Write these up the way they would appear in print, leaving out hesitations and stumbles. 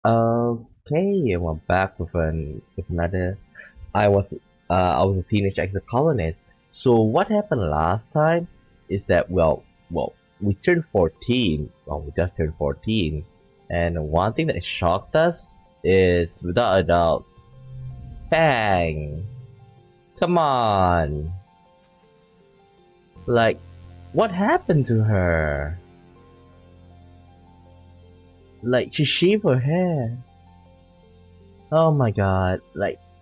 Okay, and we're back with another. I was I was a teenage exocolonist. So what happened last time is that we turned 14. Well, we just turned 14, and one thing that shocked us is without a doubt, Tang. Come on, like what happened to her? Like she shaved her hair. Oh my god!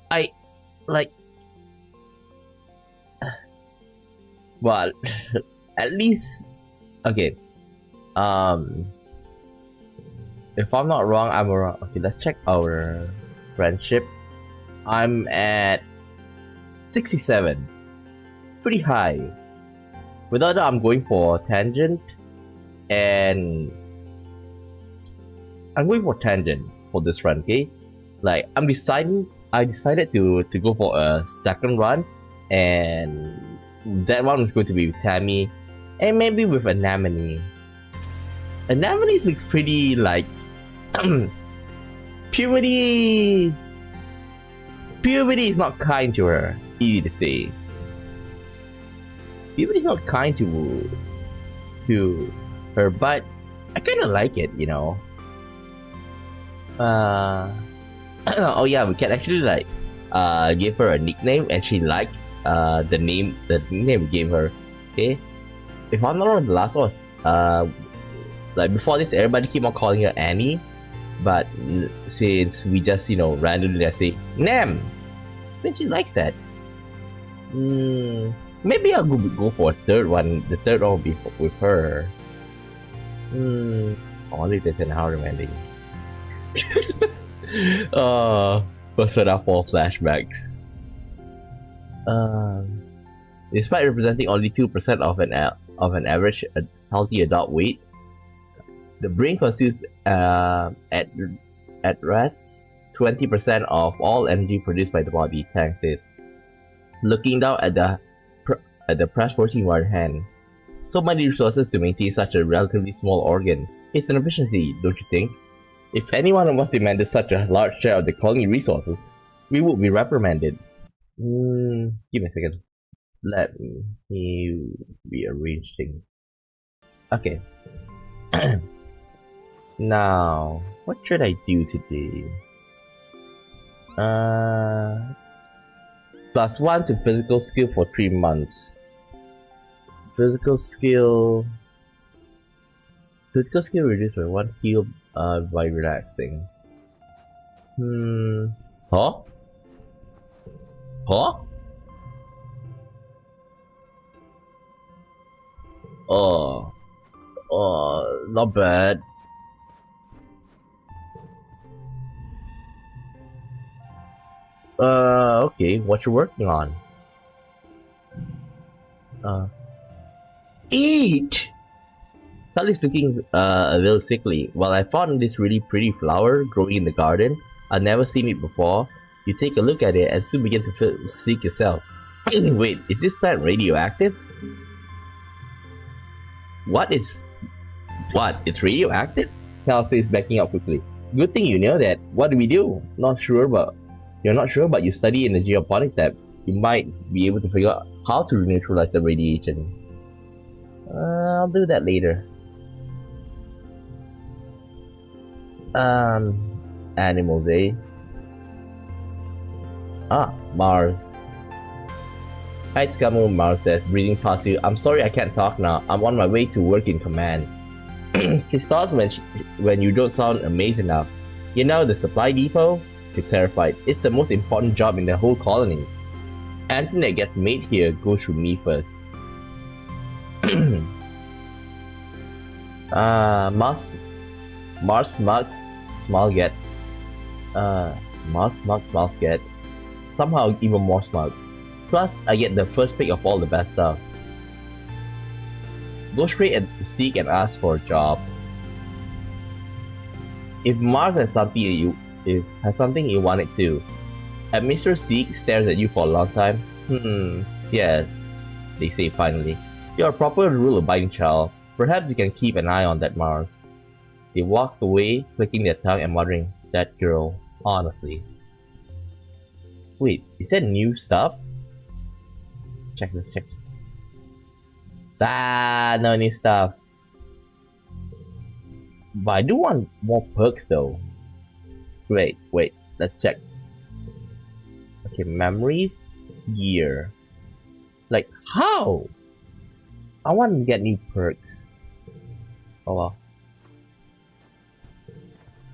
I like well at least okay. Um, if I'm not wrong, I'm wrong. Okay, let's check our friendship. I'm at 67, pretty high. Without that, I'm going for tangent, and I'm going for tangent for this run. Okay, like I'm deciding. I decided to go for a second run, and that one is going to be with Tammy, and maybe with Anemone. Anemone looks pretty like puberty. Puberty is not kind to her. Easy to say. Puberty is not kind to her, but I kind of like it, you know. Oh yeah, we can actually like give her a nickname, and she liked the nickname we gave her. Okay, if I'm not wrong, the last one was like before this, everybody keep on calling her Annie, but since we just randomly just say Nam, then she likes that. Maybe I'll go for a third one. The third one will be with her. Only there's an hour remaining. Persona 4 flashbacks. Despite representing only 2% of an average healthy adult weight, the brain consumes at rest 20% of all energy produced by the body. Tang says, looking down at the pressed protein in one hand. So many resources to maintain such a relatively small organ. It's an efficiency, don't you think? If anyone of us demanded such a large share of the colony resources, we would be reprimanded. Give me a second. Let me rearrange things. Okay. Now, what should I do today? +1 to physical skill for 3 months. Physical skill reduced by 1 heal by relaxing. Huh? Huh? Oh, not bad. Okay, what you working on? Eat! Sally's looking a little sickly. While I found this really pretty flower growing in the garden, I've never seen it before. You take a look at it and soon begin to feel sick yourself. Wait, is this plant radioactive? What? It's radioactive? Cal says, backing up quickly. Good thing you know that. What do we do? You're not sure, but you study in the geoponics lab. You might be able to figure out how to neutralize the radiation. I'll do that later. Animals, eh? Mars. Hi, Scamo, Mars says, breathing past you. I'm sorry I can't talk now. I'm on my way to work in command. She starts when you don't sound amazed enough. You know, the supply depot? She clarified. It's the most important job in the whole colony. Anything that gets made here goes through me first. Mars smugs, small get. Mars smugs, smiles get. Somehow even more smug. Plus, I get the first pick of all the best stuff. Go straight and seek and ask for a job. If Mars has something you want it to, and Mr. Seek stares at you for a long time. Yes, they say finally. You're a proper rule-abiding child. Perhaps you can keep an eye on that Mars. They walked away, clicking their tongue and muttering, That girl, honestly. Wait, is that new stuff? Check this, check this. Ah, no new stuff. But I do want more perks though. Wait, let's check. Okay, memories? Year. Like, how? I want to get new perks. Oh well.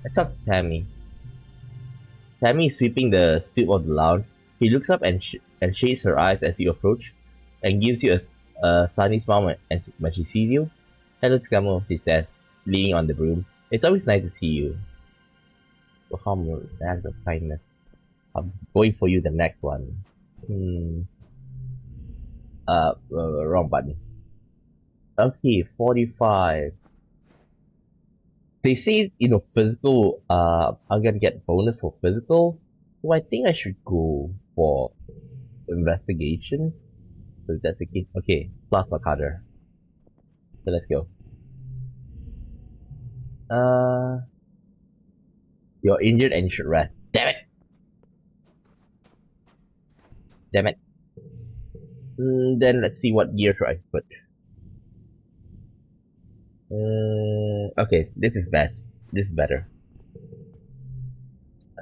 Let's talk to Tammy. Tammy is sweeping the stoop of the lounge. He looks up and shades her eyes as you approach, and gives you a sunny smile when she sees you. Hello, Tsukamo, she says, leaning on the broom. It's always nice to see you. Well, act of kindness. I'm going for you the next one. Wrong button. Okay, 45. They say, physical, I'm gonna get bonus for physical. So I think I should go for investigation. So if that's the case, okay, plasma cutter. So let's go. You're injured and you should rest. Damn it! Damn it. Then let's see what gear should I put. Okay, this is best. This is better.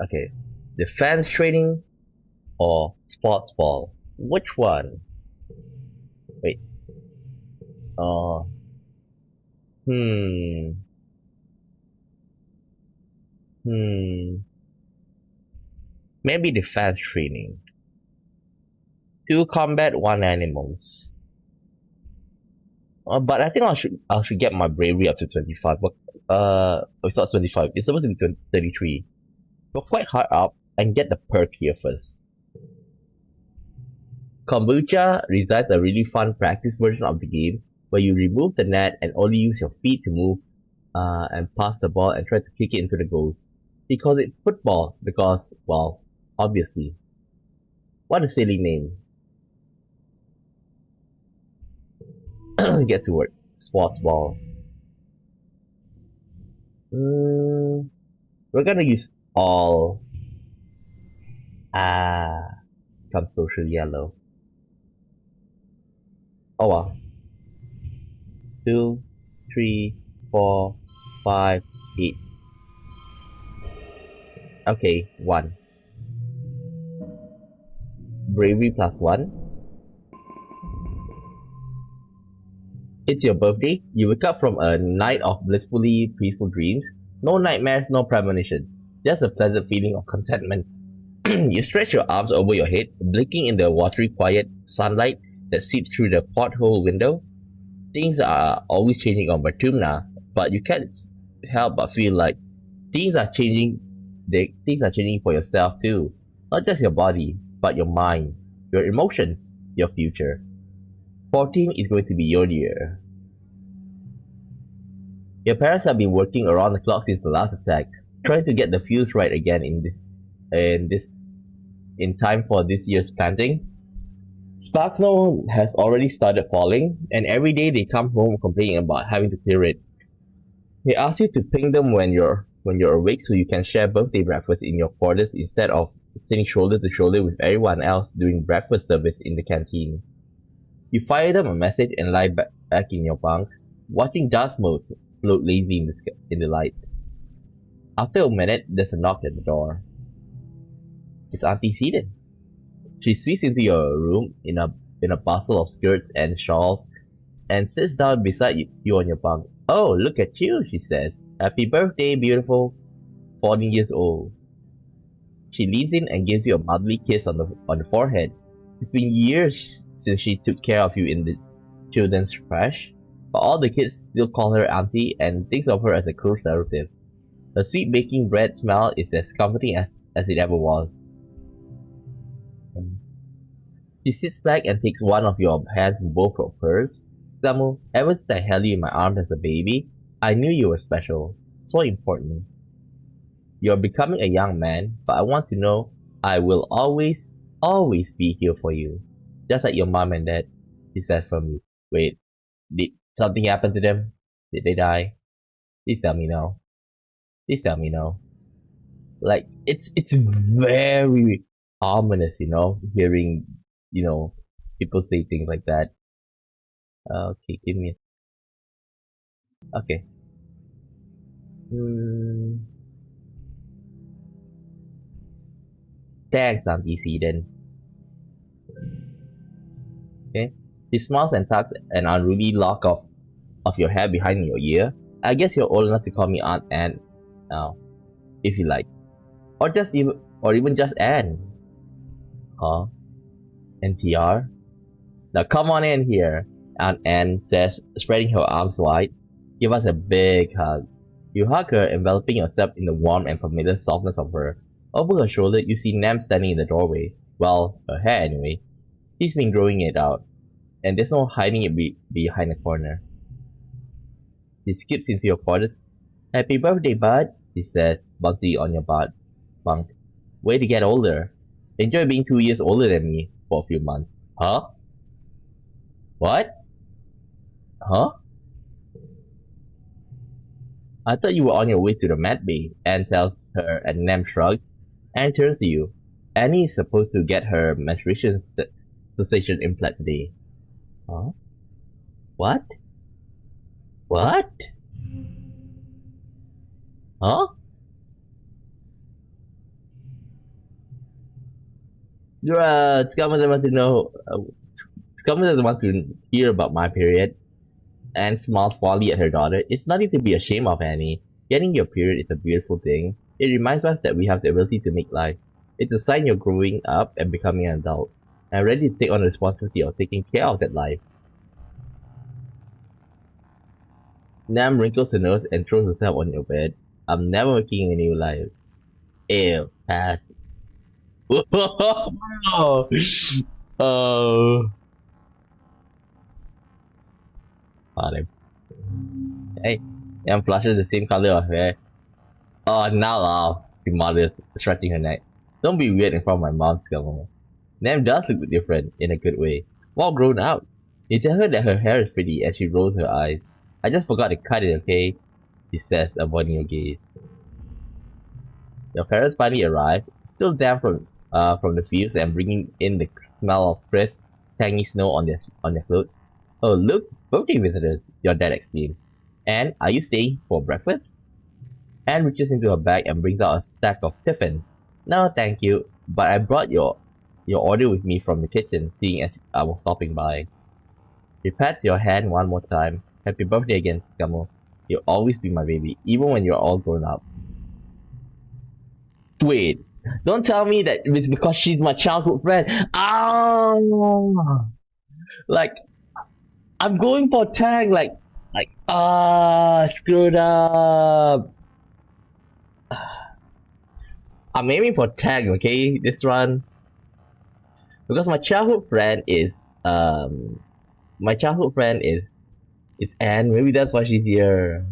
Okay, defense training or sports ball? Which one? Wait. Hmm. Maybe defense training. 2 combat, 1 animals. But I think I should get my bravery up to 25. But it's not 25. It's supposed to be 33. Go quite high up and get the perk here first. Kombucha resides a really fun practice version of the game where you remove the net and only use your feet to move and pass the ball and try to kick it into the goals. He calls it football because, well, obviously. What a silly name. Get to work. Sports ball. We're gonna use all. Some social yellow. Oh wow. 2, 3, 4, 5, 8. Okay, 1. Bravery plus 1. It's your birthday. You wake up from a night of blissfully peaceful dreams. No nightmares, no premonition. Just a pleasant feeling of contentment. You stretch your arms over your head, blinking in the watery quiet sunlight that seeps through the porthole window. Things are always changing on Batumna, but you can't help but feel like things are changing. Things are changing for yourself too. Not just your body, but your mind, your emotions, your future. 14 is going to be your year. Your parents have been working around the clock since the last attack, trying to get the fuse right again in time for this year's planting. Spark snow has already started falling, and every day they come home complaining about having to clear it. They ask you to ping them when you're awake so you can share birthday breakfast in your quarters instead of sitting shoulder to shoulder with everyone else doing breakfast service in the canteen. You fire them a message and lie back in your bunk, watching dust motes float lazy in the light. After a minute, there's a knock at the door. It's Auntie Seaton. She sweeps into your room in a bustle of skirts and shawls and sits down beside you on your bunk. Oh, look at you, she says. Happy birthday, beautiful. 14 years old. She leans in and gives you a motherly kiss on the forehead. It's been years since she took care of you in the children's crash, but all the kids still call her auntie and thinks of her as a close relative. Her sweet baking bread smell is as comforting as it ever was. She sits back and takes one of your hands in both of hers. Samu, ever since I held you in my arms as a baby, I knew you were special, so important. You're becoming a young man, but I want to know I will always, always be here for you. Just like your mom and dad, she said firmly. Wait, did something happen to them? Did they die? Please tell me no. Please tell me no. Like it's very ominous, hearing, people say things like that. Okay, give me. Okay. Hmm. Thanks, Auntie Seaden. Okay. She smiles and tucks an unruly lock of your hair behind your ear. I guess you're old enough to call me Aunt Anne now, if you like. Or even just Anne. Huh? NPR? Now come on in here, Aunt Anne says, spreading her arms wide. Give us a big hug. You hug her, enveloping yourself in the warm and familiar softness of her. Over her shoulder, you see Nam standing in the doorway. Well, her hair anyway. She's been growing it out, and there's no hiding it behind a corner. She skips into your quarters. Happy birthday, bud, she says, bouncing on your butt. Bunk. Way to get older. Enjoy being 2 years older than me for a few months. Huh? What? Huh? I thought you were on your way to the med bay, Anne tells her, and Nam shrugs. Anne turns to you. Annie is supposed to get her menstruation cessation implant today. Huh? What? What? Huh? Scum doesn't want to know. Scum doesn't want to hear about my period. Anne smiles fondly at her daughter. It's nothing to be ashamed of, Annie. Getting your period is a beautiful thing. It reminds us that we have the ability to make life. It's a sign you're growing up and becoming an adult. I'm ready to take on the responsibility of taking care of that life. Nam wrinkles her nose and throws herself on your bed. I'm never making a new life. Ew, pass. Oh. Got Hey, Nam flushes the same color of hair. Oh, now laugh, she mutters, stretching her neck. Don't be weird in front of my mom, Skeleton. Nam does look different, in a good way. Well grown out. You tell her that her hair is pretty and she rolls her eyes. I just forgot to cut it, okay? She says, avoiding your gaze. Your parents finally arrive, still damp from the fields and bringing in the smell of crisp, tangy snow on their clothes. Oh, look, birthday visitors, your dad exclaims. Anne, are you staying for breakfast? Anne reaches into her bag and brings out a stack of tiffin. No, thank you, but I brought your order with me from the kitchen, seeing as I was stopping by. She pats your hand one more time. Happy birthday again, Scamo. You'll always be my baby, even when you're all grown up. Wait, don't tell me that it's because she's my childhood friend. Oh, like, I'm going for Tang, screwed up. I'm aiming for Tang, okay, this run. Because my childhood friend is it's Anne. Maybe that's why she's here.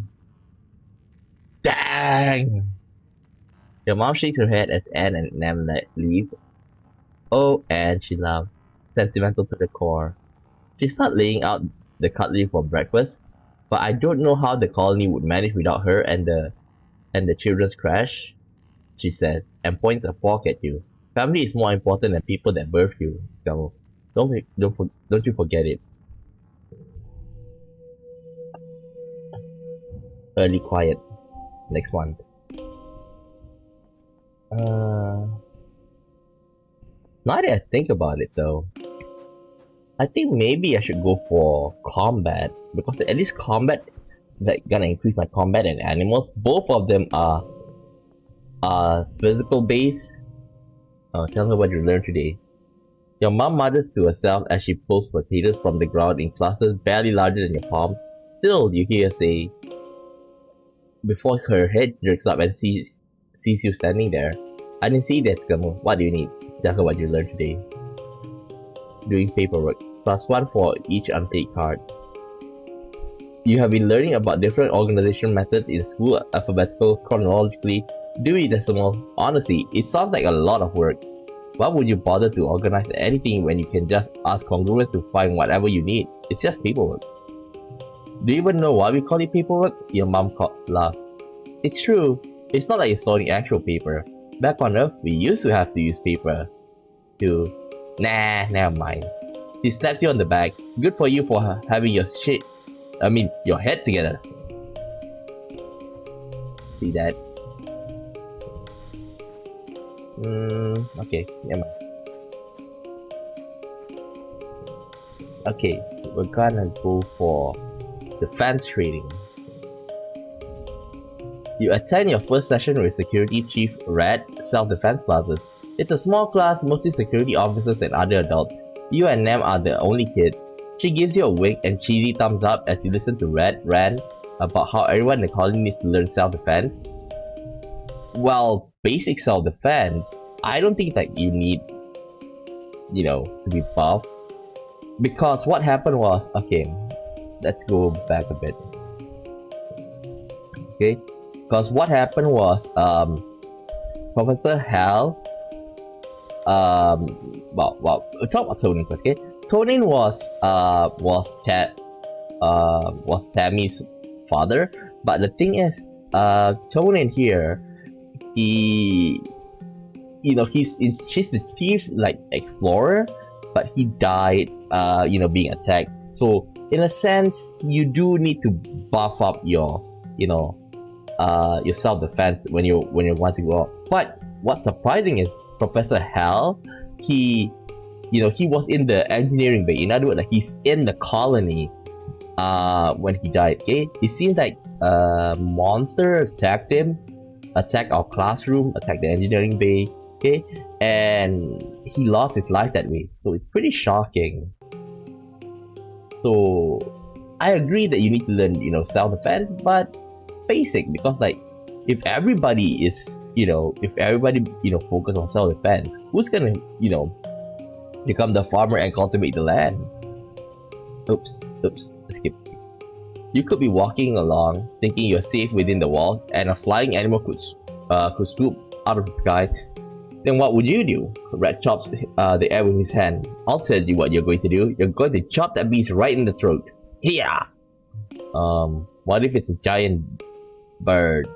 Dang! Your mom shakes her head as Anne and Nam leave. Oh, Anne, she laughs, sentimental to the core. She's not laying out the cutlery for breakfast, but I don't know how the colony would manage without her and the children's crash, she says, and points a fork at you. Family is more important than people that birth you, so don't you forget it. Early quiet. Next one. Now that I think about it though, I think maybe I should go for combat, because at least combat is like gonna increase my combat and animals. Both of them are physical based. Oh, tell her what you learned today. Your mom mutters to herself as she pulls potatoes from the ground in clusters barely larger than your palm. Still, you hear her say, before her head jerks up and sees you standing there. I didn't see that, Skamo. What do you need? Tell her what you learned today. Doing paperwork. +1 for each unpaid card. You have been learning about different organization methods in school, alphabetical, chronologically, Dewey Decimal. Honestly, it sounds like a lot of work. Why would you bother to organize anything when you can just ask congruence to find whatever you need? It's just paperwork. Do you even know why we call it paperwork? Your mom laughs. It's true. It's not like you're sorting actual paper. Back on Earth, we used to have to use paper to... Nah, never mind. He slaps you on the back. Good for you for having your your head together. See that? Okay, never mind. Okay, we're gonna go for defense training. You attend your first session with Security Chief Red, self-defense classes. It's a small class, mostly security officers and other adults. You and Nam are the only kids. She gives you a wink and cheesy thumbs up as you listen to Red rant about how everyone in the colony needs to learn self-defense. Well, basic self-defense, I don't think that you need, to be buff. Because what happened was, okay, let's go back a bit. Okay, because what happened was, Professor Hal, let's talk about Tonin, okay? Tonin was Tammy's father, but the thing is, Tonin here, she's the chief, explorer, but he died, being attacked. So, in a sense, you do need to buff up your self-defense when you want to go out. But what's surprising is Professor Hal, he was in the engineering bay. In other words, he's in the colony when he died. Okay, it seems like a monster attacked him, attacked our classroom, attacked the engineering bay. Okay, and he lost his life that way. So it's pretty shocking. So I agree that you need to learn, self-defense, but basic, because if everybody is, focus on self-defense, who's gonna, become the farmer and cultivate the land? Oops, skip. You could be walking along, thinking you're safe within the wall, and a flying animal could swoop out of the sky. Then what would you do? Red chops the air with his hand. I'll tell you what you're going to do. You're going to chop that beast right in the throat. Here. What if it's a giant bird?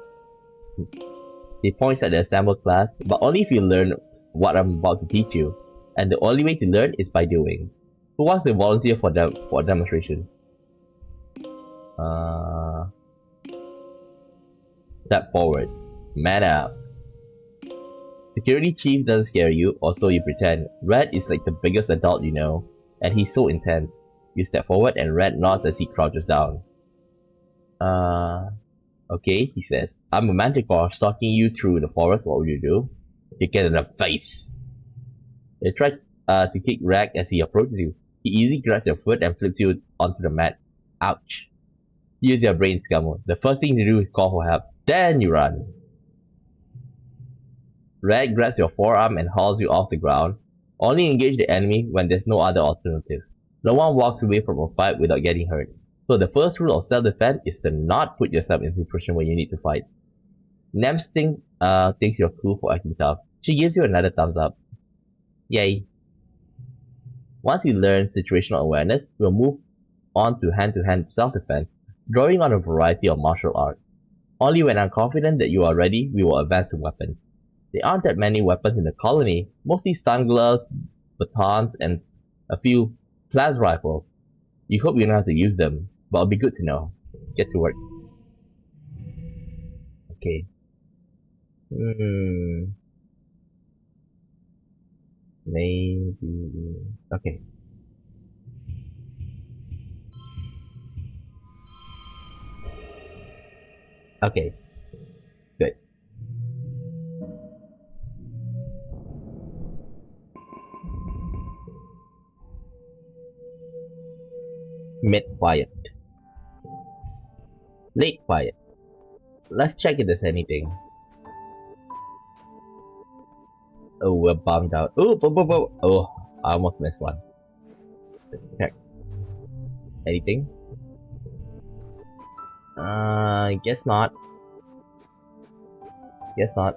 He points at the assembled class, but only if you learn what I'm about to teach you. And the only way to learn is by doing. Who wants to volunteer for a demonstration? Step forward. Man up. Security Chief doesn't scare you, or so you pretend. Red is like the biggest adult you know, and he's so intense. You step forward and Red nods as he crouches down. Okay, he says. I'm a manticore stalking you through the forest. What would you do? You get in the face. You try to kick Red as he approaches you. He easily grabs your foot and flips you onto the mat. Ouch. Use your brain, Scammo. The first thing you do is call for help. Then you run. Red grabs your forearm and hauls you off the ground. Only engage the enemy when there's no other alternative. No one walks away from a fight without getting hurt. So the first rule of self-defense is to not put yourself in a situation where you need to fight. Nems thinks you're cool for acting tough. She gives you another thumbs up. Yay. Once you learn situational awareness, we'll move on to hand-to-hand self-defense, drawing on a variety of martial arts. Only when I'm confident that you are ready, we will advance to weapons. There aren't that many weapons in the colony, mostly stun gloves, batons, and a few plasma rifles. You hope you know how to use them, but it'll be good to know. Get to work. Okay. Maybe... Okay. Okay. Good. Mid quiet. Late quiet. Let's check if there's anything. Oh, we're bummed out. Oh, oh, I almost missed one. Let's check. Anything? Guess not. Guess not.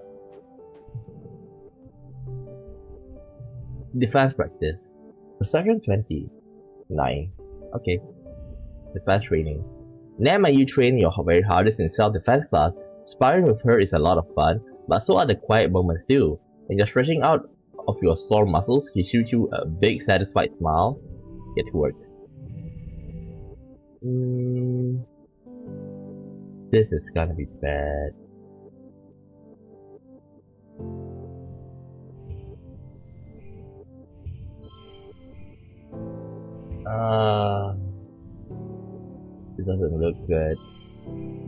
Defense practice. Perception 29. Okay. Defense training. Nam and you train your very hardest in self-defense class. Sparring with her is a lot of fun. But so are the quiet moments too. When you're stretching out of your sore muscles, he shoots you a big satisfied smile. Get to work. This is gonna be bad. It doesn't look good.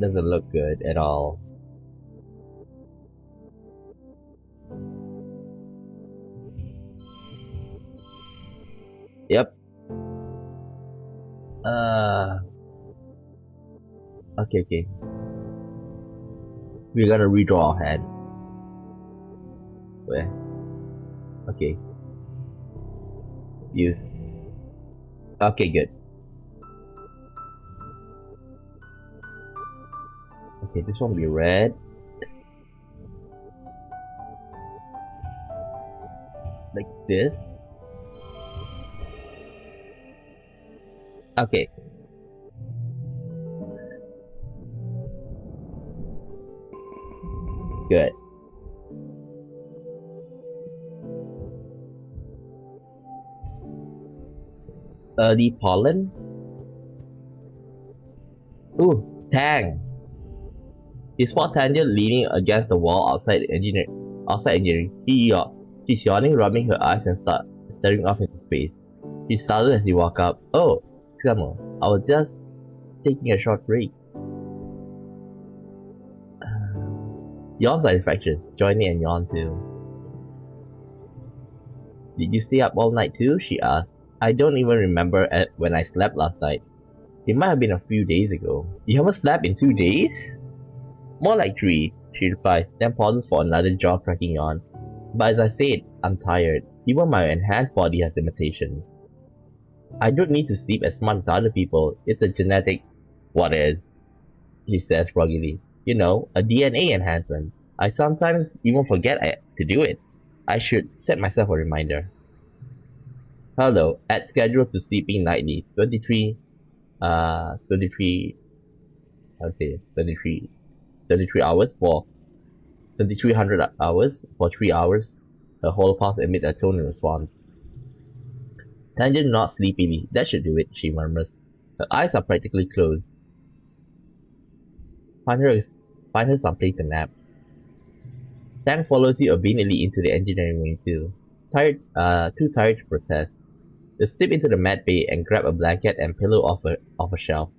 Doesn't look good at all. Yep. Okay. We're gonna redraw our hand. Where? Okay. Use. Okay, good. Okay, this one will be red. Like this. Okay. Good. Early pollen? Ooh, Tang! You spot Tangent leaning against the wall outside engineering. She's yawning, rubbing her eyes and staring off into space. She startled as you walk up. Oh, Scammer, I was just taking a short break. Yawns are infectious. Join in and yawn too. Did you stay up all night too? She asked. I don't even remember when I slept last night. It might have been a few days ago. You haven't slept in 2 days? More like 3, she replies, then pauses for another jaw-cracking yawn. But as I said, I'm tired. Even my enhanced body has limitations. I don't need to sleep as much as other people. It's a genetic... What is? She says groggily. You know, a DNA enhancement. I sometimes even forget to do it. I should set myself a reminder. Hello, add schedule to sleeping nightly. 23 hours for 2300 hours for 3 hours. Her whole pulse emits a tone in response. Tangent nods sleepily. That should do it, she murmurs. Her eyes are practically closed. Find her someplace to nap. Tang follows you obediently into the engineering wing too. Too tired to protest. They slip into the mat bay and grab a blanket and pillow off a shelf.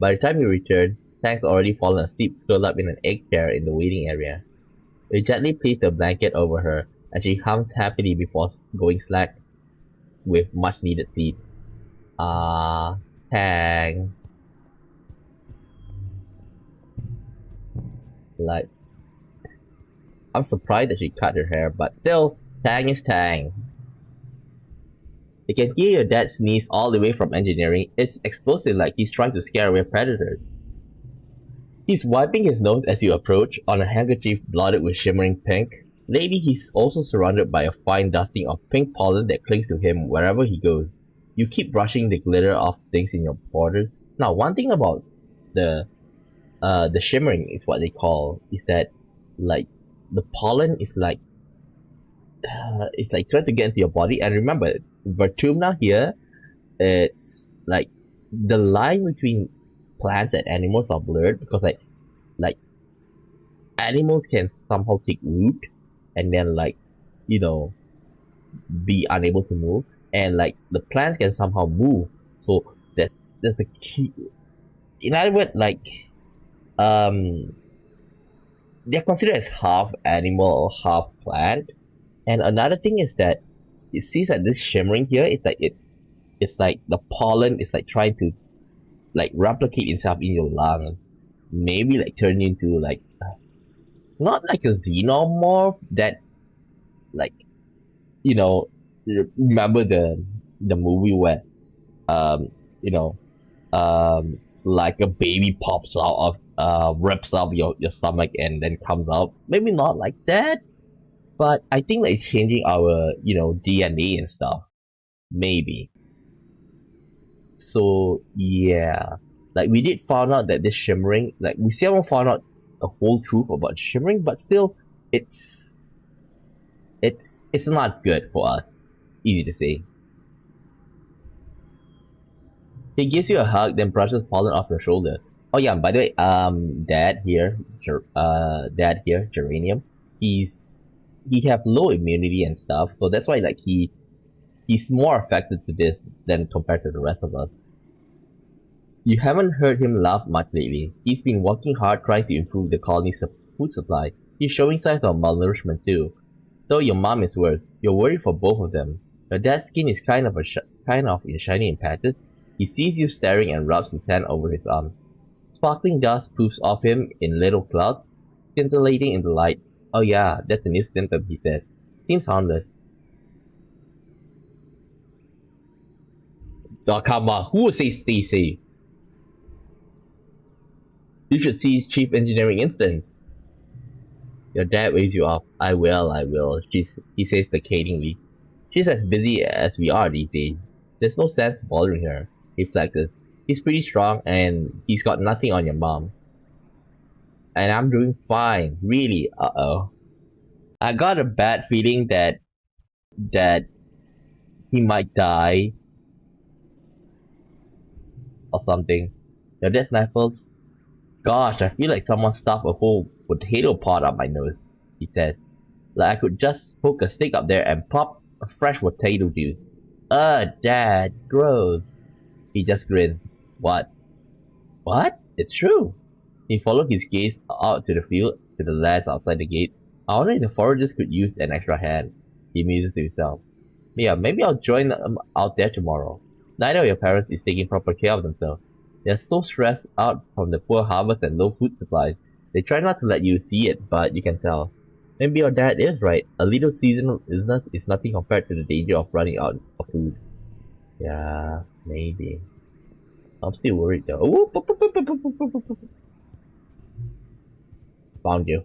By the time you return, Tang's already fallen asleep curled up in an egg chair in the waiting area. You gently place the blanket over her, and she hums happily before going slack with much needed sleep. Tang. Like, I'm surprised that she cut her hair, but still, Tang is Tang. You can hear your dad sneeze all the way from engineering. It's explosive, like he's trying to scare away predators. He's wiping his nose as you approach, on a handkerchief blotted with shimmering pink. Lately, he's also surrounded by a fine dusting of pink pollen that clings to him wherever he goes. You keep brushing the glitter off things in your borders. Now, one thing about the shimmering is what they call is that, like, the pollen is like it's like trying to get into your body. And remember, Vertumna here, it's like the line between plants and animals are blurred because like animals can somehow take root and then be unable to move, and like the plants can somehow move. So that's the key. In other words, they're considered as half animal or half plant. And another thing is that it seems that this shimmering here is like it's like the pollen is like trying to like replicate itself in your lungs, maybe like turn into like not like a xenomorph that remember the movie where you know like a baby pops out of rips out your stomach and then comes out. Maybe not like that, but I think like it's changing our DNA and stuff, maybe. So yeah, like we did find out that this shimmering, like we still haven't found out the whole truth about shimmering, but still it's it's not good for us. Easy to say. He gives you a hug, then brushes pollen off your shoulder. Oh yeah, by the way, Dad here, Geranium, he have low immunity and stuff, so that's why like he's more affected to this than compared to the rest of us. You haven't heard him laugh much lately. He's been working hard trying to improve the colony's food supply. He's showing signs of malnourishment too. Though your mom is worse, you're worried for both of them. Your dad's skin is kind of shiny and patches. He sees you staring and rubs his hand over his arm. Sparkling dust poofs off him in little clouds, scintillating in the light. Oh yeah, that's a new symptom, he said. Seems harmless. Oh come on, who would say stay safe? You should see his chief engineering instance. Your dad waves you off. I will, he says placatingly. She's as busy as we are these days. There's no sense bothering her, he flexes. He's pretty strong and he's got nothing on your mom. And I'm doing fine, really, uh-oh. I got a bad feeling that he might die. Or something. Your dad sniffles. Gosh, I feel like someone stuffed a whole potato pod up my nose, he says. Like I could just poke a stick up there and pop a fresh potato juice. Dad, gross. He just grinned. What? What? It's true. He followed his gaze out to the field, to the lads outside the gate. I wonder if the foragers could use an extra hand. He muses to himself. Yeah, maybe I'll join them out there tomorrow. Neither of your parents is taking proper care of themselves. They're so stressed out from the poor harvest and low food supplies. They try not to let you see it, but you can tell. Maybe your dad is right. A little seasonal illness is nothing compared to the danger of running out of food. Yeah, maybe. I'm still worried though. Ooh, found you.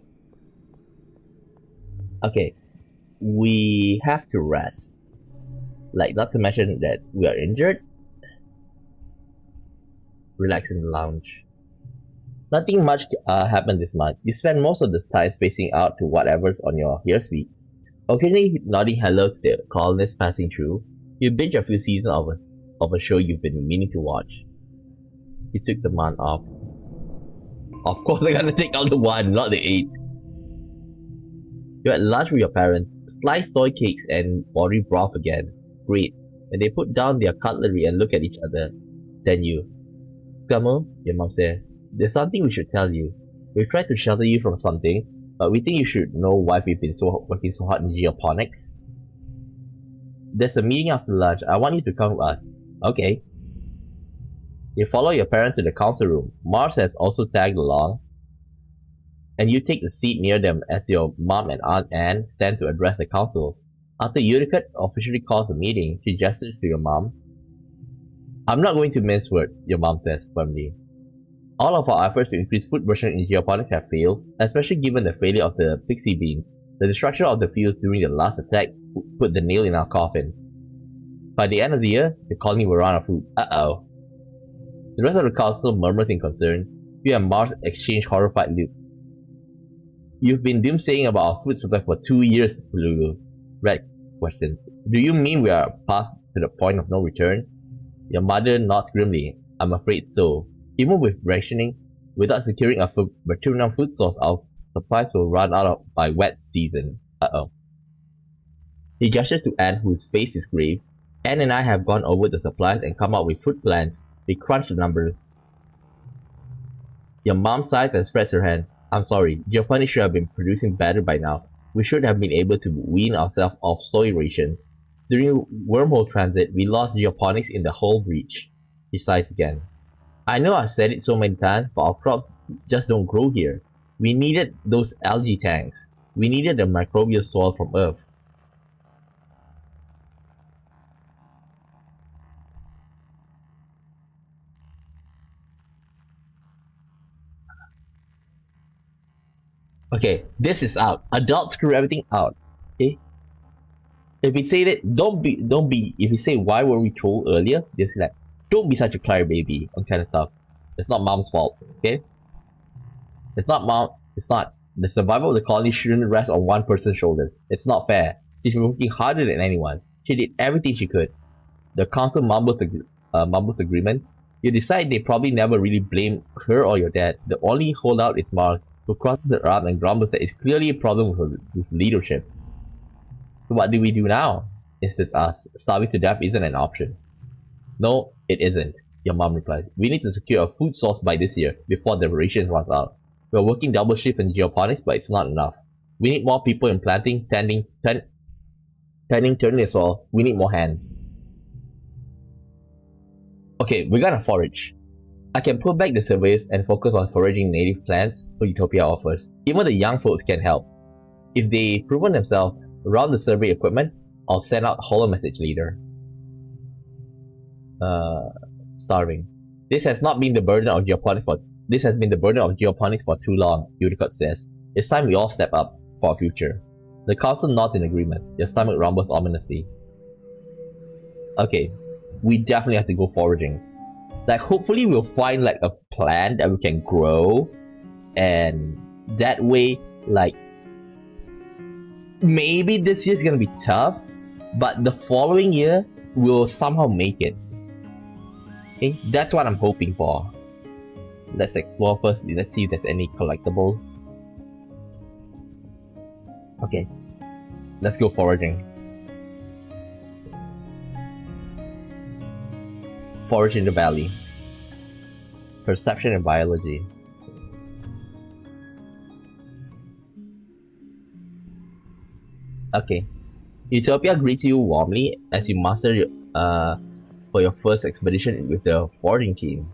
Okay. We have to rest. Like, not to mention that we are injured. Relax in the lounge. Nothing much happened this month. You spend most of the time spacing out to whatever's on your hair speed. Occasionally nodding hello to the colonists passing through. You binge a few seasons of a show you've been meaning to watch. You took the month off. Of course I gotta take out the 1, not the 8. You're at lunch with your parents. Sliced soy cakes and watery broth again. Great. And they put down their cutlery and look at each other. Then you. Gamo, your mom said. There's something we should tell you. We've tried to shelter you from something, but we think you should know why we've been working so hard in geoponics. There's a meeting after lunch. I want you to come with us. Okay. You follow your parents to the council room. Mars has also tagged along. And you take the seat near them as your mom and Aunt Anne stand to address the council. After Utica officially calls the meeting, she gestures to your mom. I'm not going to mince words, your mom says firmly. All of our efforts to increase food production in geoponics have failed, especially given the failure of the pixie bean. The destruction of the fields during the last attack put the nail in our coffin. By the end of the year, the colony will run out of food. Uh-oh. The rest of the council murmurs in concern. You and Mars exchange horrified looks. You've been doomsaying about our food supply for 2 years, Lulu. Red questions. Do you mean we are past to the point of no return? Your mother nods grimly. I'm afraid so. Even with rationing, without securing a maternal food source, our supplies will run out by wet season. Uh-oh. He gestures to Anne, whose face is grave. Anne and I have gone over the supplies and come up with food plans. We crunch the numbers. Your mom sighs and spreads her hand. I'm sorry, Giovanni should have been producing better by now. We should have been able to wean ourselves off soy rations. During wormhole transit, we lost geoponics in the whole breach. He sighs again. I know I've said it so many times, but our crops just don't grow here. We needed those algae tanks. We needed the microbial soil from Earth. Okay, this is out. Adults screw everything out. Okay? If we say that, don't be, if we say why were we told earlier, just like, don't be such a crybaby, and kind of stuff. It's not mom's fault, okay? It's not The survival of the colony shouldn't rest on one person's shoulders. It's not fair. She's been working harder than anyone. She did everything she could. The council mumbles agreement. You decide they probably never really blame her or your dad. The only holdout is Mark, who crosses her arm and grumbles that it's clearly a problem with leadership. So what do we do now? Instance asks. Starving to death isn't an option. No, it isn't, your mom replies. We need to secure a food source by this year, before the rations run out. We're working double shift in geoponics, but it's not enough. We need more people in planting, turning the soil. We need more hands. Okay, we gotta forage. I can pull back the surveys and focus on foraging native plants for Utopia offers. Even the young folks can help. If they proven themselves, around the survey equipment, I'll send out holo message later. Starving. This has been the burden of geoponics for too long, Unicode says. It's time we all step up for our future. The council nods in agreement. Their stomach rumbles ominously. Okay, we definitely have to go foraging. Like, hopefully we'll find like a plant that we can grow, and that way, like, maybe this year's gonna be tough, but the following year we'll somehow make it. Okay, that's what I'm hoping for. Let's explore first. Let's see if there's any collectible. Okay, let's go foraging. Forage in the valley. Perception and biology. Okay. Utopia greets you warmly as you muster for your first expedition with the foraging team.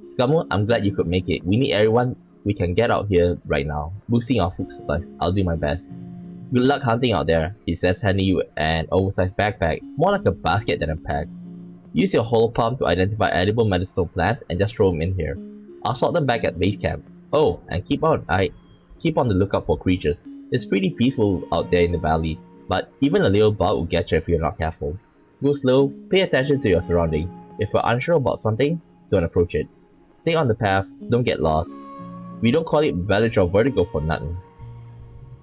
Skamu, I'm glad you could make it. We need everyone we can get out here right now, boosting our food supply. I'll do my best. Good luck hunting out there, he says, handing you an oversized backpack, more like a basket than a pack. Use your holo palm to identify edible medicinal plants and just throw them in here. I'll sort them back at base camp. Oh, and keep on the lookout for creatures. It's pretty peaceful out there in the valley, but even a little bug will get you if you're not careful. Go slow, pay attention to your surroundings. If you're unsure about something, don't approach it. Stay on the path, don't get lost. We don't call it Village or Vertigo for nothing.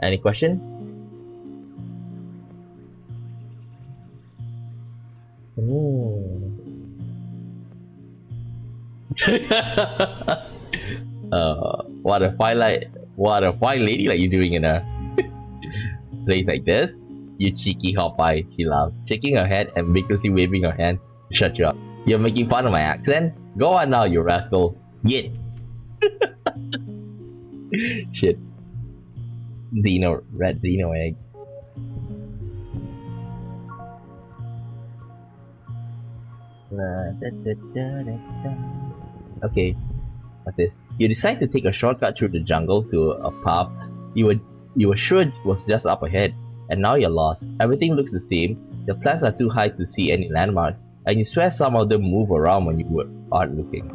Any question? What a fine lady like you doing in a place like this? You cheeky hot pie, she laughs, shaking her head and vigorously waving her hand to shut you up. You're making fun of my accent? Go on now, you rascal. Yet. Shit. Red Xeno egg. Okay, what's this? You decide to take a shortcut through the jungle to a path you were sure was just up ahead, and now you're lost. Everything looks the same, the plants are too high to see any landmarks, and you swear some of them move around when you aren't looking.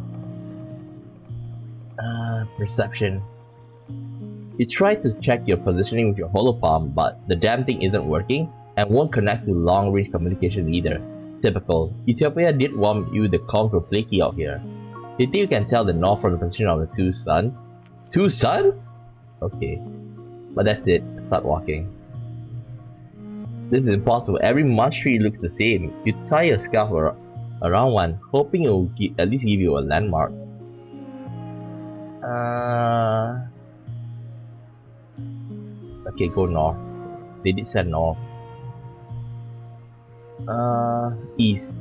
Perception. You try to check your positioning with your holo palm, but the damn thing isn't working, and won't connect to long-range communication either. Typical. Utopia did warn you the comms were flaky out here. You think you can tell the north from the position of the two suns? Two suns? Okay. But that's it. Start walking. This is impossible. Every munch tree looks the same. You tie a scarf around one, hoping it will at least give you a landmark. Okay, go north. They did say north. East.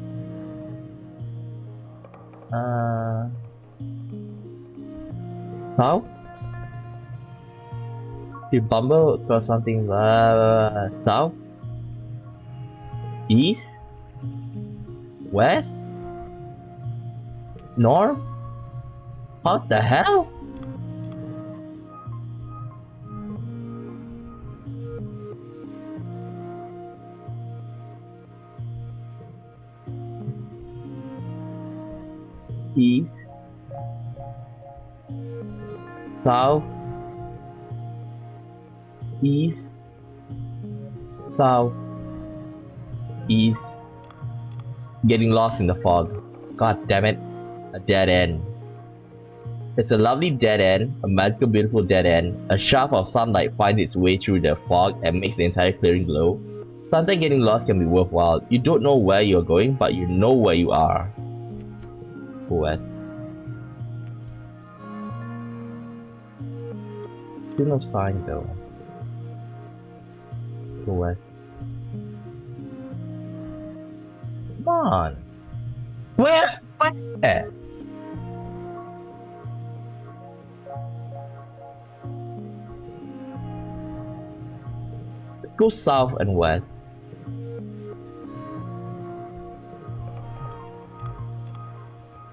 South? You bumble across something. South? East? West? North? What the hell? East, South, East, South, East. Getting lost in the fog. God damn it. A dead end. It's a lovely dead end, a magical beautiful dead end. A shaft of sunlight finds its way through the fog and makes the entire clearing glow. Sometimes getting lost can be worthwhile. You don't know where you're going, but you know where you are. West. Still no sign though. West. Come on. Where? Where? Go south and west.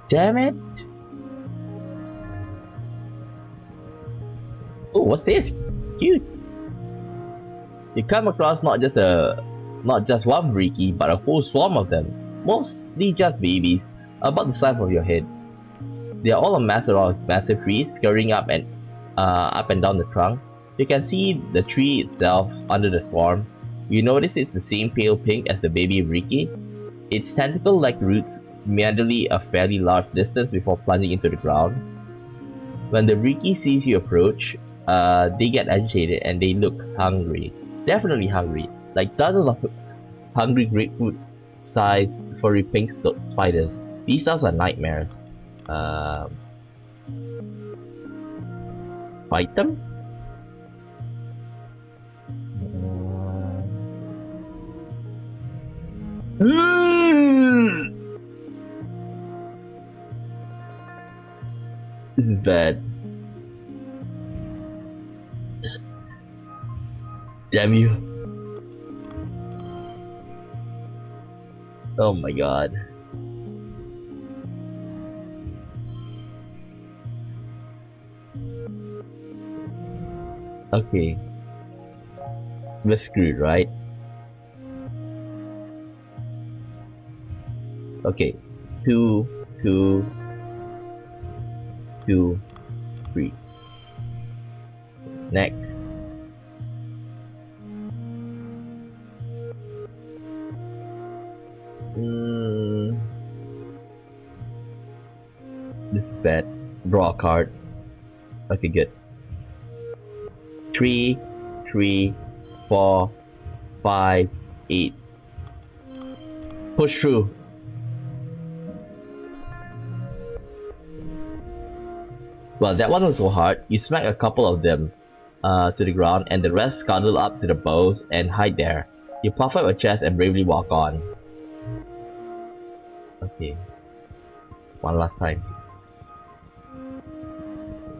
Damn it! Oh, what's this? Cute. You come across not just one Riki, but a whole swarm of them. Mostly just babies, about the size of your head. They are all a mass around massive trees, scurrying up and down the trunk. You can see the tree itself under the swarm. You notice it's the same pale pink as the baby Riki. Its tentacle-like roots meanderly a fairly large distance before plunging into the ground. When the Riki sees you approach, they get agitated and they look hungry. Definitely hungry. Like dozens of hungry grapefruit-sized furry pink spiders. These sounds are nightmares. Fight them? This is bad. Damn you. Oh my god. Okay. We're screwed, right? Okay. 2, 2, 2, 3. Next. This is bad. Draw a card. Okay, good. 3, 3, 4, 5, 8. Push through. Well, that wasn't so hard. You smack a couple of them to the ground, and the rest scuttle up to the bows and hide there. You puff up your chest and bravely walk on. Okay. One last time.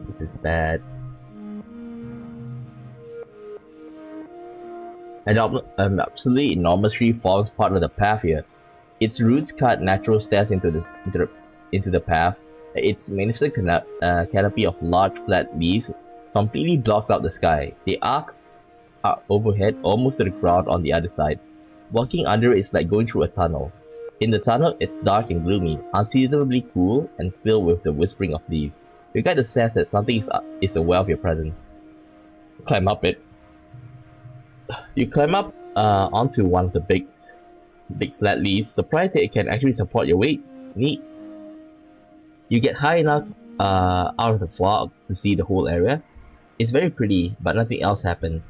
This is bad. An absolutely enormous tree forms part of the path here. Its roots cut natural stairs into the path. Its magnificent canopy of large flat leaves completely blocks out the sky. They arc overhead almost to the ground on the other side. Walking under it is like going through a tunnel. In the tunnel, it's dark and gloomy, unseasonably cool, and filled with the whispering of leaves. You get the sense that something is aware of your presence. Climb up it. You climb up onto one of the big flat leaves, surprised that it can actually support your weight. Neat. You get high enough out of the fog to see the whole area. It's very pretty, but nothing else happens.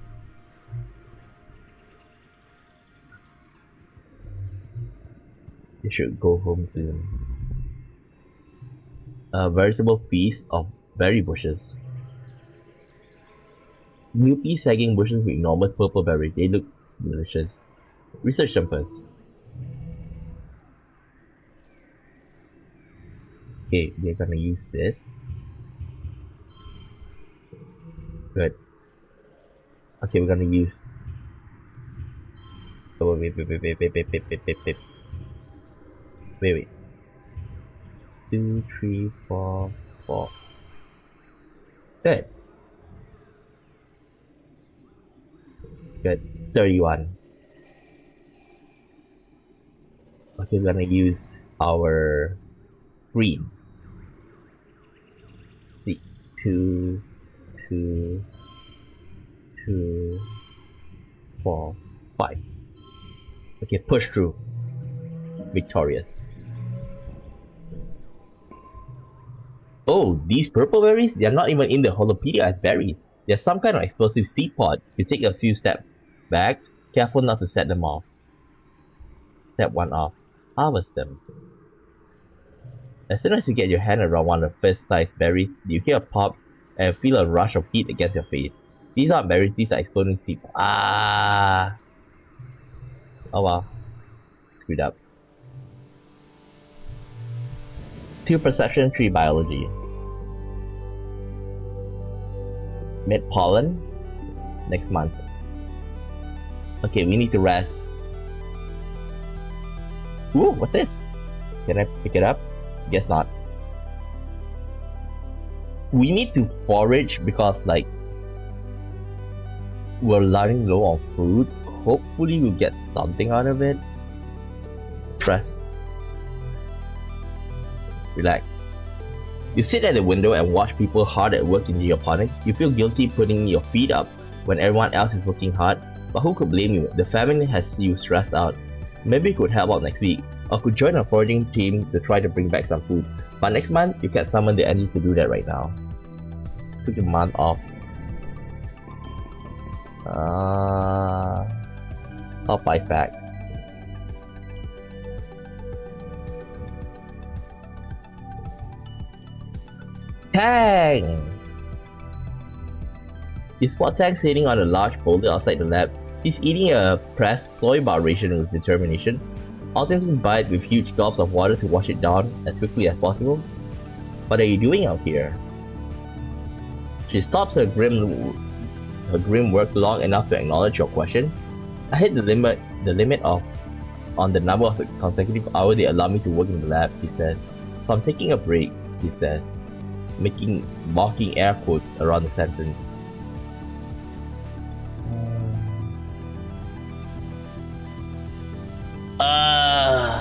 You should go home soon. A veritable feast of berry bushes. Milky sagging bushes with enormous purple berries. They look delicious. Research them first. Okay, we're gonna use this. Good. Okay, we're gonna use. Oh, wait. 2, 3, 4, 4. Good. Good. 31. Okay, we're gonna use our green. See, 2, 2, 2, 4, 5. Okay, push through. Victorious. Oh, these purple berries? They're not even in the holopedia as berries. They're some kind of explosive seed pod. You take a few steps back, careful not to set them off. Step 1 off. Harvest them. As soon as you get your hand around one of the fist-sized berries, you hear a pop and feel a rush of heat against your face. These aren't berries, these are exploding seed. Ah! Oh wow. Screwed up. 2 perception, 3 biology. Mid pollen? Next month. Okay, we need to rest. Ooh, what's this? Can I pick it up? Guess not. We need to forage because like we're running low on food. Hopefully we'll get something out of it. Press. Relax. You sit at the window and watch people hard at work in geoponics. You feel guilty putting your feet up when everyone else is working hard, but who could blame you? The family has you stressed out. Maybe you could help out next week, or could join a foraging team to try to bring back some food. But next month, you can't summon the energy to do that right now. Took a month off. Top 5 facts. Tang! You spot Tang sitting on a large boulder outside the lab. He's eating a pressed soy bar ration with determination, ultimately bites with huge gulps of water to wash it down as quickly as possible. What are you doing out here? She stops her grim work long enough to acknowledge your question. I hit the limit on the number of consecutive hours they allow me to work in the lab, he says. So I'm taking a break, he says, making mocking air quotes around the sentence.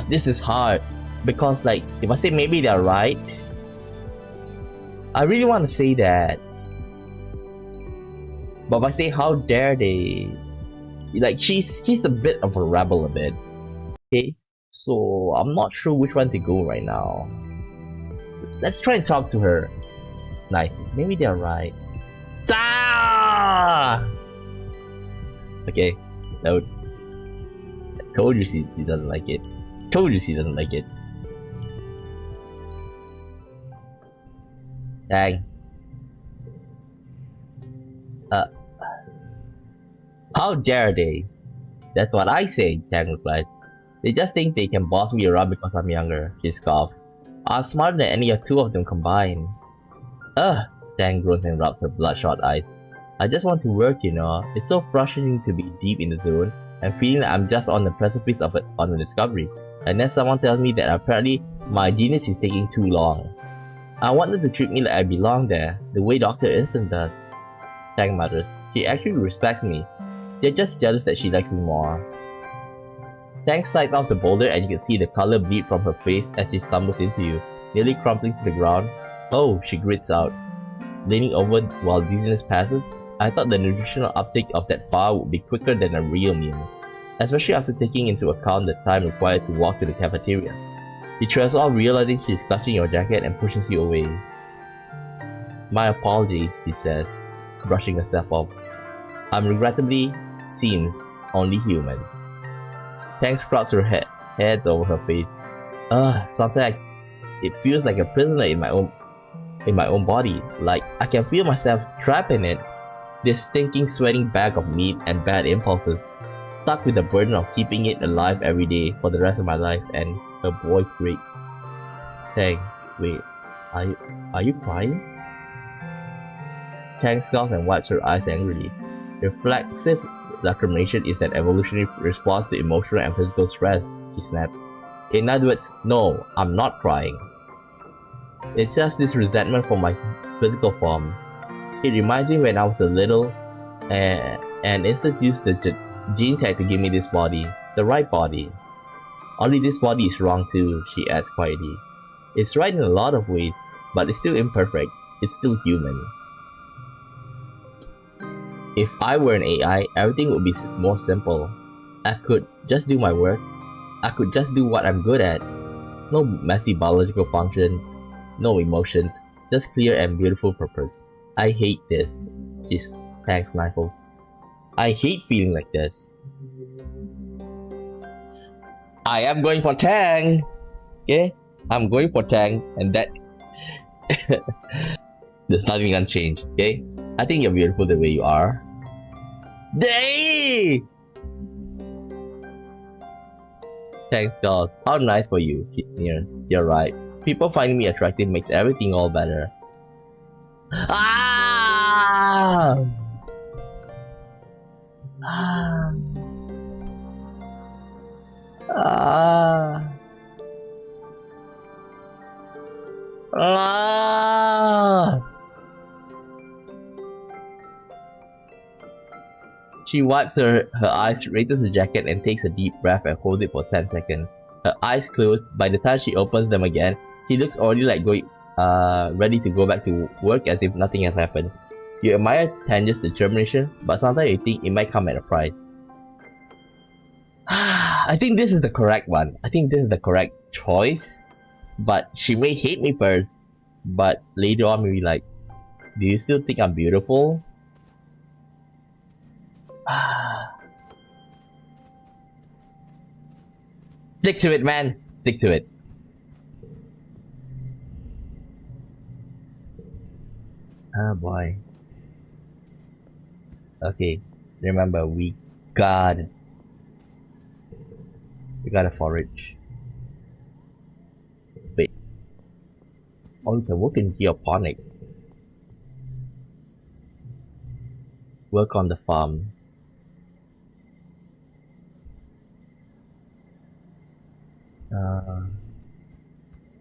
This is hard because like if I say maybe they're right, I really want to say that, but if I say how dare they, like she's a bit of a rebel a bit. Okay, so I'm not sure which one to go right now. Let's try and talk to her. Nice, maybe they're right. Ah! Okay, no. Told you she doesn't like it. Told you she doesn't like it. Dang. How dare they? That's what I say, Tang replied. They just think they can boss me around because I'm younger, she scoffed. I'm smarter than any of two of them combined. Ugh, Tang groans and rubs her bloodshot eyes. I just want to work, you know. It's so frustrating to be deep in the zone and feeling that I'm just on the precipice of a discovery. And then someone tells me that apparently my genius is taking too long. I want them to treat me like I belong there, the way Dr. Instant does. Tang mutters. She actually respects me. They're just jealous that she likes me more. Tang slides off the boulder and you can see the color bleed from her face as she stumbles into you, nearly crumpling to the ground. Oh, she grits out. Leaning over while dizziness passes, I thought the nutritional uptake of that bar would be quicker than a real meal, especially after taking into account the time required to walk to the cafeteria. You trails off realizing she's clutching your jacket and pushes you away. My apologies, she says, brushing herself off. I'm regrettably, seems, only human. Tang sprouts her head over her face. Sometimes it feels like a prisoner in my own body. Like I can feel myself trapped in it. This stinking, sweating bag of meat and bad impulses, stuck with the burden of keeping it alive every day for the rest of my life. And her voice breaks. Tang, wait, are you crying? Tang scoffs and wipes her eyes angrily. Reflexive lacrimation is an evolutionary response to emotional and physical stress, she snapped. In other words, no, I'm not crying. It's just this resentment for my physical form. It reminds me when I was a little, and Instant used the gene tag to give me this body, the right body. Only this body is wrong too, she adds quietly. It's right in a lot of ways, but it's still imperfect. It's still human. If I were an AI, everything would be more simple. I could just do my work. I could just do what I'm good at. No messy biological functions. No emotions. Just clear and beautiful purpose. I hate this. Jeez, thanks, Knuckles. I hate feeling like this. I am going for Tang! Okay? I'm going for Tang, and that... There's nothing gonna change, okay? I think you're beautiful the way you are. Day! Thanks God. How nice for you, You're right. People finding me attractive makes everything all better. Ah! Ah! Ah! Ah! She wipes her eyes, raises the jacket, and takes a deep breath and holds it for 10 seconds. Her eyes close. By the time she opens them again, she looks already like ready to go back to work as if nothing has happened. You admire Tanger's determination, but sometimes you think it might come at a price. I think this is the correct one. I think this is the correct choice. But she may hate me first, but later on maybe like, do you still think I'm beautiful? Stick to it, man. Stick to it. Oh boy. Okay, remember we gotta forage. Wait. Oh, you can work in geoponic. Work on the farm.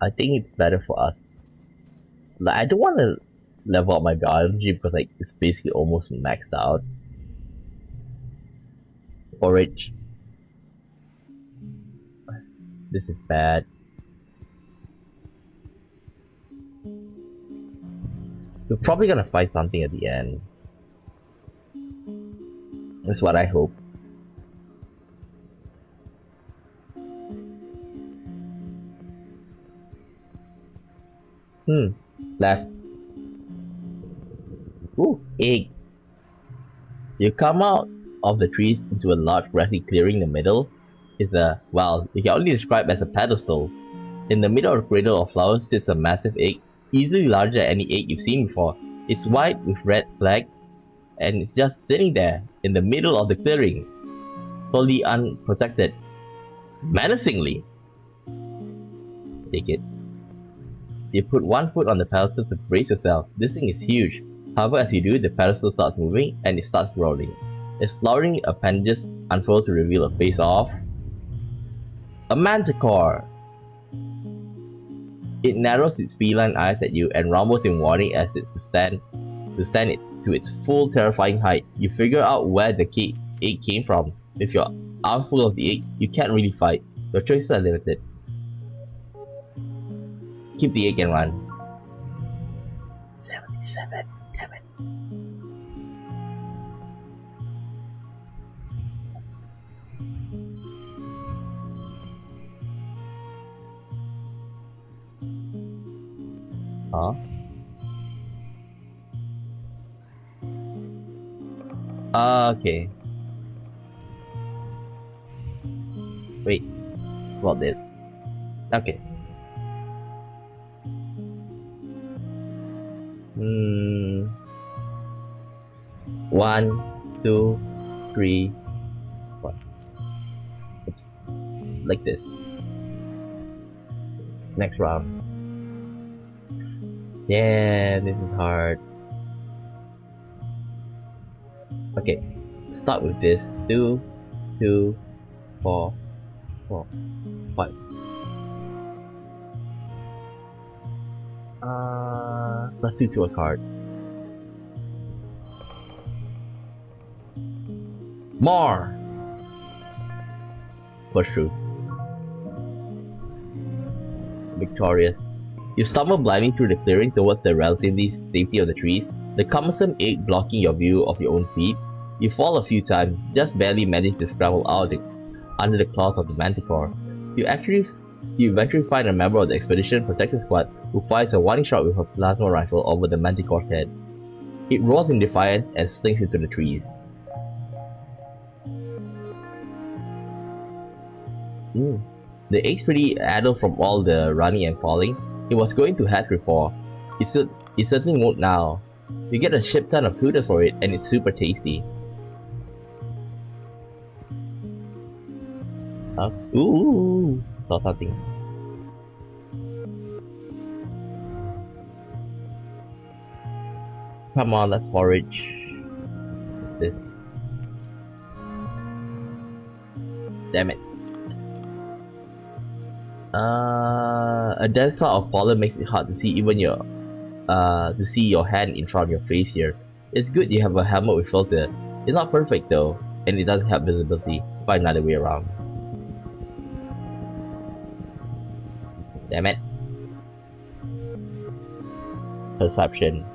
I think it's better for us. Like, I don't want to level up my biology because like it's basically almost maxed out. Forage. This is bad. We're probably gonna find something at the end. That's what I hope. Left. Ooh, egg. You come out of the trees into a large grassy clearing in the middle. It's well, you can only describe as a pedestal. In the middle of the cradle of flowers sits a massive egg, easily larger than any egg you've seen before. It's white with red flag, and it's just sitting there in the middle of the clearing, totally unprotected. Menacingly. Take it. You put one foot on the pedestal to brace yourself. This thing is huge. However, as you do, the pedestal starts moving and it starts rolling. Its flowering appendages unfold to reveal a face of a manticore. It narrows its feline eyes at you and rumbles in warning as it stand it to its full terrifying height. You figure out where the egg came from. With your arms full of the egg, you can't really fight. Your choices are limited. Keep the egg and run. 77. Damn it. Huh? Okay. Wait. What about this? Okay. 1, 2, 3, 4. Oops. Like this. Next round. Yeah, this is hard. Okay. Start with this. 2, 2, 4, 4, 5. Let's do to a card. More! Push through. Victorious. You stumble blindly through the clearing towards the relatively safety of the trees, the cumbersome egg blocking your view of your own feet. You fall a few times, just barely manage to scramble out under the claws of the manticore. You actually You eventually find a member of the Expedition Protection Squad who fires a warning shot with a plasma rifle over the Manticore's head. It roars in defiance and slinks into the trees. The egg's pretty addled from all the running and falling. It was going to hatch before. It certainly won't now. You get a shit ton of kudos for it, and it's super tasty. Ooh, saw something. Come on, let's forage. This. Damn it. A dense cloud of pollen makes it hard to see even your hand in front of your face here. It's good you have a helmet with filter. It's not perfect though, and it doesn't have visibility. Find another way around. Damn it. Perception.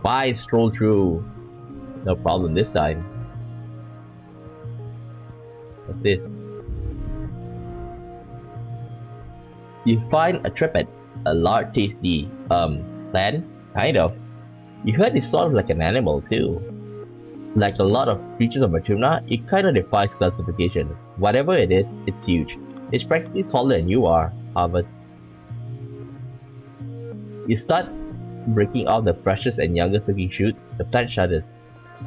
Fine, stroll through. No problem this time. What's this? You find a triplet, a large tasty, plant? Kind of. You heard it's sort of like an animal too. Like a lot of creatures of Matuna, it kinda defies classification. Whatever it is, it's huge. It's practically taller than you are, Harvard. You start breaking off the freshest and youngest looking shoots, the plant shudders.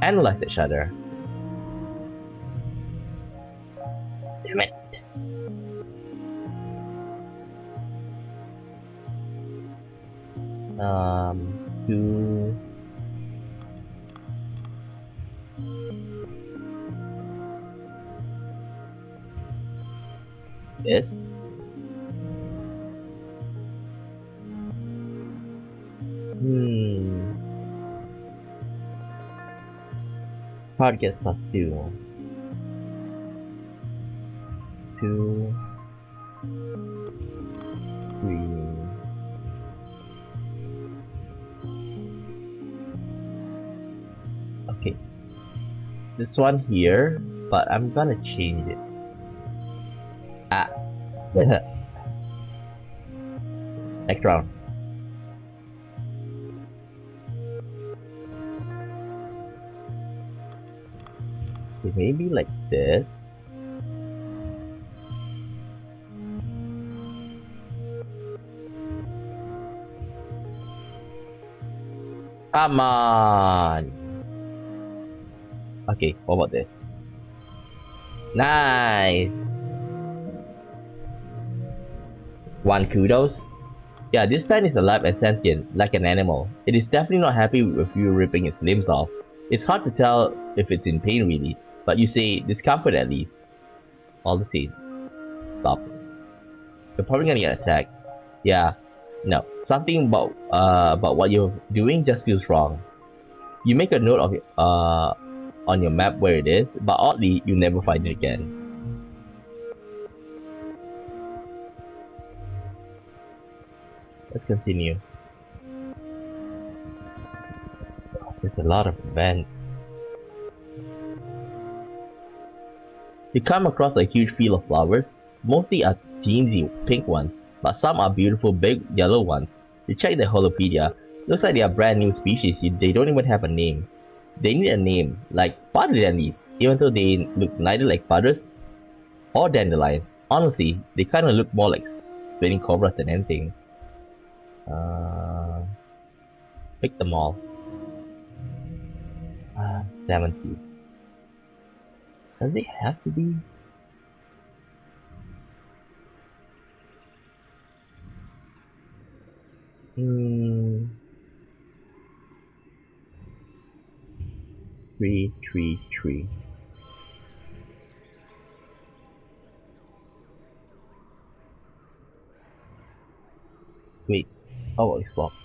Analyze the shudder. Damn it. To this. Hard gets +2. 2, 3. Okay. This one here, but I'm gonna change it. Next round. Okay, maybe like this. Come on. Okay, what about this? Nice. 1 kudos. Yeah, this plant is alive and sentient, like an animal. It is definitely not happy with you ripping its limbs off. It's hard to tell if it's in pain really, but you say discomfort at least. All the same. Stop. You're probably gonna get attacked. Yeah. No. Something about what you're doing just feels wrong. You make a note of it on your map where it is, but oddly you never find it again. Let's continue. There's a lot of events. You come across a huge field of flowers. Mostly are teensy pink ones, but some are beautiful big yellow ones. You check the holopedia. Looks like they are brand new species. They don't even have a name. They need a name, like Paradendis, even though they look neither like pudders or dandelion. Honestly, they kinda look more like spinning cobras than anything. Pick them all. 70. Does it have to be? Three. Wait. Oh, it's blocked.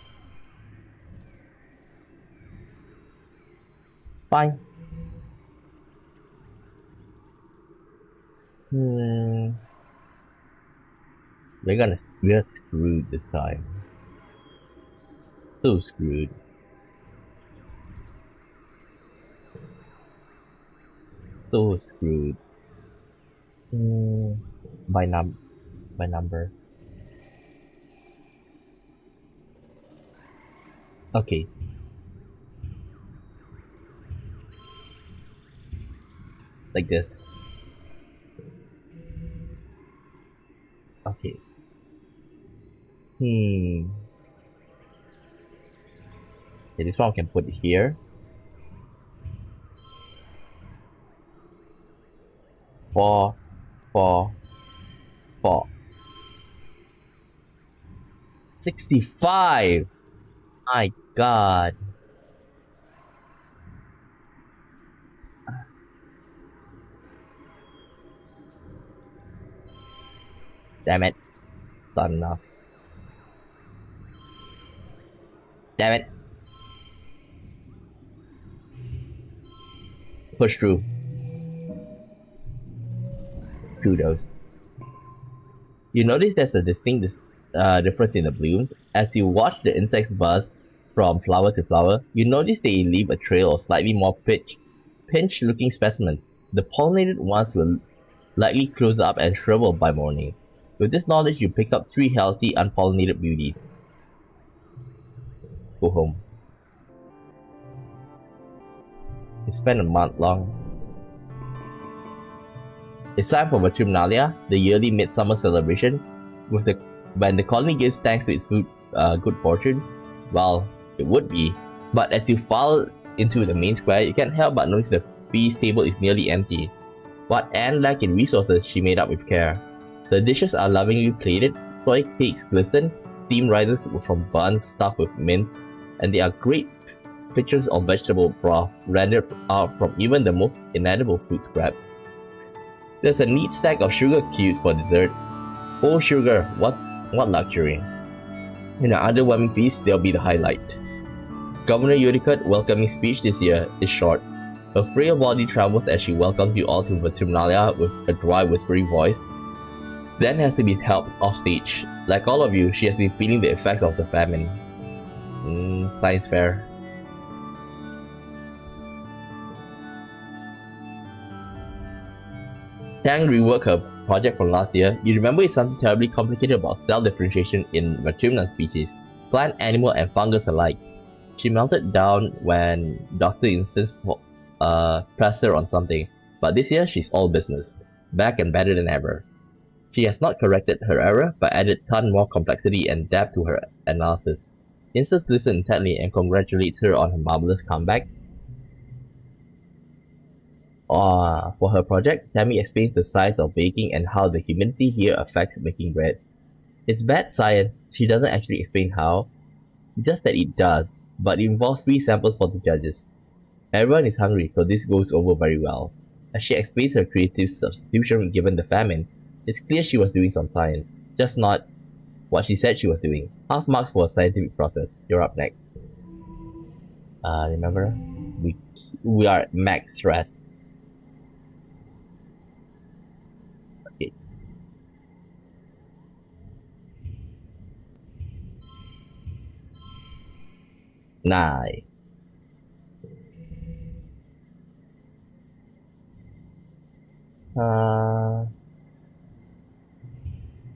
Fine. We're screwed this time. So screwed. So screwed. by number. Okay. Like this. Okay. Okay, this one we can put it here. 4, 4, 4. 65! My god. Damn it. Not enough. Damn it. Push through. Kudos. You notice there's a distinct difference in the blooms. As you watch the insects buzz from flower to flower, you notice they leave a trail of slightly more pinched looking specimens. The pollinated ones will likely close up and shrivel by morning. With this knowledge, you pick up 3 healthy, unpollinated beauties. Go home. It's been a month long. It's time for Vatumnalia, the yearly midsummer celebration. When the colony gives thanks to its good fortune, well, it would be. But as you file into the main square, you can't help but notice the feast table is nearly empty. What Anne lacked in resources, she made up with care. The dishes are lovingly plated, soy cakes glisten, steam rises from buns stuffed with mince, and they are great pictures of vegetable broth rendered out from even the most inedible fruit scraps. There's a neat stack of sugar cubes for dessert. Oh sugar, what luxury. In an underwhelming feast, they'll be the highlight. Governor Udica's welcoming speech this year is short. Her frail body trembles as she welcomes you all to Vatumnalia with a dry, whispery voice, then has to be helped off stage. Like all of you, she has been feeling the effects of the famine. Science fair. Tang reworked her project from last year. You remember it's something terribly complicated about cell differentiation in Vatumnan species, plant, animal, and fungus alike. She melted down when Dr. Instance pressed her on something, but this year she's all business, back and better than ever. She has not corrected her error, but added ton more complexity and depth to her analysis. Instance listened intently and congratulates her on her marvelous comeback. For her project, Tammy explains the science of baking and how the humidity here affects making bread. It's bad science, she doesn't actually explain how, just that it does, but it involves 3 samples for the judges. Everyone is hungry, so this goes over very well. As she explains her creative substitution given the famine, it's clear she was doing some science, just not what she said she was doing. Half marks for a scientific process. You're up next. Remember? We are at max stress. Okay. Nine.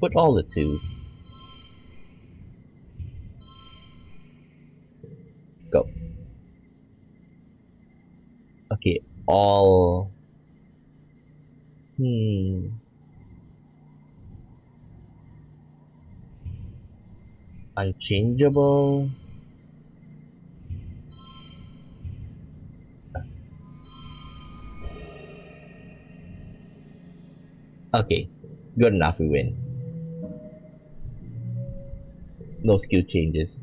Put all the 2s. Go. Okay, all... Unchangeable... Okay, good enough, we win. No skill changes.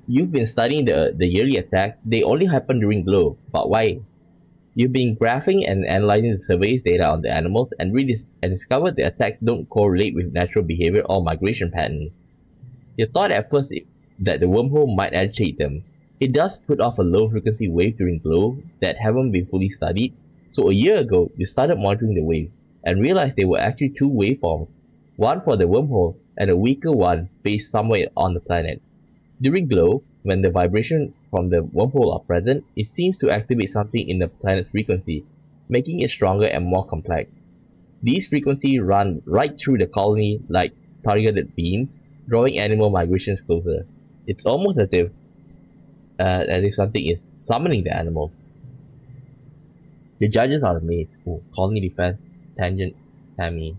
You've been studying the yearly attack. They only happen during glow, but why? You've been graphing and analyzing the survey's data on the animals and discovered the attacks don't correlate with natural behavior or migration patterns. You thought at first that the wormhole might agitate them. It does put off a low frequency wave during glow that haven't been fully studied, so a year ago you started monitoring the waves and realized there were actually 2 waveforms, one for the wormhole and a weaker one based somewhere on the planet. During glow, when the vibration from the wormhole are present, it seems to activate something in the planet's frequency, making it stronger and more complex. These frequencies run right through the colony like targeted beams, drawing animal migrations closer. It's almost as if something is summoning the animal. The judges are amazed. Oh, colony defense, tangent, Tammy.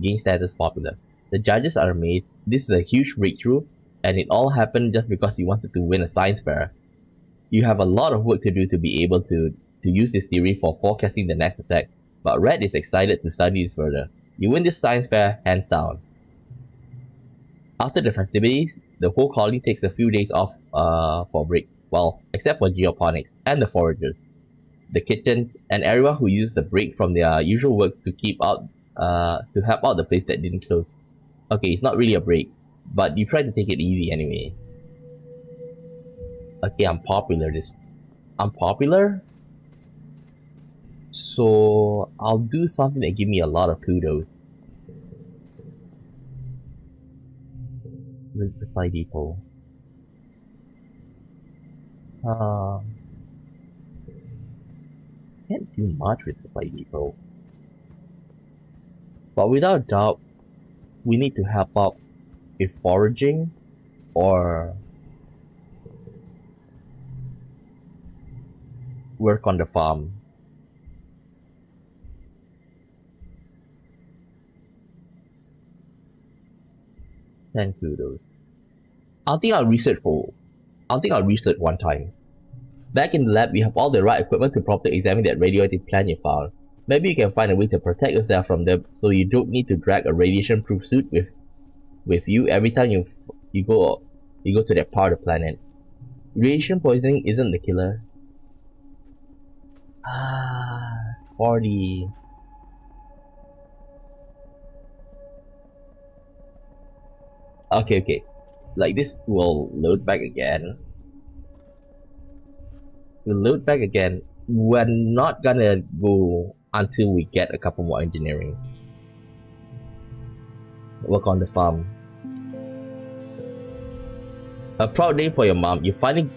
Gain status popular. The judges are amazed. This is a huge breakthrough, and it all happened just because you wanted to win a science fair. You have a lot of work to do to be able to use this theory for forecasting the next attack, but Red is excited to study this further. You win this science fair, hands down. After the festivities, the whole colony takes a few days off for a break. Well, except for geoponics and the foragers, the kitchens, and everyone who uses the break from their usual work to to help out the place that didn't close. Okay, it's not really a break, but you try to take it easy anyway. Okay, I'm popular. I'm popular? So I'll do something that give me a lot of kudos. Let's supply depot. Can't do much with supply depot. But without doubt, we need to help out with foraging or work on the farm. And kudos. I think I'll research one time. Back in the lab, we have all the right equipment to properly examine that radioactive plant you found. Maybe you can find a way to protect yourself from them so you don't need to drag a radiation-proof suit with you every time you go to that part of the planet. Radiation poisoning isn't the killer. 40. Okay. Like this will load back again. We'll load back again. We're not gonna go until we get a couple more engineering. Work on the farm. A proud day for your mom. You're finally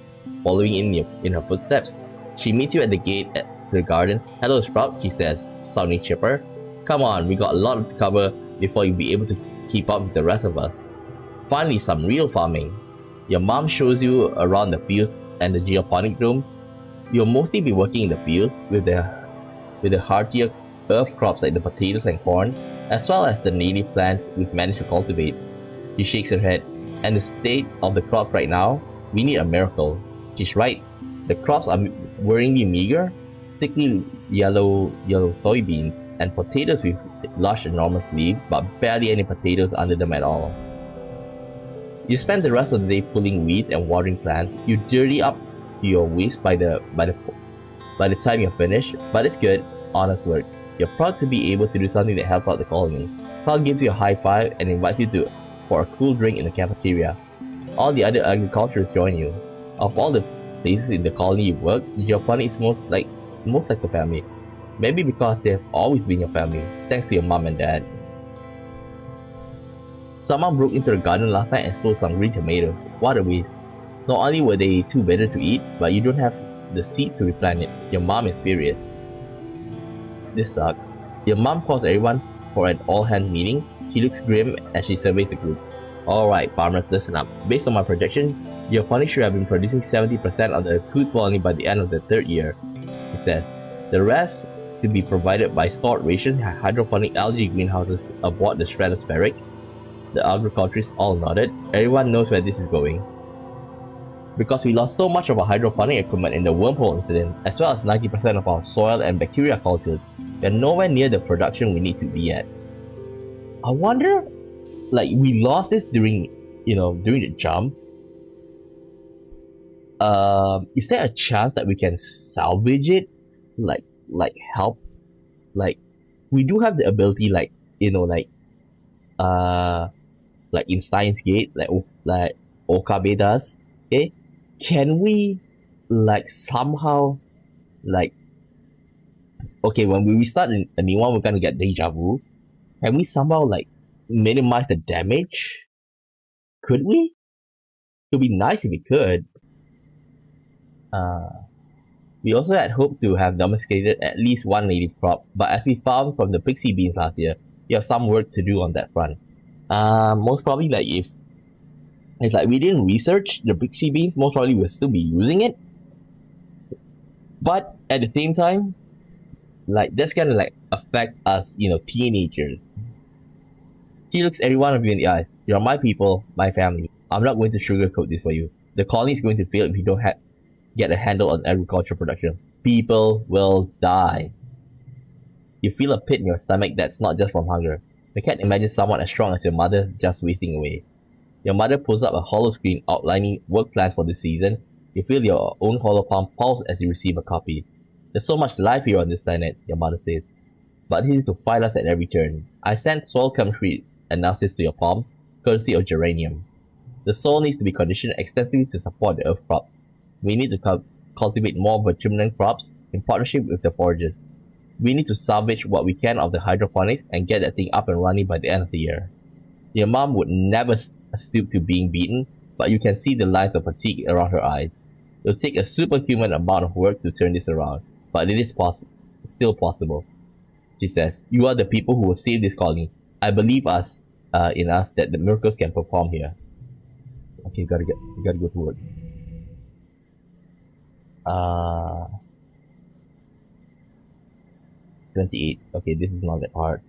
following in her footsteps. She meets you at the gate at the garden. Hello, Sprout, she says, sounding chipper. Come on, we got a lot to cover before you'll be able to keep up with the rest of us. Finally, some real farming. Your mom shows you around the fields and the geoponic domes. You'll mostly be working in the field with the heartier earth crops like the potatoes and corn, as well as the native plants we've managed to cultivate. She shakes her head. And the state of the crop right now, we need a miracle. She's right. The crops are worryingly meager, thickly yellow soybeans, and potatoes with lush enormous leaves, but barely any potatoes under them at all. You spend the rest of the day pulling weeds and watering plants. You dirty up to your waist by the time you're finished, but it's good, honest work. You're proud to be able to do something that helps out the colony. Carl gives you a high five and invites you for a cool drink in the cafeteria. All the other agriculturists join you. Of all the places in the colony you work, Geoponic is most like the family. Maybe because they have always been your family, thanks to your mom and dad. Someone broke into the garden last night and stole some green tomatoes. What a waste. Not only were they too bitter to eat, but you don't have the seed to replant it. Your mom is furious. This sucks. Your mom calls everyone for an all-hand meeting. She looks grim as she surveys the group. Alright, farmers, listen up. Based on my projection, Geoponics should have been producing 70% of the crude colony by the end of the third year, he says. The rest to be provided by stored ration hydroponic algae greenhouses aboard the stratospheric. The agriculturists all nodded. Everyone knows where this is going. Because we lost so much of our hydroponic equipment in the wormhole incident, as well as 90% of our soil and bacteria cultures, we are nowhere near the production we need to be at. I wonder, like, we lost this during the jump. Is there a chance that we can salvage it? Like help? Like, we do have the ability, like in Steins Gate, like Okabe does. Okay, can we, like, somehow, like, okay, when we restart a new one, we're gonna get deja vu. Can we somehow, like, minimize the damage? Could we? It would be nice if we could. We also had hoped to have domesticated at least one native crop, but as we found from the pixie beans last year, we have some work to do on that front. Most probably like if like we didn't research the pixie beans, most probably we'll still be using it. But at the same time, like that's gonna like affect us, teenagers. He looks every one of you in the eyes. You're my people, my family. I'm not going to sugarcoat this for you. The colony is going to fail if you don't get a handle on agriculture production. People will die. You feel a pit in your stomach that's not just from hunger. You can't imagine someone as strong as your mother just wasting away. Your mother pulls up a hollow screen outlining work plans for the season. You feel your own hollow palm pulse as you receive a copy. There's so much life here on this planet, your mother says. But he needs to fight us at every turn. I sent soil chemistry analysis to your palm, courtesy of geranium. The soil needs to be conditioned extensively to support the earth crops. We need to cultivate more vertebrate crops in partnership with the foragers. We need to salvage what we can of the hydroponics and get that thing up and running by the end of the year. Your mom would never stoop to being beaten, but you can see the lines of fatigue around her eyes. It'll take a superhuman amount of work to turn this around, but it is still possible. She says, "You are the people who will save this colony. I believe in us that the miracles can perform here." Okay, you gotta go to work. 28. Okay, this is not that hard.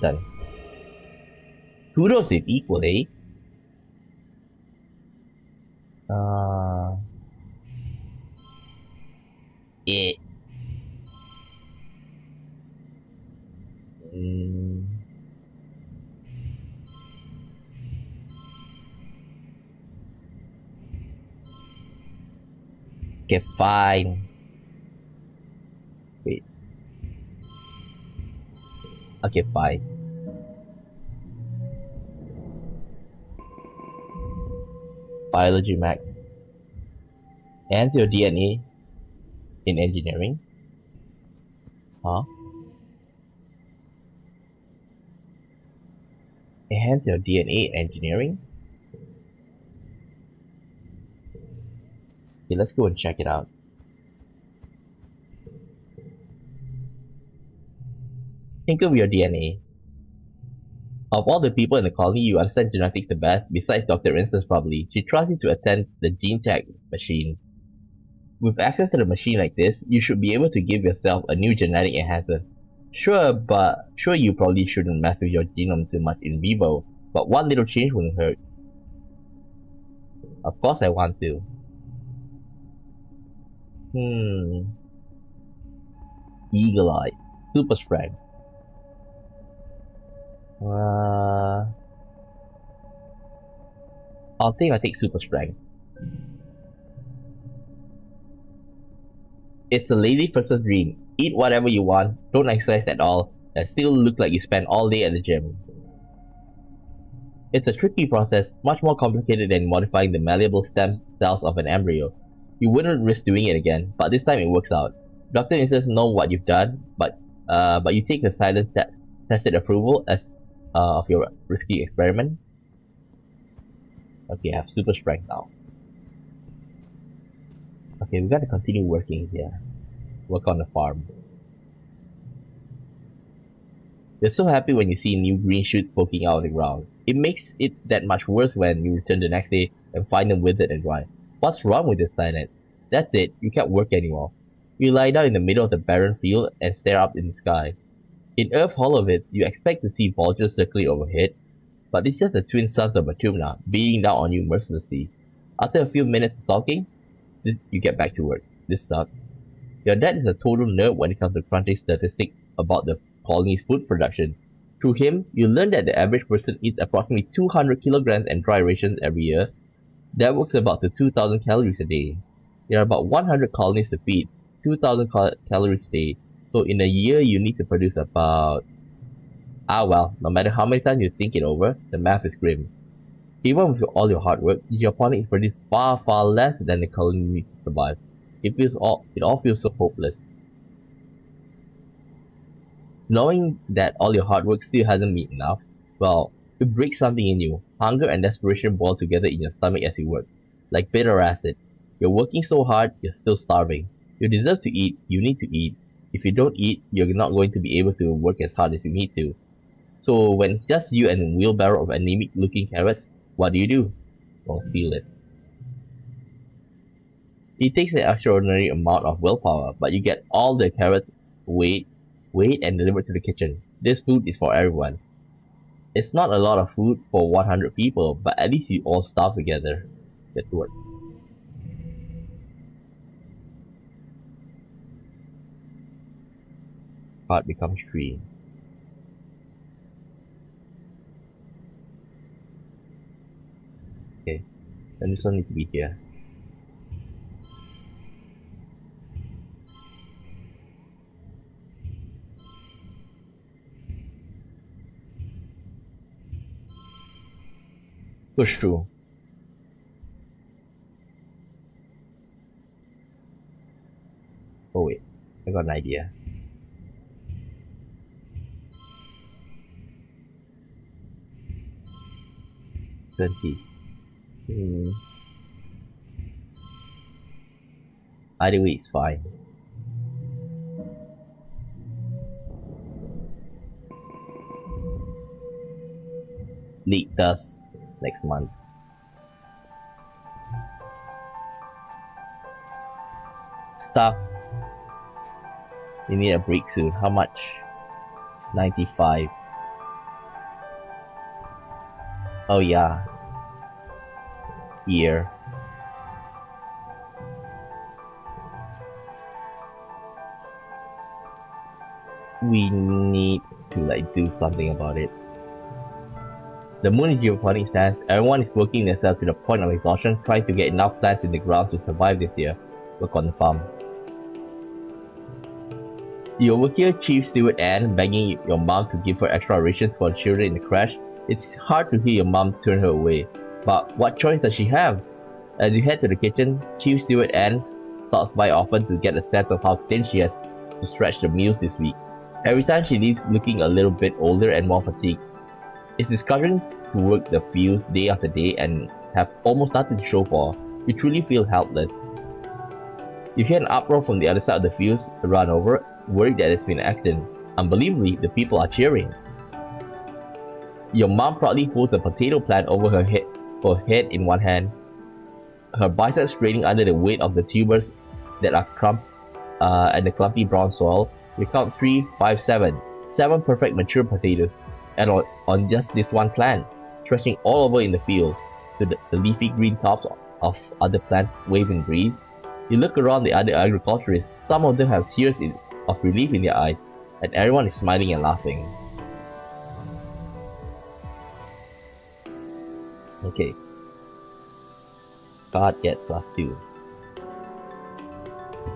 Done. Kudos if equal, eh? It. Okay, fine. Wait. Okay, fine. Biology Mac. Enhance your DNA in engineering. Huh? Enhance your DNA in engineering? Okay, let's go and check it out. Think of your DNA. Of all the people in the colony, you understand genetics the best, besides Dr. Instance probably. She trusts you to attend the gene tag machine. With access to the machine like this, you should be able to give yourself a new genetic enhancer. Sure you probably shouldn't mess with your genome too much in vivo, but one little change wouldn't hurt. Of course I want to. Eagle Eye. Super Spread. I'll think I take Super Strength. It's a lazy person's dream. Eat whatever you want, don't exercise at all, and still look like you spent all day at the gym. It's a tricky process, much more complicated than modifying the malleable stem cells of an embryo. You wouldn't risk doing it again, but this time it works out. Dr. Instance knows what you've done, but you take the silent tacit approval of your risky experiment. Okay, I have super strength now. Okay, we gotta continue working here. Work on the farm. You're so happy when you see new green shoots poking out of the ground. It makes it that much worse when you return the next day and find them withered and dry. What's wrong with this planet? That's it, you can't work anymore. You lie down in the middle of the barren field and stare up in the sky. In Earth Hall of it, you expect to see vultures circling overhead, but it's just the twin sons of Batumna beating down on you mercilessly. After a few minutes of talking, you get back to work. This sucks. Your dad is a total nerd when it comes to crunching statistics about the colony's food production. Through him, you learn that the average person eats approximately 200 kilograms and dry rations every year. That works about to 2,000 calories a day. There are about 100 colonies to feed, 2,000 calories a day. So in a year, you need to produce about... well, no matter how many times you think it over, the math is grim. Even with all your hard work, your opponent produces far, far less than the colony needs to survive. It all feels so hopeless. Knowing that all your hard work still hasn't been enough, well, It breaks something in you. Hunger and desperation boil together in your stomach as you work, like bitter acid. You're working so hard, you're still starving. You deserve to eat, you need to eat. If you don't eat, you're not going to be able to work as hard as you need to. So when it's just you and a wheelbarrow of anemic-looking carrots, what do? Well, steal it. It takes an extraordinary amount of willpower, but you get all the carrots weighed and delivered to the kitchen. This food is for everyone. It's not a lot of food for 100 people, but at least you all starve together. Get to work. Heart becomes tree. Okay, then this one needs to be here. Push through. Oh wait, I got an idea. Either way, it's fine. Leak dust next month. Stuff. You need a break soon. How much? 95. Oh yeah. Here. We need to do something about it. The moon is geoponic stance. Everyone is working themselves to the point of exhaustion, trying to get enough plants in the ground to survive this year. Work on the farm. You overhear Chief Steward Anne begging your mom to give her extra rations for the children in the crash. It's hard to hear your mom turn her away, but what choice does she have? As you head to the kitchen, Chief Steward Anne stops by often to get a sense of how thin she has to stretch the meals this week. Every time she leaves looking a little bit older and more fatigued. It's discouraging to work the fields day after day and have almost nothing to show for. You truly feel helpless. You hear an uproar from the other side of the fields, run over, worried that it's been an accident. Unbelievably, the people are cheering. Your mom proudly holds a potato plant over her head in one hand, her biceps straining under the weight of the tubers that are and the clumpy brown soil. You count 3, 5, 7. 7 perfect mature potatoes, and on just this one plant, stretching all over in the field, to the leafy green tops of other plants wave in breeze. You look around the other agriculturists. Some of them have tears of relief in their eyes, and everyone is smiling and laughing. Okay. God get +2. You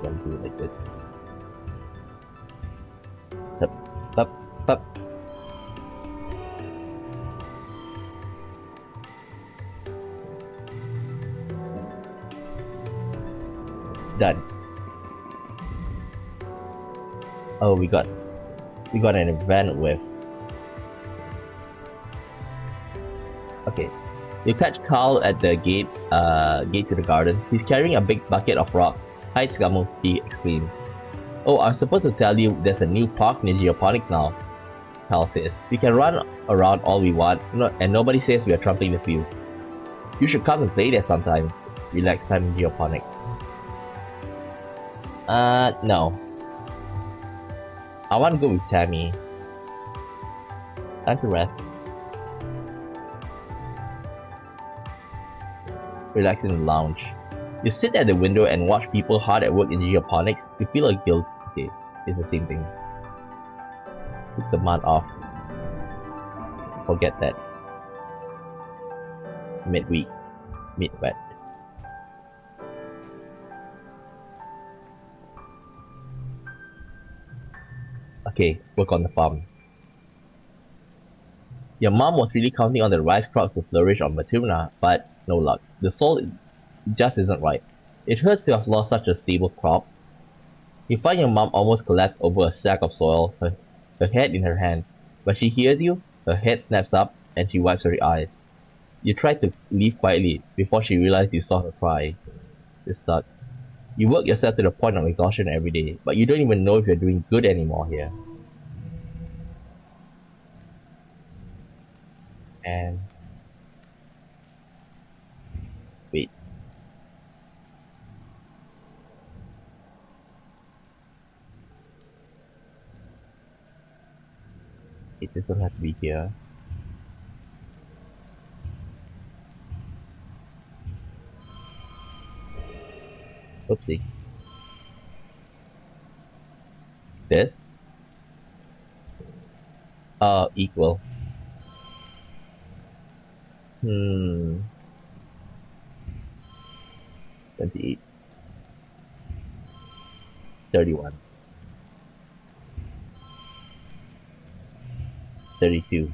can do it like this. Up. Done. Oh, we got an event with. Okay. You catch Carl at the gate to the garden. He's carrying a big bucket of rock. Hi, Scammo, he exclaimed. Oh, I'm supposed to tell you there's a new park near Geoponics now, Carl says. We can run around all we want, and nobody says we are trampling the field. You should come and play there sometime. Relax time in Geoponics. No. I want to go with Tammy. Time to rest. Relax in the lounge. You sit at the window and watch people hard at work in geoponics. You feel like guilt. Okay, it's the same thing. Took the mud off. Forget that. Midweek. Mid-wet. Okay, work on the farm. Your mom was really counting on the rice crops to flourish on Matuna, but no luck. The soil just isn't right. It hurts to have lost such a stable crop. You find your mom almost collapsed over a sack of soil, her head in her hand. When she hears you, her head snaps up, and she wipes her eyes. You try to leave quietly before she realized you saw her cry. This sucks. You work yourself to the point of exhaustion every day, but you don't even know if you're doing good anymore here. And wait, this doesn't have to be here. Oopsie. This? Equal. 28. 31. 32.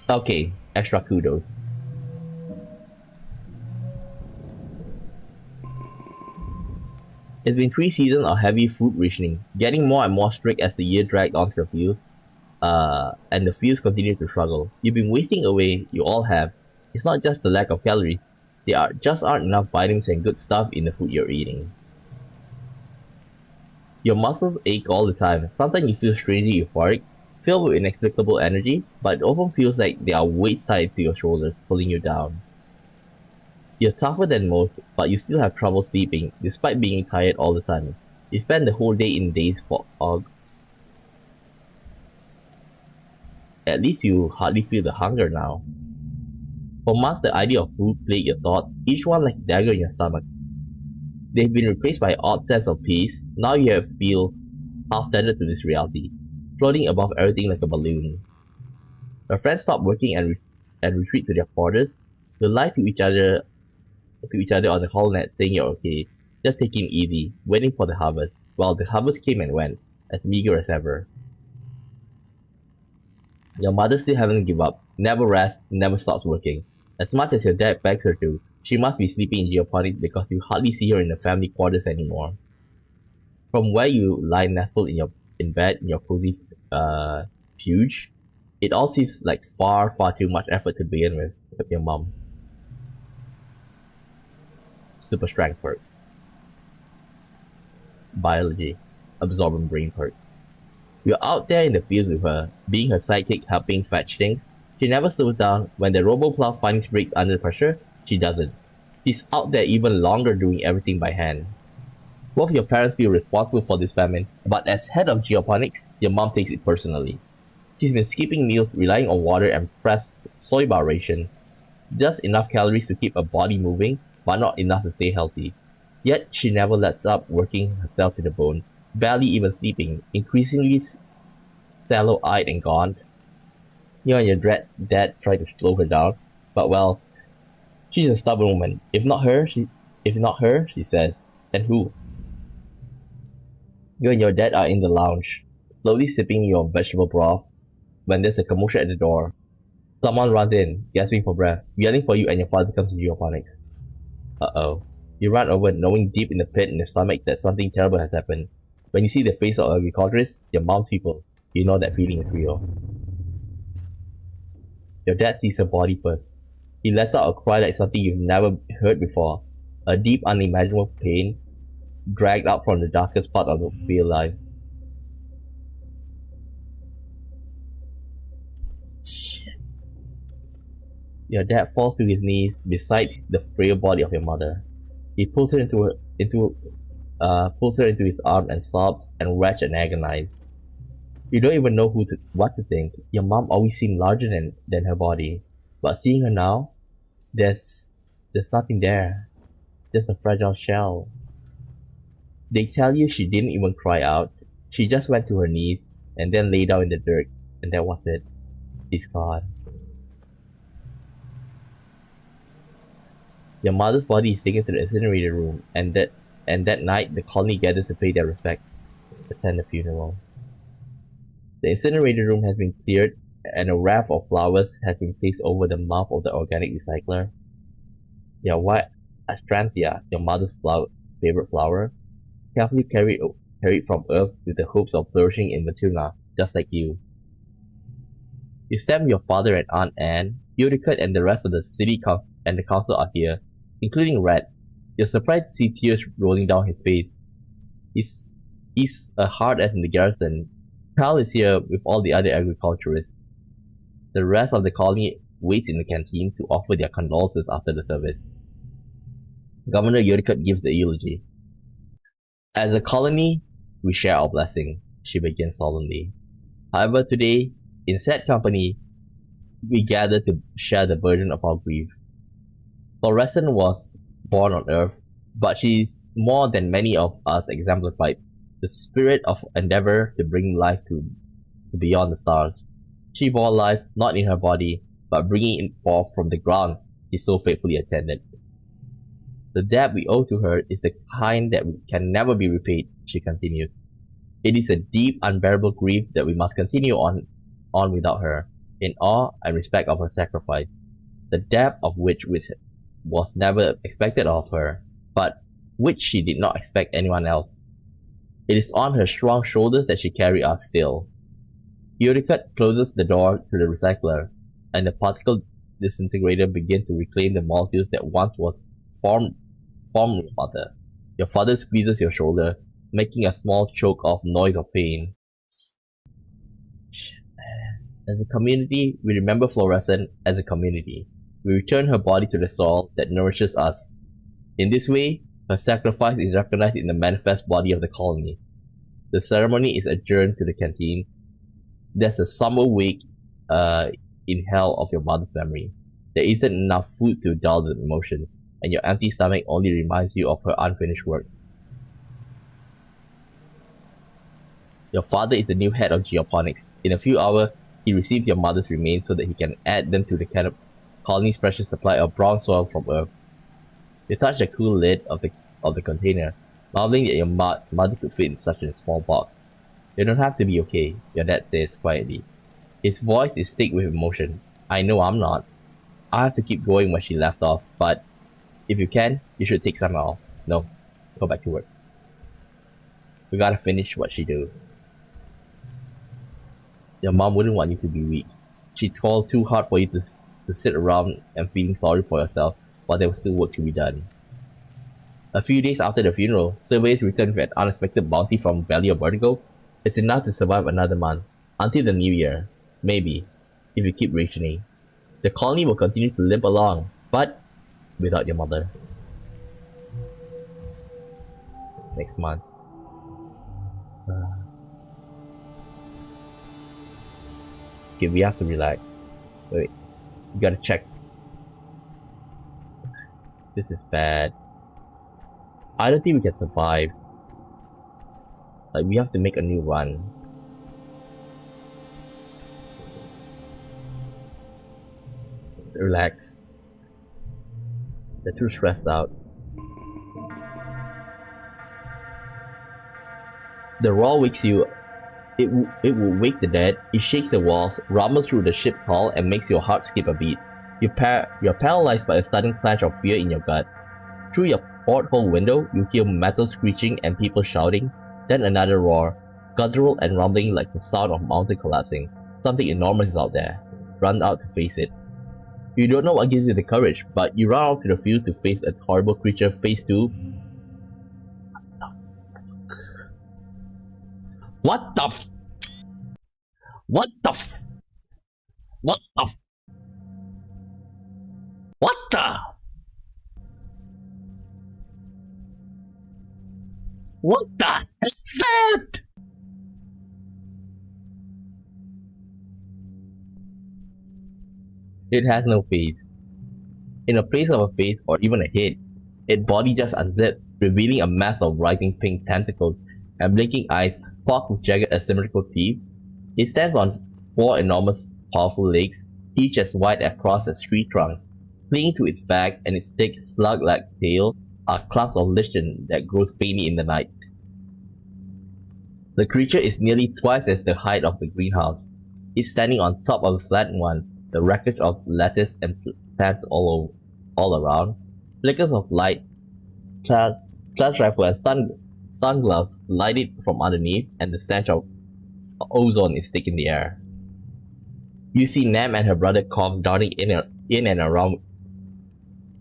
Okay, extra kudos. It's been 3 seasons of heavy food rationing, getting more and more strict as the year dragged on to the field, and the fields continue to struggle. You've been wasting away, you all have. It's not just the lack of calories, there just aren't enough vitamins and good stuff in the food you're eating. Your muscles ache all the time, sometimes you feel strangely euphoric, filled with inexplicable energy, but it often feels like there are weights tied to your shoulders, pulling you down. You're tougher than most, but you still have trouble sleeping, despite being tired all the time. You spend the whole day in daze fog. At least you hardly feel the hunger now. For months the idea of food plagued your thoughts, each one like a dagger in your stomach. They've been replaced by an odd sense of peace. Now you feel half tethered to this reality, floating above everything like a balloon. Your friends stop working and retreat to their quarters. You lie to each other on the hall net saying you're okay, just taking it easy, waiting for the harvest. Well, the harvest came and went, as meager as ever. Your mother still hasn't given up, never rests, never stops working. As much as your dad begs her to, she must be sleeping in geoponics because you hardly see her in the family quarters anymore. From where you lie nestled in bed in your cozy fuge, it all seems like far too much effort to begin with your mom. Super strength perk. Biology. Absorbent brain perk. You're out there in the fields with her, being her sidekick helping fetch things. She never slows down. When the roboplow finally breaks under pressure, she doesn't. She's out there even longer doing everything by hand. Both your parents feel responsible for this famine, but as head of geoponics, your mom takes it personally. She's been skipping meals, relying on water and pressed soy bar ration. Just enough calories to keep her body moving, but not enough to stay healthy. Yet she never lets up, working herself to the bone, barely even sleeping, increasingly sallow-eyed and gaunt. You and your dad try to slow her down, but well, she's a stubborn woman. If not her, she says, then who? You and your dad are in the lounge, slowly sipping your vegetable broth, when there's a commotion at the door. Someone runs in, gasping for breath, yelling for you and your father comes to geoponics. Uh-oh. You run over, knowing deep in the pit in your stomach that something terrible has happened. When you see the face of agriculturist, your mom's people, you know that feeling is real. Your dad sees her body first. He lets out a cry like something you've never heard before. A deep, unimaginable pain, dragged out from the darkest part of the field life. Your dad falls to his knees beside the frail body of your mother. He pulls her into his arms and sobs and wretched and agonized. You don't even know what to think. Your mom always seemed larger than her body, but seeing her now, there's nothing there, just a fragile shell. They tell you she didn't even cry out. She just went to her knees and then lay down in the dirt, and that was it. She's gone. Your mother's body is taken to the incinerator room, and that night the colony gathers to pay their respect, attend the funeral. The incinerator room has been cleared, and a wreath of flowers has been placed over the mouth of the organic recycler. Your white astranthia, your mother's favorite flower, carefully carried from Earth with the hopes of flourishing in Matuna, just like you. You stamp your father and Aunt Anne, Unicode and the rest of the and the council are here, including Red. You're surprised to see tears rolling down his face. He's a hard ass in the garrison. Cal is here with all the other agriculturists. The rest of the colony waits in the canteen to offer their condolences after the service. Governor Unicode gives the eulogy. As a colony, we share our blessing, she begins solemnly. However, today, in sad company, we gather to share the burden of our grief. Fluorescent was born on Earth, but she is more than many of us exemplified the spirit of endeavor to bring life to beyond the stars. She bore life not in her body, but bringing it forth from the ground she so faithfully attended. The debt we owe to her is the kind that can never be repaid, she continued. It is a deep, unbearable grief that we must continue on without her, in awe and respect of her sacrifice, the depth of which was never expected of her, but which she did not expect anyone else. It is on her strong shoulders that she carries us still. Unicode closes the door to the recycler, and the particle disintegrator begins to reclaim the molecules that once was formed your father. Your father squeezes your shoulder, making a small choke of noise of pain. As a community, we remember Fluorescent as a community. We return her body to the soil that nourishes us. In this way, her sacrifice is recognized in the manifest body of the colony. The ceremony is adjourned to the canteen. There's a summer wake in hell of your mother's memory. There isn't enough food to dull the emotion, and your empty stomach only reminds you of her unfinished work. Your father is the new head of geoponics. In a few hours, he received your mother's remains so that he can add them to the colony's precious supply of brown soil from Earth. You touch the cool lid of the container, marveling that your mother could fit in such a small box. You don't have to be okay, your dad says quietly. His voice is thick with emotion. I know I'm not. I have to keep going where she left off, but if you can, you should take some off. No, go back to work. We gotta finish what she do. Your mom wouldn't want you to be weak. She toiled too hard for you to sit around and feeling sorry for yourself while there was still work to be done. A few days after the funeral, surveyors returned with an unexpected bounty from Valley of Vertigo. It's enough to survive another month, until the new year. Maybe, if you keep rationing. The colony will continue to limp along, but without your mother. Next month. Okay, we have to relax. Wait, we gotta check. This is bad. I don't think we can survive. Like, we have to make a new run. Relax. They're too stressed out. The roar wakes you. It will wake the dead. It shakes the walls, rumbles through the ship's hull, and makes your heart skip a beat. You're paralyzed by a sudden clash of fear in your gut. Through your porthole window, you hear metal screeching and people shouting. Then another roar, guttural and rumbling like the sound of mountain collapsing. Something enormous is out there. Run out to face it. You don't know what gives you the courage, but you run out to the field to face a horrible creature. Phase 2. What the f? What the f? What the f? What the? What the is that? It has no face. In a place of a face or even a head, its body just unzipped, revealing a mass of writhing pink tentacles and blinking eyes forked with jagged asymmetrical teeth. It stands on 4 enormous, powerful legs, each as wide across a tree trunk. Clinging to its back and its thick, slug-like tail are clumps of lichen that grow faintly in the night. The creature is nearly twice as the height of the greenhouse. It's standing on top of the flat one, the wreckage of lettuce and plants all around. Flickers of light, plant rifle and stun gloves light it from underneath, and the stench of ozone is thick in the air. You see Nam and her brother Kong darting in and around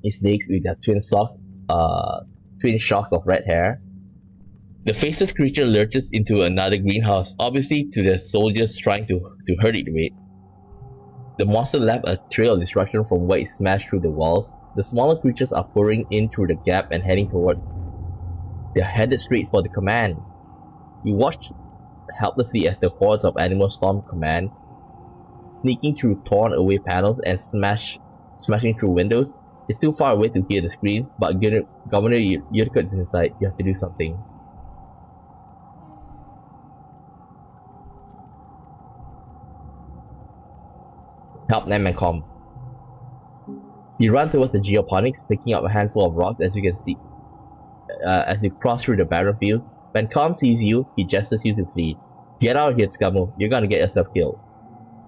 his legs with their twin shocks of red hair. The faceless creature lurches into another greenhouse, obviously to the soldiers trying to hurt it with. The monster left a trail of destruction from where it smashed through the walls. The smaller creatures are pouring in through the gap and heading towards. They're headed straight for the command. You watch helplessly as the hordes of animals storm command, sneaking through torn away panels and smashing through windows. It's too far away to hear the screams, but Governor Utica is inside. You have to do something. Help Nam and Com. You run towards the geoponics, picking up a handful of rocks as you can see as you cross through the barren field. When Com sees you, he gestures you to flee. Get out of here, Scammo. You're gonna get yourself killed.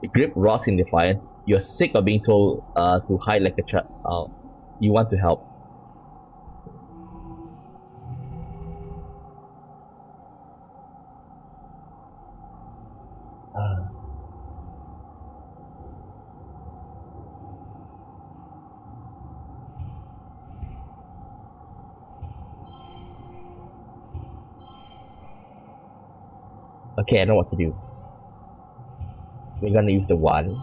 You grip rocks in defiance. You're sick of being told to hide like a child. You want to help. Okay, I know what to do. We're gonna use the one.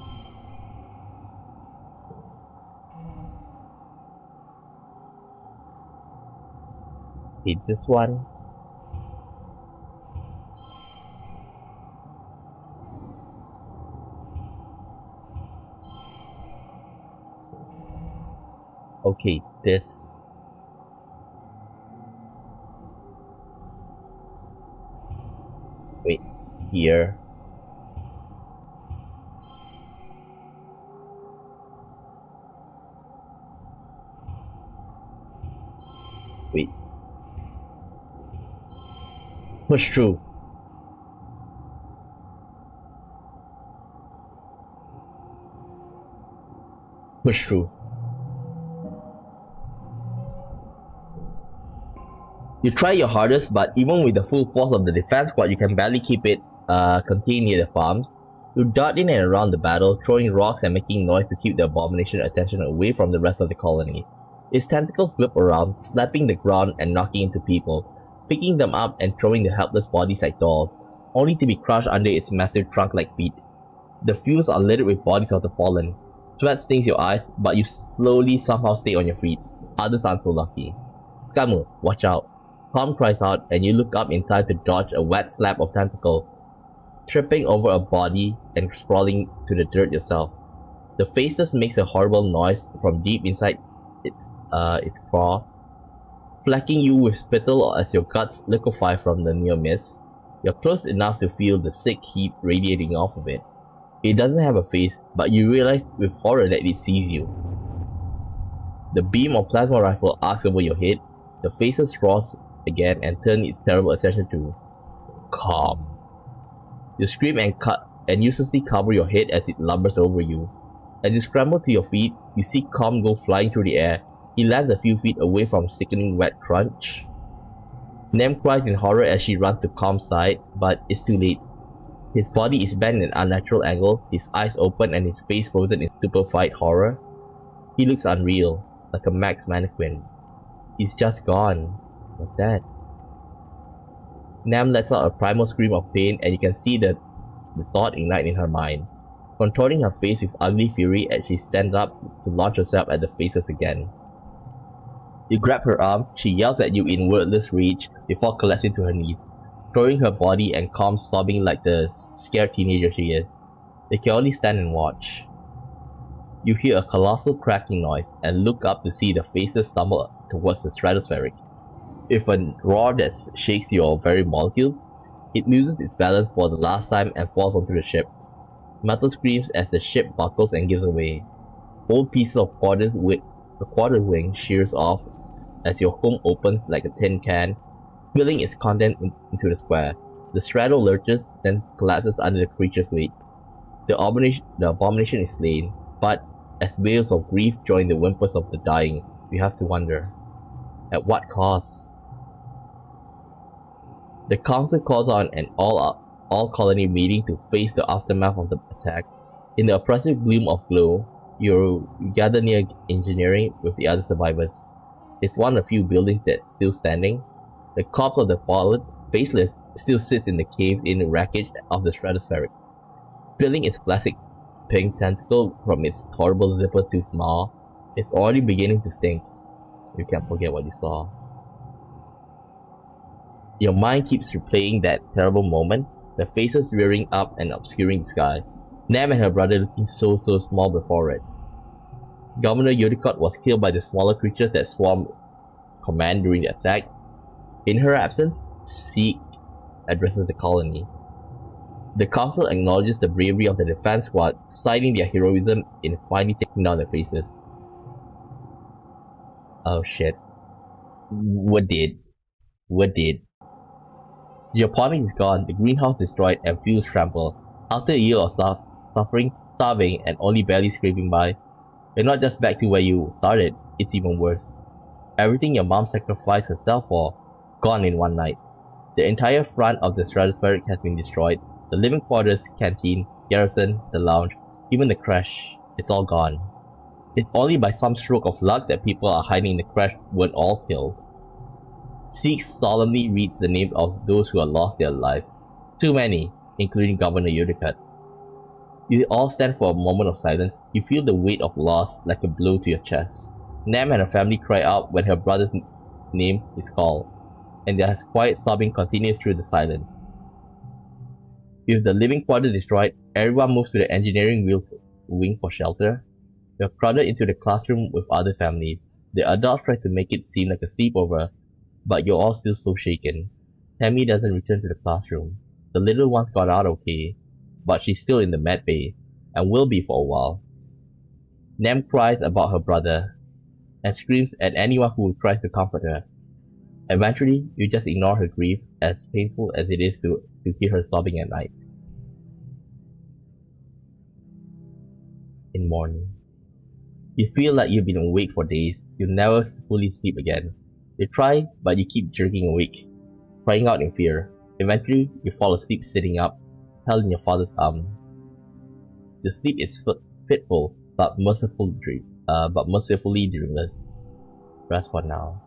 Hit this one. Okay, this. Wait, here. Wait. Push through. Push through. You try your hardest, but even with the full force of the defense squad, you can barely keep it contained near the farms. You dart in and around the battle, throwing rocks and making noise to keep the abomination attention away from the rest of the colony. Its tentacles whip around, slapping the ground and knocking into people, picking them up and throwing the helpless bodies like dolls, only to be crushed under its massive trunk-like feet. The fields are littered with bodies of the fallen. Sweat stings your eyes, but you slowly somehow stay on your feet. Others aren't so lucky. Kamu, watch out. Tom cries out, and you look up in time to dodge a wet slap of tentacle, tripping over a body and sprawling to the dirt yourself. The faceless makes a horrible noise from deep inside its craw, flecking you with spittle as your guts liquefy from the near miss. You're close enough to feel the sick heat radiating off of it. It doesn't have a face, but you realize with horror that it sees you. The beam of plasma rifle arcs over your head. The faceless roars again and turn its terrible attention to calm. You scream and uselessly cover your head as it lumbers over you. As you scramble to your feet, you see Calm go flying through the air. He lands a few feet away from sickening wet crunch. Nem cries in horror as she runs to Calm's side, but it's too late. His body is bent in an unnatural angle, his eyes open and his face frozen in stupefied horror. He looks unreal, like a Max mannequin. He's just gone. Like that. Nam lets out a primal scream of pain and you can see the thought ignite in her mind, contorting her face with ugly fury as she stands up to launch herself at the faces again. You grab her arm, she yells at you in wordless rage before collapsing to her knees, throwing her body and Calm sobbing like the scared teenager she is. They can only stand and watch. You hear a colossal cracking noise and look up to see the faces stumble towards the stratospheric. With a roar that shakes your very molecule, it loses its balance for the last time and falls onto the ship. Metal screams as the ship buckles and gives away. Old pieces of quarter wing shears off as your home opens like a tin can, spilling its content into the square. The strato lurches, then collapses under the creature's weight. The abomination is slain, but as wails of grief join the whimpers of the dying, you have to wonder, at what cost? The council calls on an all-out all colony meeting to face the aftermath of the attack. In the oppressive gloom of glow, you gather near engineering with the other survivors. It's one of the few buildings that's still standing. The corpse of the fallen, faceless, still sits in the caved-in wreckage of the stratospheric. Peeling its classic pink tentacle from its horrible zipper-toothed maw, it's already beginning to stink. You can't forget what you saw. Your mind keeps replaying that terrible moment, the faces rearing up and obscuring the sky. Nam and her brother looking so small before it. Governor Yodicott was killed by the smaller creatures that swarmed command during the attack. In her absence, Seek addresses the colony. The council acknowledges the bravery of the defense squad, citing their heroism in finally taking down the faces. Oh shit. What did? The apartment is gone, the greenhouse destroyed, and fields trampled. After a year of suffering, starving, and only barely scraping by, you're not just back to where you started, it's even worse. Everything your mom sacrificed herself for, gone in one night. The entire front of the stratospheric has been destroyed. The living quarters, canteen, garrison, the lounge, even the crash, it's all gone. It's only by some stroke of luck that people are hiding in the crash weren't all killed. Seek solemnly reads the names of those who have lost their life. Too many, including Governor Yodicott. You all stand for a moment of silence. You feel the weight of loss like a blow to your chest. Nam and her family cry out when her brother's name is called, and their quiet sobbing continues through the silence. With the living quarters destroyed, everyone moves to the engineering wing for shelter. You're crowded into the classroom with other families. The adults try to make it seem like a sleepover, but you're all still so shaken. Tammy doesn't return to the classroom. The little one's got out okay, but she's still in the med bay, and will be for a while. Nam cries about her brother, and screams at anyone who tries to comfort her. Eventually, you just ignore her grief, as painful as it is to hear her sobbing at night. In morning. You feel like you've been awake for days. You'll never fully sleep again. You try, but you keep jerking awake, crying out in fear. Eventually, you fall asleep sitting up, held in your father's arm. The sleep is fitful, but mercifully dreamless. Rest for now.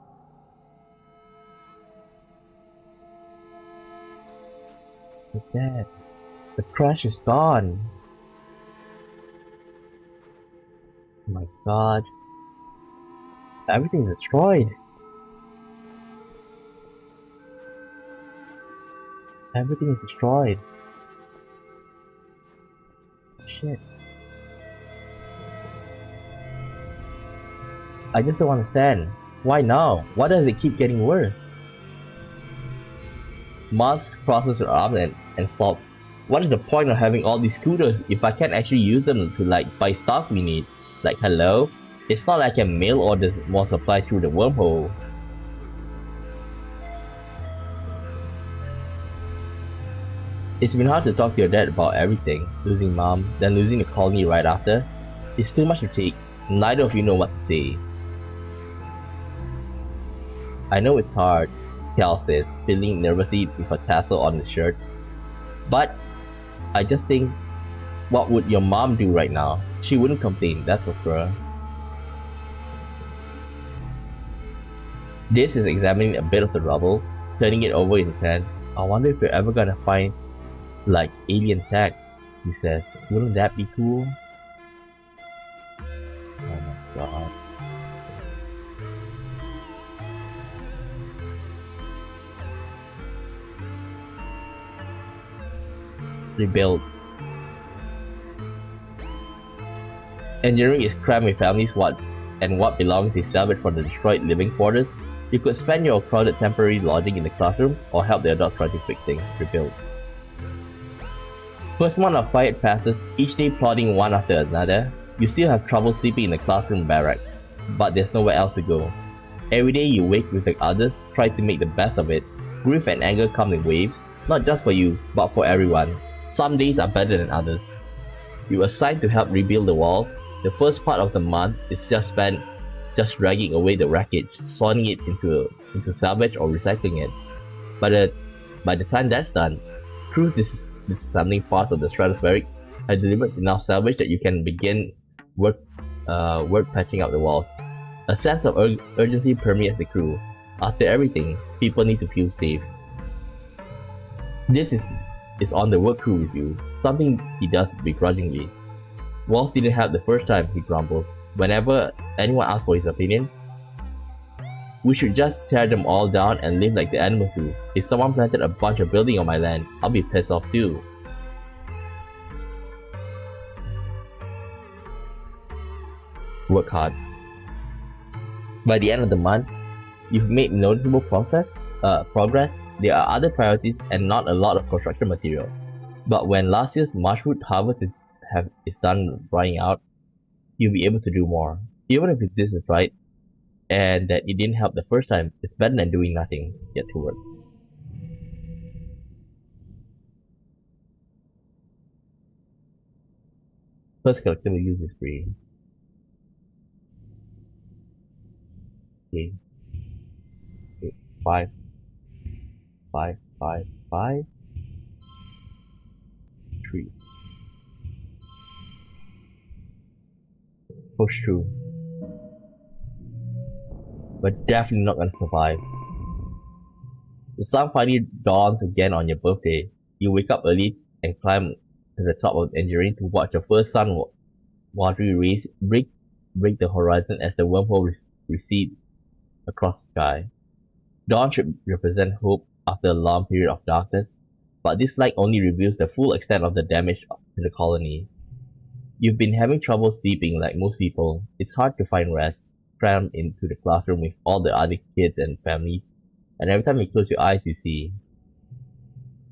Look at that. The crash is gone. Oh my god. Everything's destroyed. Everything is destroyed. Shit. I just don't understand. Why now? Why does it keep getting worse? Mars crosses her arms and sobs. What is the point of having all these scooters if I can't actually use them to buy stuff we need? Like, hello? It's not like I can mail order more supplies through the wormhole. It's been hard to talk to your dad about everything. Losing mom, then losing the colony right after. It's too much to take. Neither of you know what to say. I know it's hard, Cal says, fiddling nervously with a tassel on the shirt. But I just think, what would your mom do right now? She wouldn't complain, that's for sure. This is examining a bit of the rubble, turning it over in his hand. I wonder if we're ever gonna find, alien tech, he says. Wouldn't that be cool? Oh my god. Rebuild. Engineering is crammed with families what belongs is salvaged from the destroyed living quarters. You could spend your crowded temporary lodging in the classroom or help the adults try to fix things, rebuild. First month of quiet passes, each day plodding one after another. You still have trouble sleeping in the classroom barrack, but there's nowhere else to go. Every day you wake with the others, try to make the best of it. Grief and anger come in waves, not just for you, but for everyone. Some days are better than others. You are assigned to help rebuild the walls. The first part of the month is just spent dragging away the wreckage, sorting it into salvage or recycling it. But by the time that's done, Through disassembling parts of the stratospheric, I delivered enough salvage that you can begin work patching up the walls. A sense of urgency permeates the crew. After everything, people need to feel safe. This is on the work crew review, something he does begrudgingly. Walls didn't help the first time, he grumbles. Whenever anyone asks for his opinion, we should just tear them all down and live like the animals do. If someone planted a bunch of building on my land, I'll be pissed off too. Work hard. By the end of the month, you've made noticeable progress. There are other priorities and not a lot of construction material. But when last year's mushroot harvest is done drying out, you'll be able to do more. Even if this is right, and that it didn't help the first time, it's better than doing nothing. Get to work. First collectible use is free. Okay. 5, 5, 5, 5, 3. Push through. But definitely not gonna survive. The sun finally dawns again on your birthday. You wake up early and climb to the top of the engineering to watch your first watery rays break the horizon as the wormhole recedes across the sky. Dawn should represent hope after a long period of darkness, but this light only reveals the full extent of the damage to the colony. You've been having trouble sleeping like most people. It's hard to find rest, crammed into the classroom with all the other kids and family, and every time you close your eyes you see.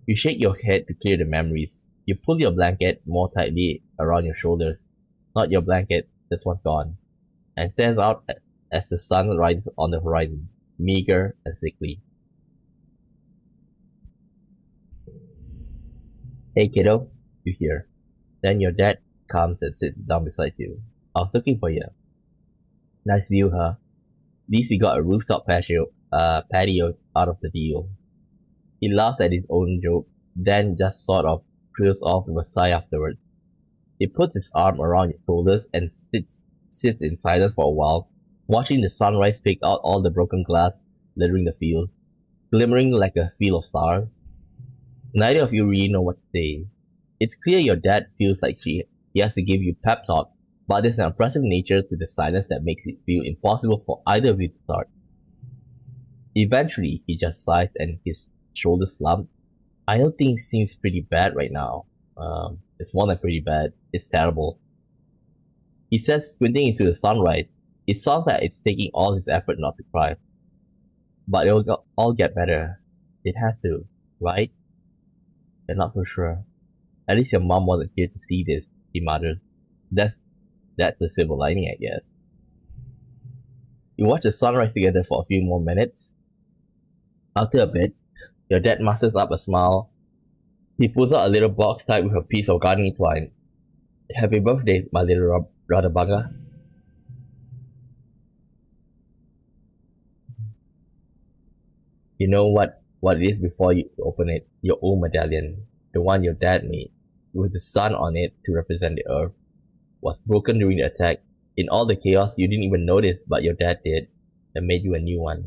You shake your head to clear the memories. You pull your blanket more tightly around your shoulders. Not your blanket, this one's gone, and stands out as the sun rises on the horizon, meager and sickly. Hey kiddo, you hear. Then your dad comes and sits down beside you. I was looking for you. Nice view, huh? At least we got a rooftop patio out of the deal. He laughs at his own joke, then just sort of trails off with a sigh afterwards. He puts his arm around your shoulders and sits in silence for a while, watching the sunrise pick out all the broken glass littering the field, glimmering like a field of stars. Neither of you really know what to say. It's clear your dad feels like he has to give you pep talk, but there's an oppressive nature to the silence that makes it feel impossible for either of you to start. Eventually, he just sighs and his shoulders slump. I know things seems pretty bad right now. It's more than pretty bad. It's terrible. He says, squinting into the sunrise. It sounds like it's taking all his effort not to cry. But it'll all get better. It has to, right? You're not so sure. At least your mom wasn't here to see this, he mutters. That's the silver lining, I guess. You watch the sunrise together for a few more minutes. After a bit, your dad musters up a smile. He pulls out a little box tied with a piece of gardening twine. Happy birthday, my little Radabanga. You know what it is before you open it. Your old medallion. The one your dad made, with the sun on it to represent the earth, was broken during the attack. In all the chaos, you didn't even notice, but your dad did, and made you a new one.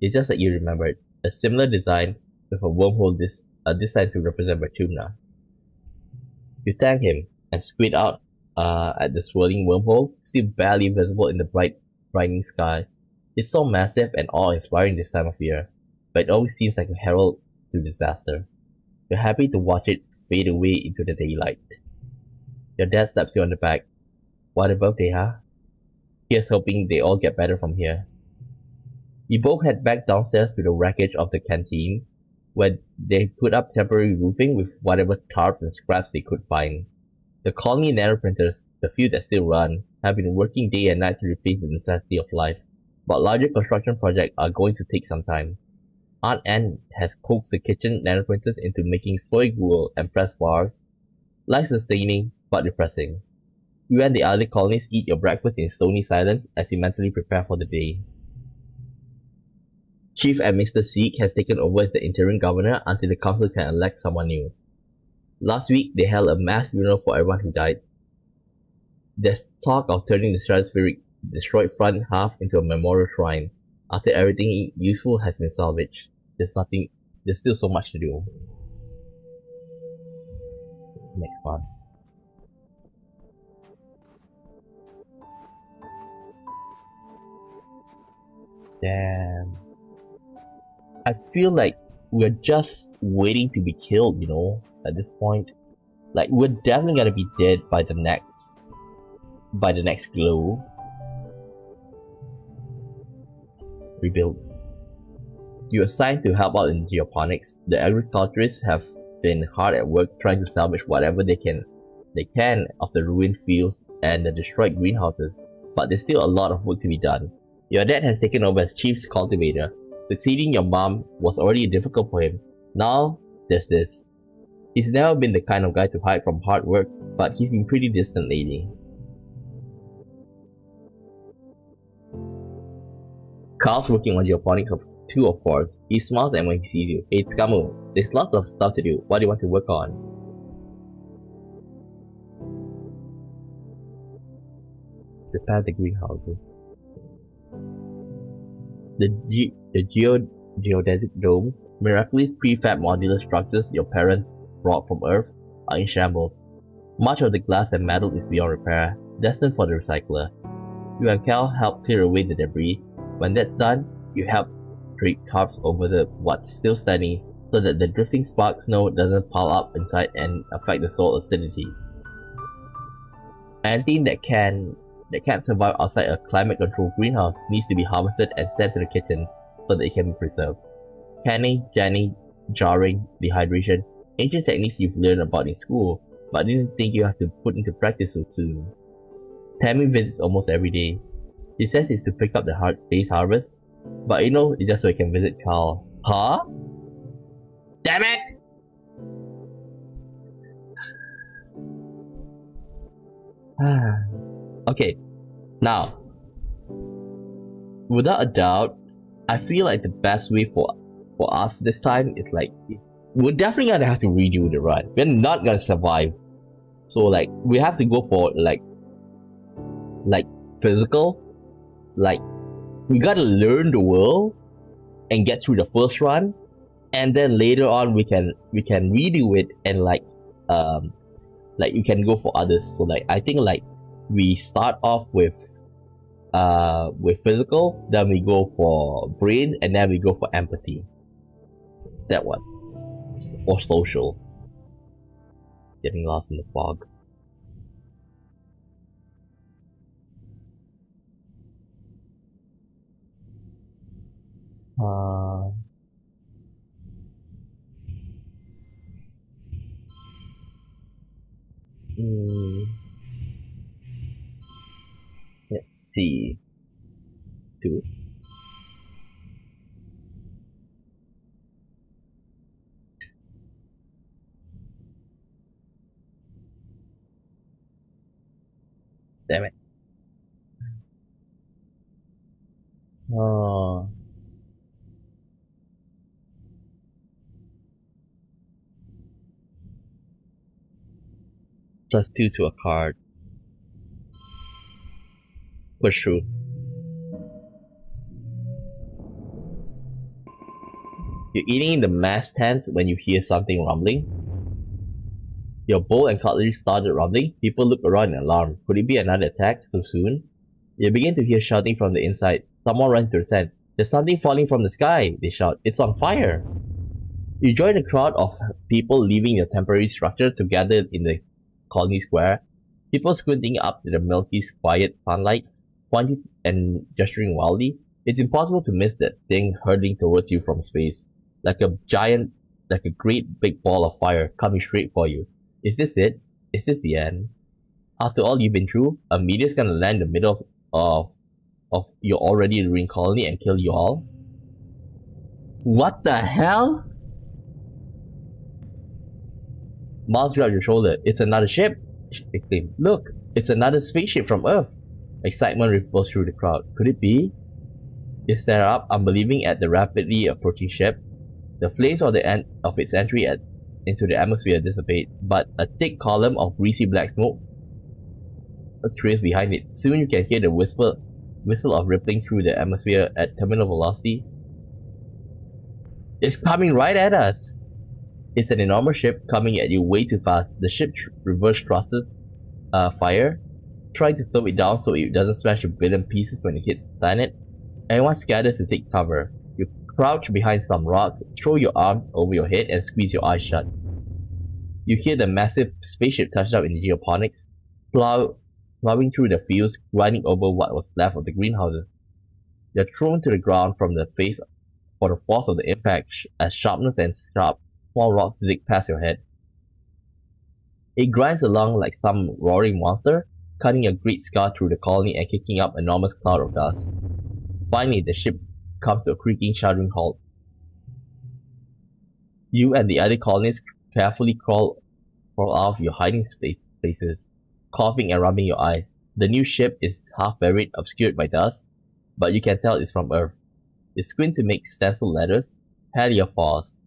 It's just that you remembered. A similar design with a wormhole this time to represent Vertumna. You thank him and squint out at the swirling wormhole, still barely visible in the brightening sky. It's so massive and awe-inspiring this time of year, but it always seems like a herald to disaster. You're happy to watch it fade away into the daylight. Your dad slaps you on the back. What a birthday, huh? Here's hoping they all get better from here. You both head back downstairs to the wreckage of the canteen, where they put up temporary roofing with whatever tarps and scraps they could find. The colony nanoprinters, the few that still run, have been working day and night to replace the necessity of life, but larger construction projects are going to take some time. Aunt Anne has coaxed the kitchen nanoprinters into making soy gruel and press bars. Life-sustaining, but depressing. You and the other colonists eat your breakfast in stony silence as you mentally prepare for the day. Chief and Mr. Seek has taken over as the interim governor until the council can elect someone new. Last week, they held a mass funeral for everyone who died. There's talk of turning the stratospheric destroyed front half into a memorial shrine after everything useful has been salvaged. There's still so much to do. Next one. Damn. I feel like we're just waiting to be killed, at this point. Like, we're definitely gonna be dead by the next glow. Rebuild. You're assigned to help out in geoponics. The agriculturists have been hard at work trying to salvage whatever they can of the ruined fields and the destroyed greenhouses, but there's still a lot of work to be done. Your dad has taken over as chief's cultivator. Succeeding your mom was already difficult for him. Now, there's this. He's never been the kind of guy to hide from hard work, but he's been pretty distant lately. Carl's working on geoponics of 2 of course. He smiles and when he sees you. Hey Tsukamu, there's lots of stuff to do. What do you want to work on? Repair the greenhouses. The geodesic domes, miraculous prefab modular structures your parents brought from Earth, are in shambles. Much of the glass and metal is beyond repair, destined for the recycler. You and Cal help clear away the debris. When that's done, you help drape tarps over what's still standing so that the drifting spark snow doesn't pile up inside and affect the soil acidity. Anything that can't survive outside a climate-controlled greenhouse needs to be harvested and sent to the kitchens so that it can be preserved. Canning, janning, jarring, dehydration, ancient techniques you've learned about in school, but didn't think you have to put into practice so soon. Tammy visits almost every day. He says it's to pick up the day's harvest, but it's just so he can visit Carl. Huh? Damn it! Okay, now, without a doubt, I feel like the best way for us this time is like, we're definitely gonna have to redo the run. We're not gonna survive. So like, we have to go for like physical. Like, we gotta learn the world and get through the first run, and then later on we can redo it and like you can go for others. So like, I think like we start off with physical, then we go for brain, and then we go for empathy. That one. Or social. Getting lost in the fog. Let's see. 2. Damn it. Oh. +2 to a card. Push through. You're eating in the mess tent when you hear something rumbling. Your bowl and cutlery started rumbling. People look around in alarm. Could it be another attack so soon? You begin to hear shouting from the inside. Someone runs to the tent. There's something falling from the sky, they shout. It's on fire. You join a crowd of people leaving your temporary structure to gather in the colony square. People squinting up to the milky, quiet sunlight, pointing and gesturing wildly. It's impossible to miss that thing hurtling towards you from space, like a great big ball of fire coming straight for you. Is this it? Is this the end? After all you've been through, a meteor's gonna land in the middle of your already ruined colony and kill you all? What the hell? Miles grabbed your shoulder. It's another ship! She exclaimed. Look, it's another spaceship from Earth. Excitement ripples through the crowd. Could it be? You stare up, unbelieving at the rapidly approaching ship. The flames of the end of its entry into the atmosphere dissipate, but a thick column of greasy black smoke trails behind it. Soon you can hear the whistle of rippling through the atmosphere at terminal velocity. It's coming right at us! It's an enormous ship coming at you way too fast. The ship reverse thrusters fire, trying to slow it down so it doesn't smash a billion pieces when it hits the planet. Everyone scatters to take cover. You crouch behind some rock, throw your arm over your head and squeeze your eyes shut. You hear the massive spaceship touch down in the geoponics, plowing through the fields, grinding over what was left of the greenhouses. You're thrown to the ground from the face for the force of the impact as sharpness and sharp small rocks zig past your head. It grinds along like some roaring monster, cutting a great scar through the colony and kicking up an enormous cloud of dust. Finally, the ship comes to a creaking, shuddering halt. You and the other colonists carefully crawl out of your hiding places, coughing and rubbing your eyes. The new ship is half buried, obscured by dust, but you can tell it's from Earth. You squint to make stencil letters, heliopause.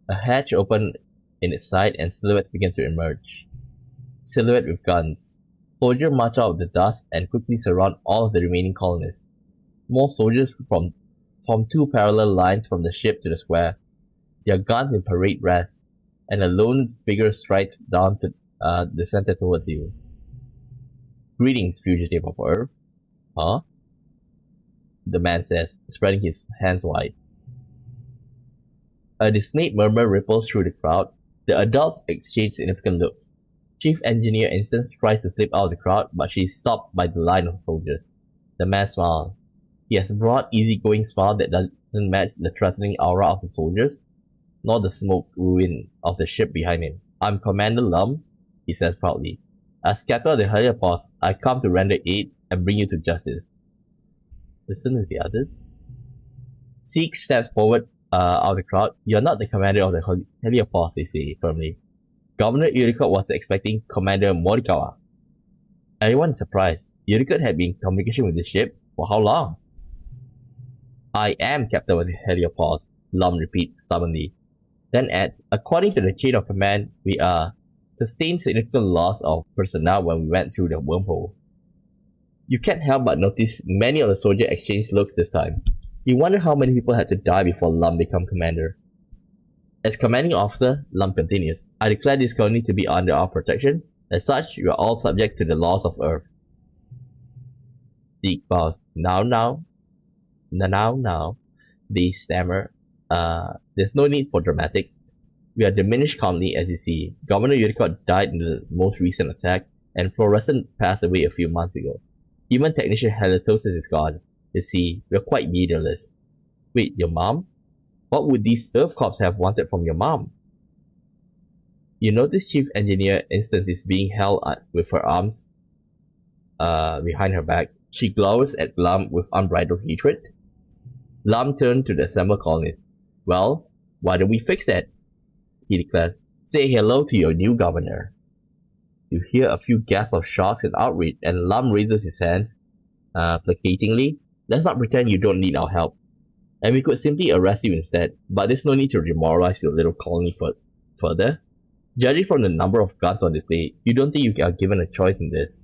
A hatch open in its side and silhouettes begin to emerge. Silhouette with guns. Soldiers march out of the dust and quickly surround all of the remaining colonists. More soldiers form two parallel lines from the ship to the square, their guns in parade rest, and a lone figure strides down to the center towards you. Greetings, fugitive of Earth. Huh? The man says, spreading his hands wide. A dismayed murmur ripples through the crowd. The adults exchange significant looks. Chief Engineer Instance tries to slip out of the crowd, but she is stopped by the line of soldiers. The man smiles. He has a broad, easygoing smile that doesn't match the threatening aura of the soldiers, nor the smoke ruin of the ship behind him. I'm Commander Lum, he says proudly. As captain of the heliopause, I come to render aid and bring you to justice. Listen to the others. Zeke steps forward out of the crowd. You're not the commander of the heliopause, they say firmly. Governor Uricot was expecting Commander Morikawa. Everyone is surprised. Uricot had been in communication with the ship for how long? I am captain of the heliopause, Lum repeats stubbornly. Then adds, according to the chain of command, we sustained significant loss of personnel when we went through the wormhole. You can't help but notice many of the soldier exchange looks this time. You wonder how many people had to die before Lum became commander. As commanding officer, Lum continues, I declare this colony to be under our protection. As such, you are all subject to the laws of Earth. Zeke bows. Now, they stammer. There's no need for dramatics. We are a diminished colony, as you see. Governor Uricot died in the most recent attack, and Fluorescent passed away a few months ago. Even Technician Halitosis is gone. You see, we're quite leaderless. Wait, your mom? What would these Earth Corps have wanted from your mom? You notice Chief Engineer Instance is being held with her arms behind her back. She glowers at Lum with unbridled hatred. Lum turned to the assembled colonists. Well, why don't we fix that? He declared. Say hello to your new governor. You hear a few gasps of shock and outrage, and Lum raises his hands placatingly. Let's not pretend you don't need our help. And we could simply arrest you instead, but there's no need to demoralize your little colony further. Judging from the number of guns on display, you don't think you are given a choice in this.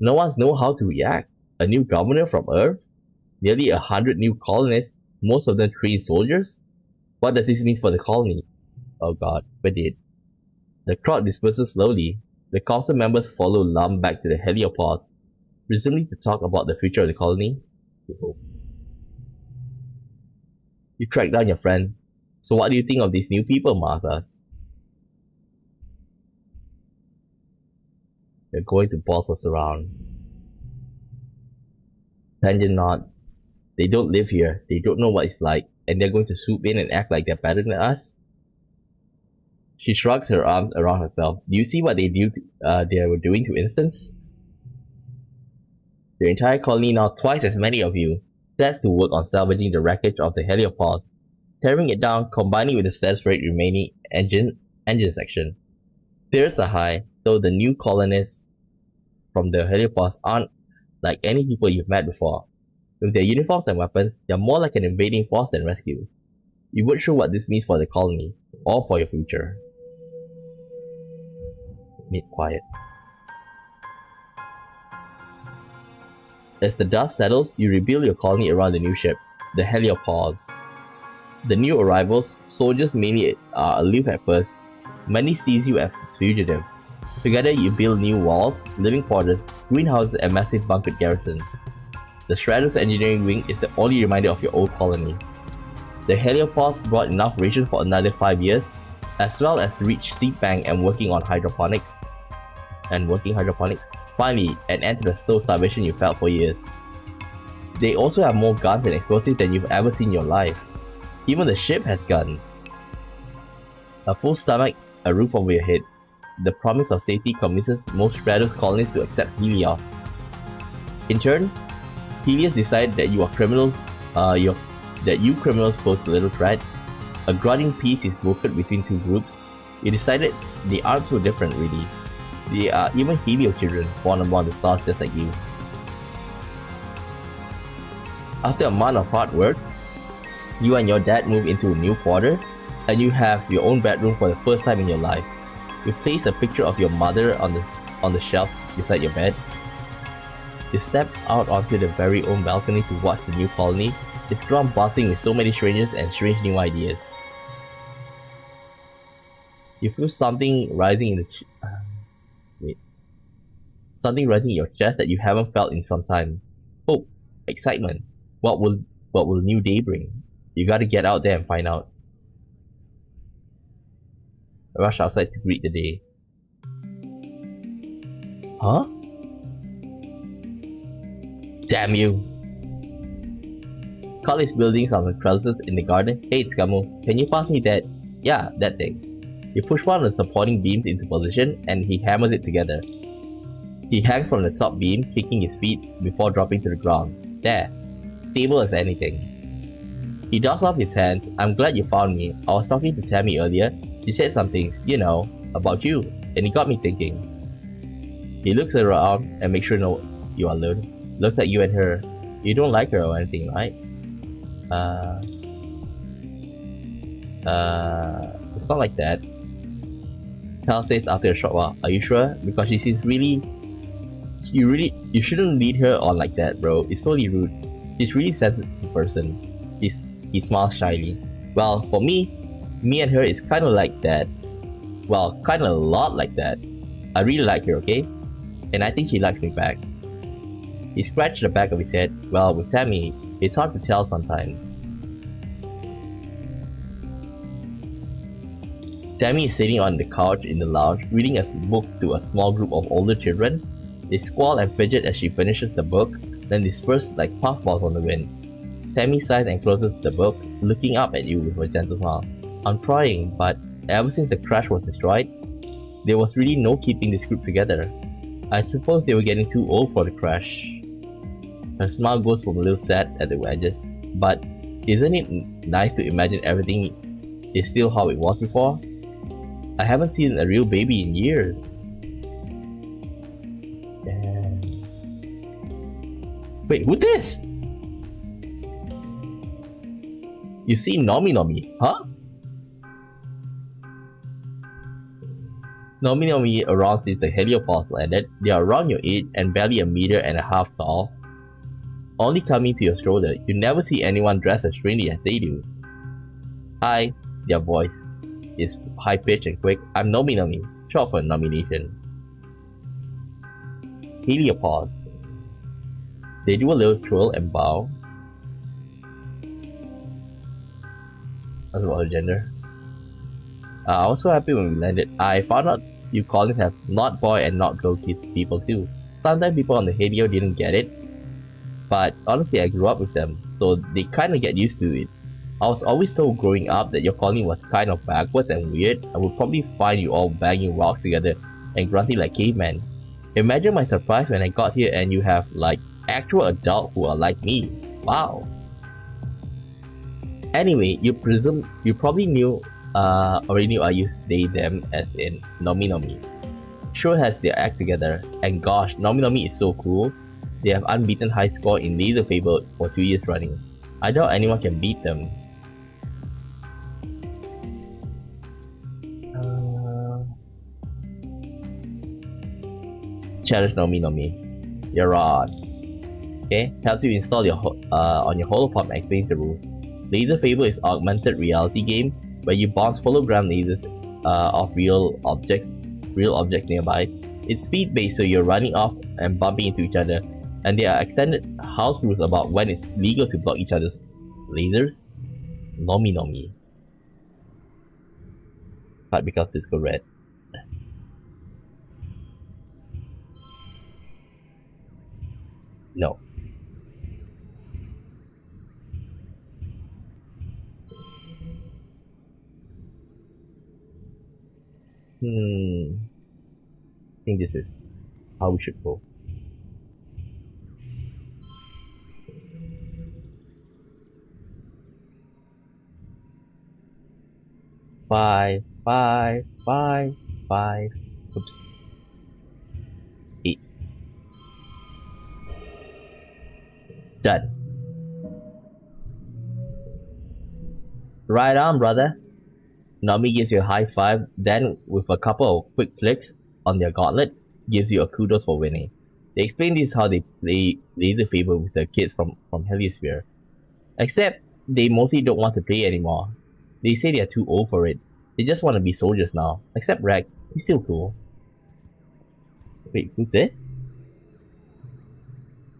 No one knows how to react. A new governor from Earth? Nearly 100 new colonists, most of them trained soldiers? What does this mean for the colony? Oh god, we did. The crowd disperses slowly. The council members follow Lum back to the heliopause, presumably to talk about the future of the colony. You track down your friend. So what do you think of these new people, Mars asks. They're going to boss us around. Tangent nod. They don't live here. They don't know what it's like. And they're going to swoop in and act like they're better than us? She shrugs her arms around herself. Do you see what they were doing to Instance? The entire colony, now twice as many of you, sets to work on salvaging the wreckage of the heliopause, tearing it down, combining with the status rate remaining engine section. Spirits are high, though the new colonists from the heliopause aren't like any people you've met before. With their uniforms and weapons, they're more like an invading force than rescue. You weren't sure what this means for the colony, or for your future. Mid quiet. As the dust settles, you rebuild your colony around the new ship, the Heliopause. The new arrivals, soldiers mainly, are aloof at first. Many sees you as fugitive. Together you build new walls, living quarters, greenhouses and massive bunkered garrisons. The Stratos engineering wing is the only reminder of your old colony. The Heliopause brought enough rations for another 5 years, as well as reach seed bank and working hydroponics. Finally, an end to the slow starvation you felt for years. They also have more guns and explosives than you've ever seen in your life. Even the ship has guns. A full stomach, a roof over your head. The promise of safety convinces most Stratos colonists to accept Helios. In turn, Helios decided that you criminals pose little threat. A grudging peace is brokered between two groups. You decided they aren't so different really. They are even Helio children born among the stars just like you. After a month of hard work, you and your dad move into a new quarter, and you have your own bedroom for the first time in your life. You place a picture of your mother on the shelf beside your bed. You step out onto the very own balcony to watch the new colony. It's ground buzzing with so many strangers and strange new ideas. You feel something rising in your chest that you haven't felt in some time. Hope, excitement. What will new day bring? You gotta get out there and find out. I rush outside to greet the day. Huh? Damn you! College buildings on the trellises in the garden. Hey, it's Gamu. Can you pass me that? Yeah, that thing. You push one of the supporting beams into position and he hammers it together. He hangs from the top beam, kicking his feet before dropping to the ground. There. Stable as anything. He dusts off his hands. I'm glad you found me. I was talking to Tammy earlier. She said something, about you. And it got me thinking. He looks around and makes sure you're alone. Looks at you and her. You don't like her or anything, right? It's not like that. Cal says after a short while, are you sure? Because she seems you shouldn't lead her on like that, bro. It's totally rude. She's really sensitive person. He smiles shyly. Well, for me and her is kinda like that. Well, kinda a lot like that. I really like her, okay? And I think she likes me back. He scratched the back of his head. Well, with Tammy, it's hard to tell sometimes. Tammy is sitting on the couch in the lounge, reading a book to a small group of older children. They squall and fidget as she finishes the book, then disperse like puffballs on the wind. Tammy sighs and closes the book, looking up at you with a gentle smile. I'm trying, but ever since the crash was destroyed, there was really no keeping this group together. I suppose they were getting too old for the crash. Her smile goes from a little sad at the edges. But isn't it nice to imagine everything is still how it was before? I haven't seen a real baby in years. Damn. Wait, who's this? You see Nomi, huh? Nomi around since the Heliopause landed. They are around your age and barely 1.5 meters tall. Only coming to your shoulder, you never see anyone dressed as strangely as they do. Hi, their voice is high-pitched and quick. I'm Nomi, short for nomination. Heliopause. They do a little twirl and bow. That's about her gender. I was so happy when we landed. I found out you colonists have not boy and not girl kids people too. Sometimes people on the Helio didn't get it, but honestly I grew up with them, so they kinda get used to it. I was always told growing up that your colony was kind of backwards and weird. I would probably find you all banging rocks together and grunting like cavemen. Imagine my surprise when I got here and you have like actual adults who are like me. Wow. Anyway, you probably already knew I use they them as in Nomi. Sure has their act together, and gosh, Nomi is so cool. They have unbeaten high score in Laser Fable for 2 years running. I doubt anyone can beat them. Challenge Nomi. You're on. Okay, helps you install your on your holopop and explains the rules. Laser Fable is augmented reality game where you bounce hologram lasers of real objects nearby. It's speed based, so you're running off and bumping into each other, and there are extended house rules about when it's legal to block each other's lasers. Nomi. But because physical red. No. I think this is how we should go. Five. Oops. 8. Done. Right on, brother. Nami gives you a high five, then with a couple of quick flicks on their gauntlet, gives you a kudos for winning. They explain this how they play Laser Fable with the kids from Heliosphere. Except, they mostly don't want to play anymore. They say they are too old for it. They just want to be soldiers now. Except Rag, he's still cool. Wait, who's this?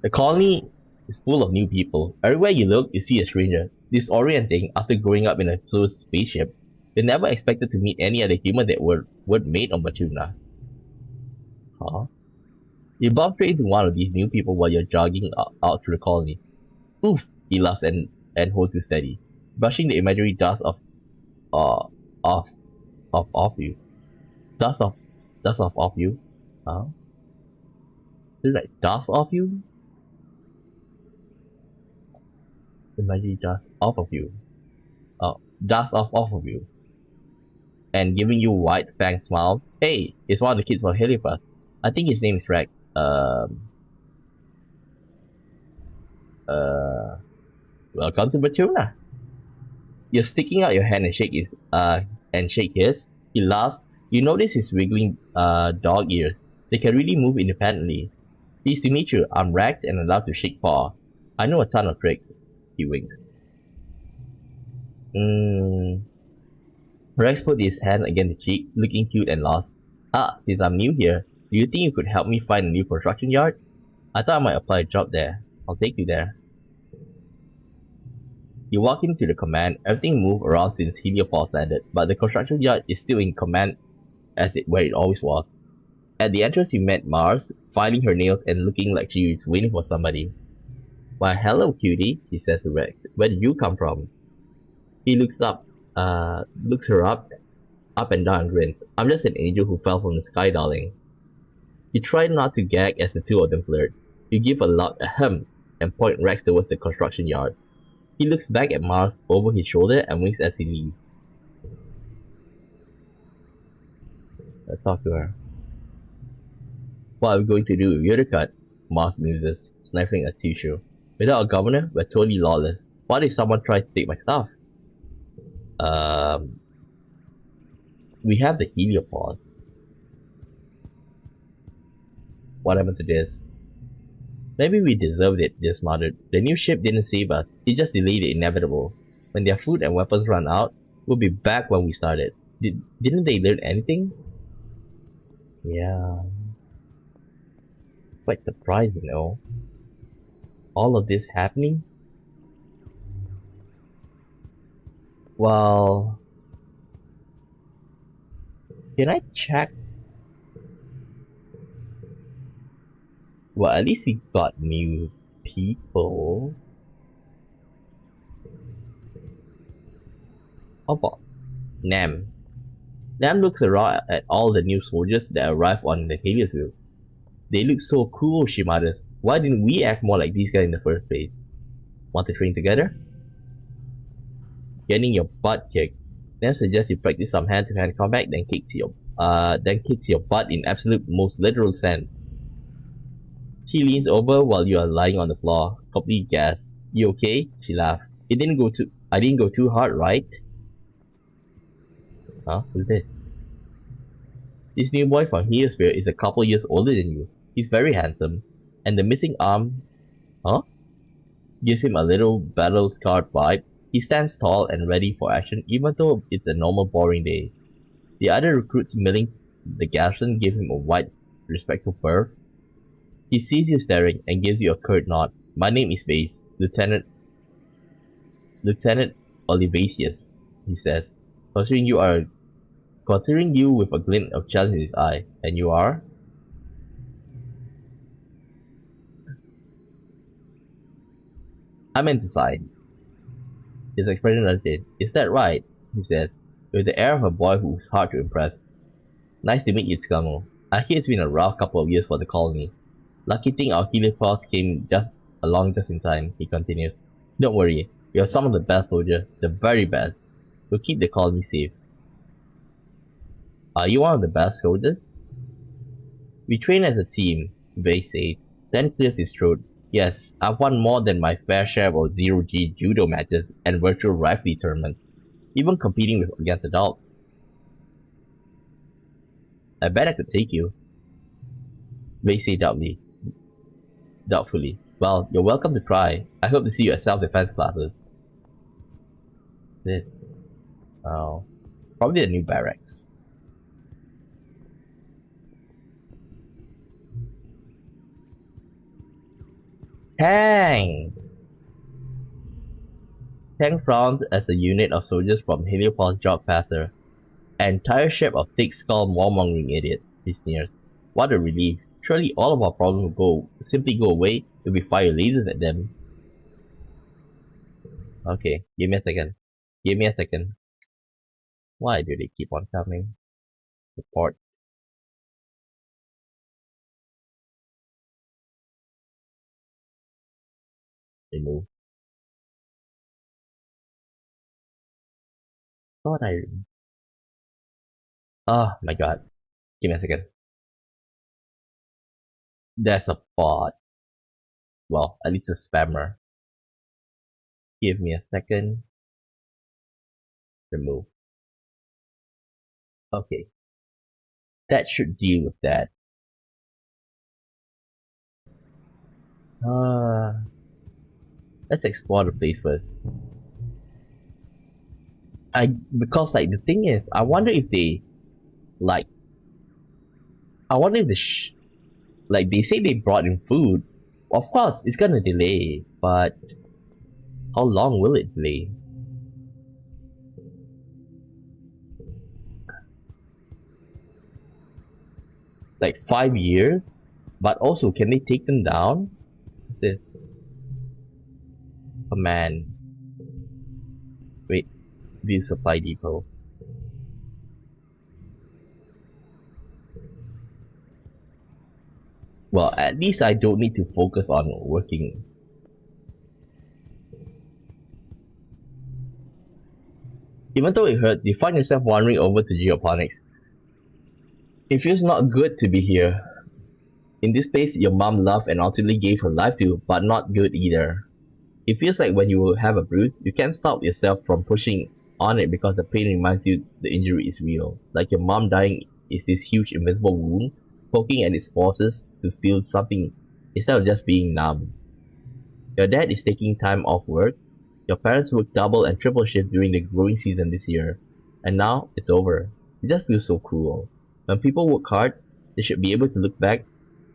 The colony is full of new people. Everywhere you look, you see a stranger. Disorienting after growing up in a closed spaceship. They never expected to meet any other human that were made on Batuna. Huh? You bump straight into one of these new people while you're jogging out through the colony. Oof! He laughs and holds you steady, brushing the imaginary dust off you. Dust off you? Huh? Is it like dust off you? Imaginary dust off of you. Oh, dust off of you. And giving you a wide fang smile. Hey, it's one of the kids from Heliopath. I think his name is Rag. Welcome to Batuna. You're sticking out your hand and shake his. He laughs. You notice his wiggling dog ears. They can really move independently. Pleased to meet you. I'm Rag and allowed to shake paw. I know a ton of tricks. He winks. Rex put his hand against the cheek, looking cute and lost. Ah, since I'm new here, do you think you could help me find a new construction yard? I thought I might apply a job there. I'll take you there. You walk into the command, everything moved around since Heliopause landed, but the construction yard is still in command where it always was. At the entrance you met Mars, filing her nails and looking like she was waiting for somebody. Why hello cutie, he says to Rex. Where did you come from? He looks her up and down and grins. I'm just an angel who fell from the sky, darling. You try not to gag as the two of them flirt. You give a loud ahem and point Rex towards the construction yard. He looks back at Mars over his shoulder and winks as he leaves. Let's talk to her. What are we going to do? You're the cut, Mars muses, sniffing a tissue. Without a governor, we're totally lawless. What if someone tries to take my stuff? We have the heliopause. What happened to this? Maybe we deserved it, just muttered. The new ship didn't save us, it just delayed the inevitable. When their food and weapons run out, we'll be back when we started. Didn't they learn anything? Yeah. Quite surprised, you know. All of this happening? Well... Can I check? Well, at least we got new people. How about Nam? Nam looks around at all the new soldiers that arrived on the Heliosphere. They look so cool, she mutters. Why didn't we act more like these guys in the first place? Want to train together? Getting your butt kicked. Nam suggests you practice some hand-to-hand combat, then kicks your butt in absolute most literal sense. He leans over while you are lying on the floor, completely gasped. You okay? She laughed. I didn't go too hard, right? Huh? Who's this? This new boy from Heliosphere is a couple years older than you. He's very handsome. And the missing arm, huh? Gives him a little battle-scarred vibe. He stands tall and ready for action even though it's a normal boring day. The other recruits milling the garrison give him a wide, respectful berth. He sees you staring and gives you a curt nod. My name is Vase, Lieutenant Olivasius, he says, considering you with a glint of challenge in his eye. And you are? I'm into science. His expression unchanged. Is that right? He says, with the air of a boy who's hard to impress. Nice to meet you, Skamo. I hear it's been a rough couple of years for the colony. Lucky thing our heliopause came along just in time, he continues. Don't worry, we have some of the best soldiers, the very best. We'll keep the colony safe. Are you one of the best soldiers? We train as a team, Vase says, then clears his throat. Yes, I've won more than my fair share of zero-G judo matches and virtual rifle tournaments, even competing against adults. I bet I could take you. Vase said doubtfully. Well, you're welcome to try. I hope to see you at self-defense classes. This. Oh. Probably a new barracks. Tang! Tang frowns as a unit of soldiers from Heliopause jog past her. An entire ship of thick-skulled warmongering idiots, he sneers. What a relief. Surely all of our problems will simply go away if we fire lasers at them. Okay, give me a second. Give me a second. Why do they keep on coming? Report. Remove. Thought I... Oh my god. Give me a second. There's a bot. Well, at least a spammer. Give me a second. Remove. Okay. That should deal with that. Let's explore the place first. Because like the thing is, I wonder if they like I wonder if like they say they brought in food. Of course it's gonna delay, but how long will it delay? Like 5 years? But also, can they take them down? This command. Wait, view supply depot. Well, at least I don't need to focus on working. Even though it hurts, you find yourself wandering over to geoponics. It feels not good to be here. In this place your mom loved and ultimately gave her life to, but not good either. It feels like when you have a bruise, you can't stop yourself from pushing on it because the pain reminds you the injury is real. Like your mom dying is this huge invisible wound, poking at its forces to feel something instead of just being numb. Your dad is taking time off work. Your parents worked double and triple shift during the growing season this year. And now, it's over. It just feels so cruel. When people work hard, they should be able to look back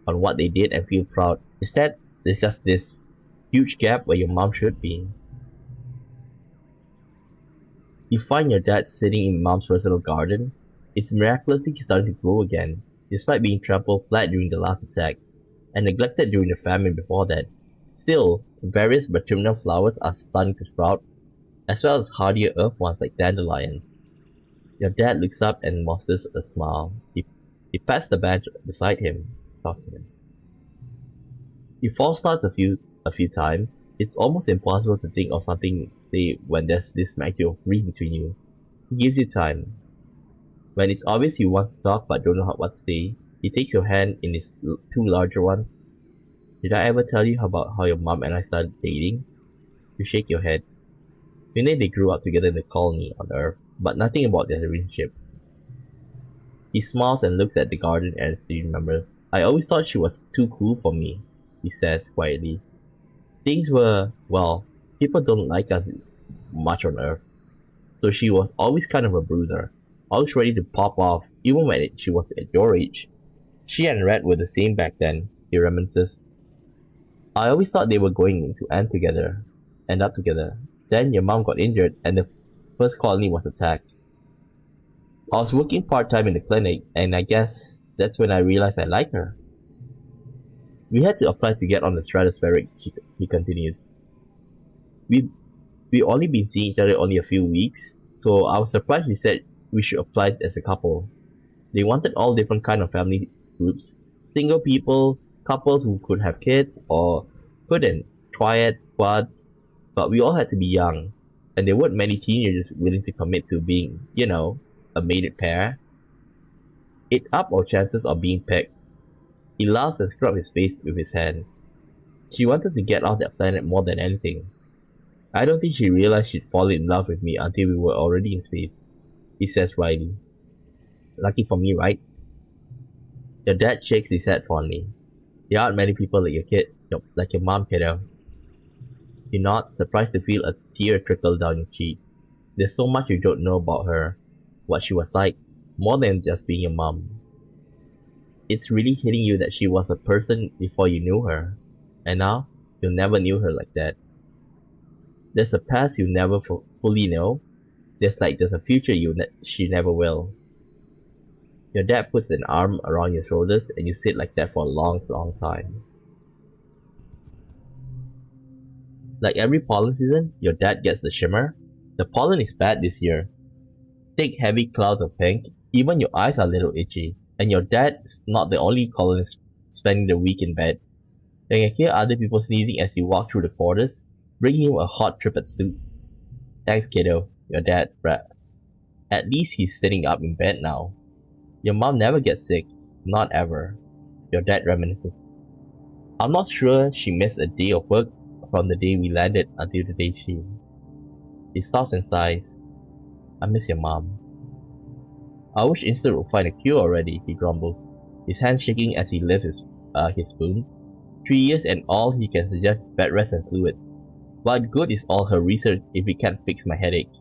on what they did and feel proud. Instead, there's just this huge gap where your mom should be. You find your dad sitting in mom's personal garden. It's miraculously starting to grow again, despite being trampled flat during the last attack, and neglected during the famine before that. Still, various but terminal flowers are starting to sprout, as well as hardier earth ones like dandelions. Your dad looks up and musters a smile. He pats the bench beside him, talking to him. You false start a few times. It's almost impossible to think of something to say when there's this magnitude of grief between you. He gives you time. When it's obvious you want to talk but don't know what to say, he takes your hand in his two larger ones. Did I ever tell you about how your mom and I started dating? You shake your head. You know they grew up together in the colony on Earth, but nothing about their relationship. He smiles and looks at the garden as he remembers. I always thought she was too cool for me, he says quietly. Things were, well, people don't like us much on Earth. So she was always kind of a bruiser, always ready to pop off, even when she was at your age. She and Red were the same back then, he reminisces. I always thought they were going to end up together. Then your mom got injured and the first colony was attacked. I was working part-time in the clinic and I guess that's when I realized I liked her. We had to apply to get on the stratospheric, he continues. We only been seeing each other only a few weeks, so I was surprised he said we should apply as a couple. They wanted all different kind of family groups. Single people, couples who could have kids or couldn't, triad, quads, but we all had to be young, and there weren't many teenagers willing to commit to being, a mated pair. It upped our chances of being picked. He laughs and scrubs his face with his hand. She wanted to get off that planet more than anything. I don't think she realized she'd fall in love with me until we were already in space, he says wryly. Lucky for me, right? Your dad shakes his head fondly. There aren't many people like your mom, kiddo. He nods, surprised to feel a tear trickle down your cheek. There's so much you don't know about her, what she was like, more than just being a mom. It's really hitting you that she was a person before you knew her, and now you never knew her like that. There's a past you never fully know. There's a future she never will. Your dad puts an arm around your shoulders and you sit like that for a long, long time. Like every pollen season, your dad gets the shimmer. The pollen is bad this year. Thick, heavy clouds of pink. Even your eyes are a little itchy. And your dad's not the only colonist spending the week in bed. You can hear other people sneezing as you walk through the quarters, bringing him a hot trippet soup. Thanks, kiddo, your dad raps. At least he's sitting up in bed now. Your mom never gets sick. Not ever. Your dad reminisces. I'm not sure she missed a day of work from the day we landed until the day she... He stops and sighs. I miss your mom. I wish Instant would find a cure already, he grumbles, his hand shaking as he lifts his spoon. 3 years and all he can suggest bed rest and fluid. What good is all her research if he can't fix my headache?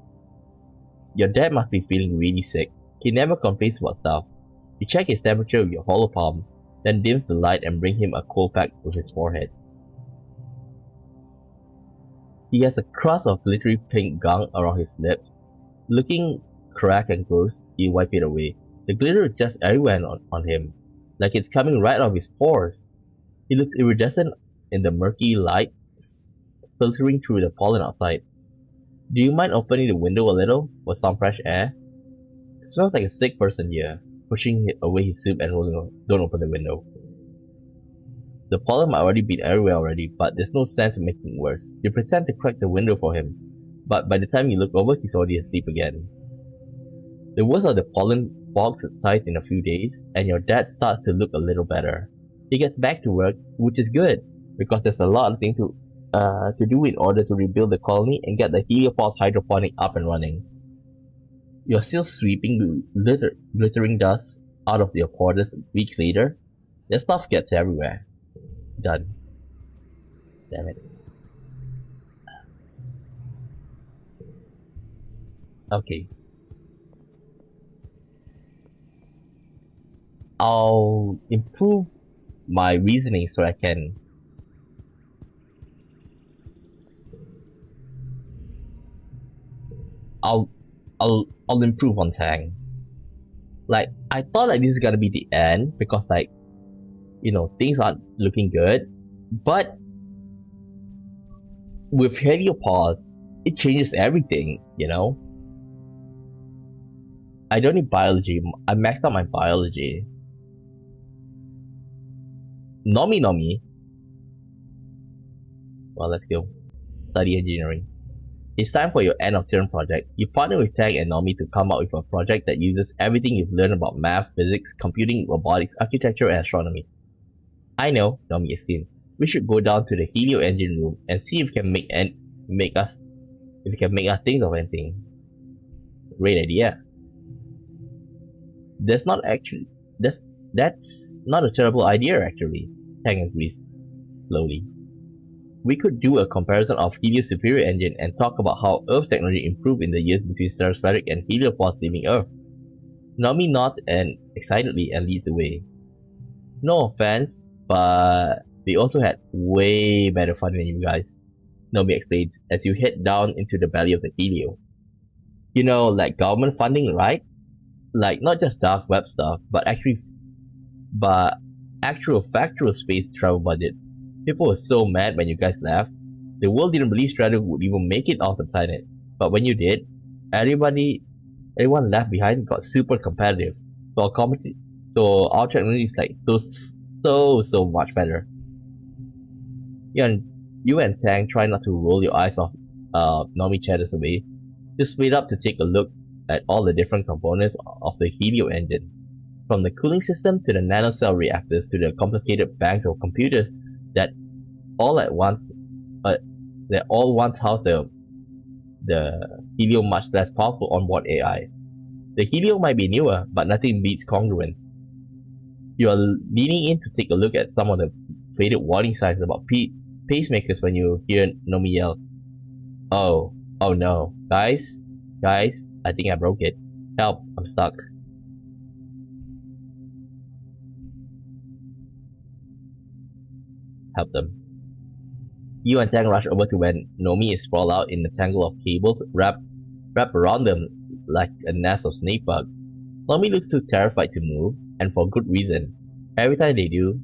Your dad must be feeling really sick. He never complains about stuff. You check his temperature with your hollow palm, then dims the light and bring him a cold pack with his forehead. He has a crust of glittery pink gunk around his lips. Looking cracked and gross, you wipe it away. The glitter is just everywhere on him, like it's coming right out of his pores. He looks iridescent in the murky light filtering through the pollen outside. Do you mind opening the window a little for some fresh air? It smells like a sick person here. Pushing away his soup and rolling, don't open the window. The pollen might already be everywhere already, but there's no sense in making it worse. You pretend to crack the window for him, but by the time you look over, he's already asleep again. The worst of the pollen fog subsides in a few days, and your dad starts to look a little better. He gets back to work, which is good, because there's a lot of things to do in order to rebuild the colony and get the heliopause hydroponic up and running. You're still sweeping glittering dust out of your quarters weeks later. The stuff gets everywhere. Done. Damn it. Okay. I'll improve my reasoning so I can I'll improve on Tang. Like, I thought like this is gonna be the end because like, things aren't looking good. But with heliopause, it changes everything, I don't need biology. I maxed out my biology. Nomi. Well, let's go. Study engineering. It's time for your end of term project. You partner with Tang and Nomi to come up with a project that uses everything you've learned about math, physics, computing, robotics, architecture, and astronomy. I know, Nomi exclaimed. We should go down to the helio engine room and see if we can make us think of anything. Great idea. That's not actually that's not a terrible idea actually. Tang agrees slowly. We could do a comparison of Helio's superior engine and talk about how Earth technology improved in the years between stratospheric and heliopause leaving Earth. Naomi nods and excitedly and leads the way. No offense, but we also had way better fun than you guys, Naomi explains as you head down into the belly of the Helio. You know, like government funding, right? Like not just dark web stuff, but actual factual space travel budget. People were so mad when you guys left. The world didn't believe Strato would even make it off the planet. But when you did, everyone left behind got super competitive. So our technology is like so much better. You and Tang try not to roll your eyes off Nomi chatters away. Just split up to take a look at all the different components of the helio engine. From the cooling system to the nanocell reactors to the complicated banks of computers that all once house the helio much less powerful onboard AI. The helio might be newer, but nothing beats congruence. You are leaning in to take a look at some of the faded warning signs about pacemakers when you hear Nomi yell, oh no, guys, I think I broke it. Help, I'm stuck. Help them. You and Tang rush over to where Nomi is sprawled out in a tangle of cables wrapped around them like a nest of snake bugs. Nomi looks too terrified to move, and for good reason. Every time they do,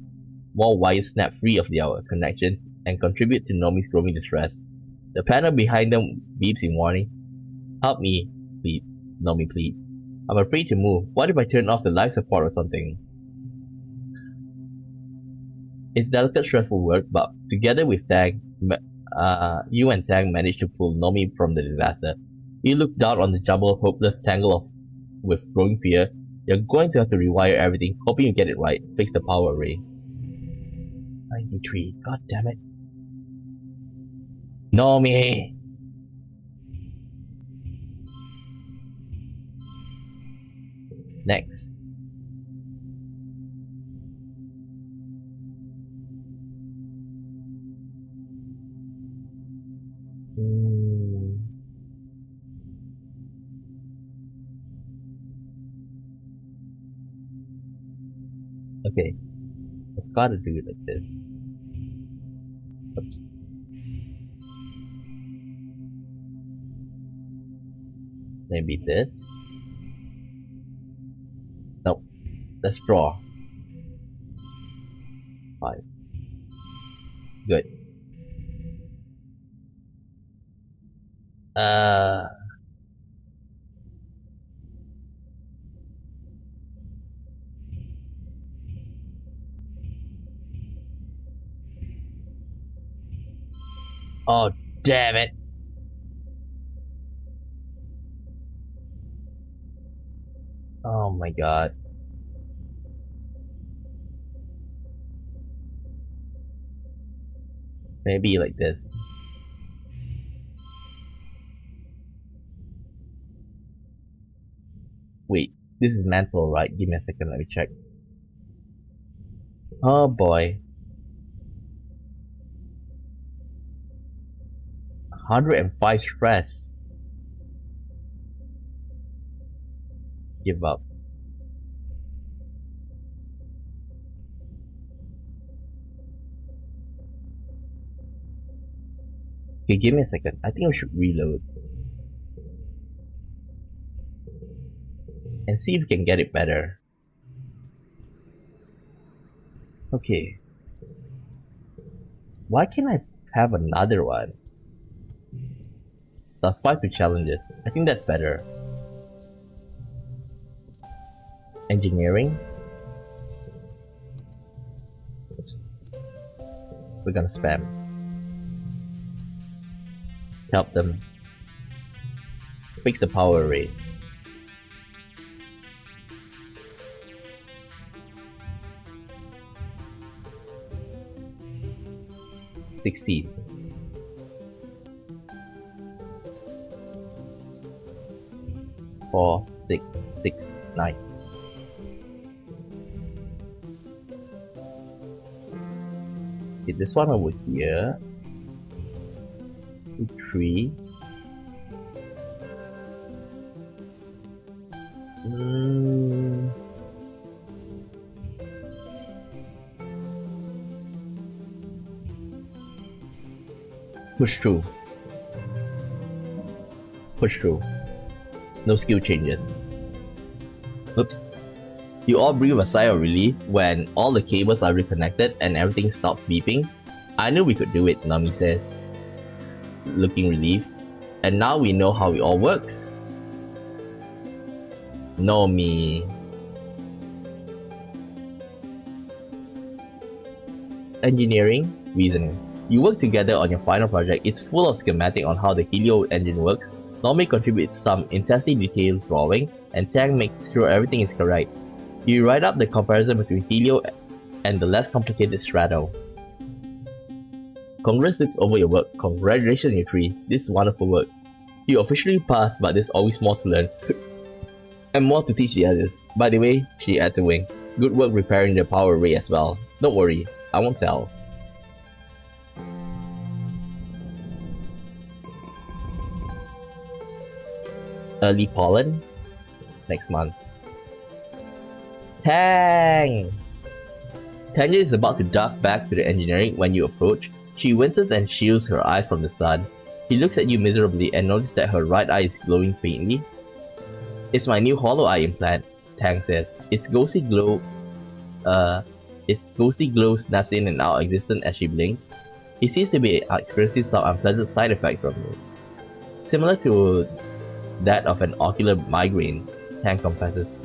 more wires snap free of their connection and contribute to Nomi's growing distress. The panel behind them beeps in warning. Help me, Nomi pleads. I'm afraid to move. What if I turn off the life support or something? It's delicate, stressful work, but together with Tang, you and Tang manage to pull Nomi from the disaster. You look down on the jumbled, hopeless tangle with growing fear. You're going to have to rewire everything, hoping you get it right. Fix the power array. 93. God damn it. Nomi! Next. Okay. I've gotta do it like this. Oops. Maybe this. Nope. Let's draw. 5. Good. Oh, damn it. Oh my god. Maybe like this. Wait, this is mental, right? Give me a second, let me check. Oh boy. 105 stress. Give up. Okay, give me a second. I think I should reload. And see if we can get it better. Okay. Why can't I have another one? Plus 5 to challenges. I think that's better. Engineering. Oops. We're gonna spam. Help them. Fix the power array. 16. Four, six, 9. Get this one over here. 3. Push through. Push through. No skill changes. Oops. You all breathe a sigh of relief when all the cables are reconnected and everything stops beeping. I knew we could do it, Nami says, looking relieved. And now we know how it all works. No me. Engineering, reasoning. You work together on your final project. It's full of schematic on how the Helio engine works. Nami contributes some intensely detailed drawing, and Tang makes sure everything is correct. You write up the comparison between Helio and the less complicated Strato. Congress looks over your work. Congratulations, you three. This is wonderful work. You officially passed, but there's always more to learn. And more to teach the others. By the way, she adds a wink. Good work repairing the power array as well. Don't worry, I won't tell. Early pollen? Next month. Tang! Tanya is about to duck back to the engineering when you approach. She winces and shields her eyes from the sun. She looks at you miserably and notices that her right eye is glowing faintly. It's my new hollow eye implant, Tang says. Its ghostly glow snaps in and out existent as she blinks. It seems to be experiencing some unpleasant side effect from you. Similar to that of an ocular migraine, Tang confesses.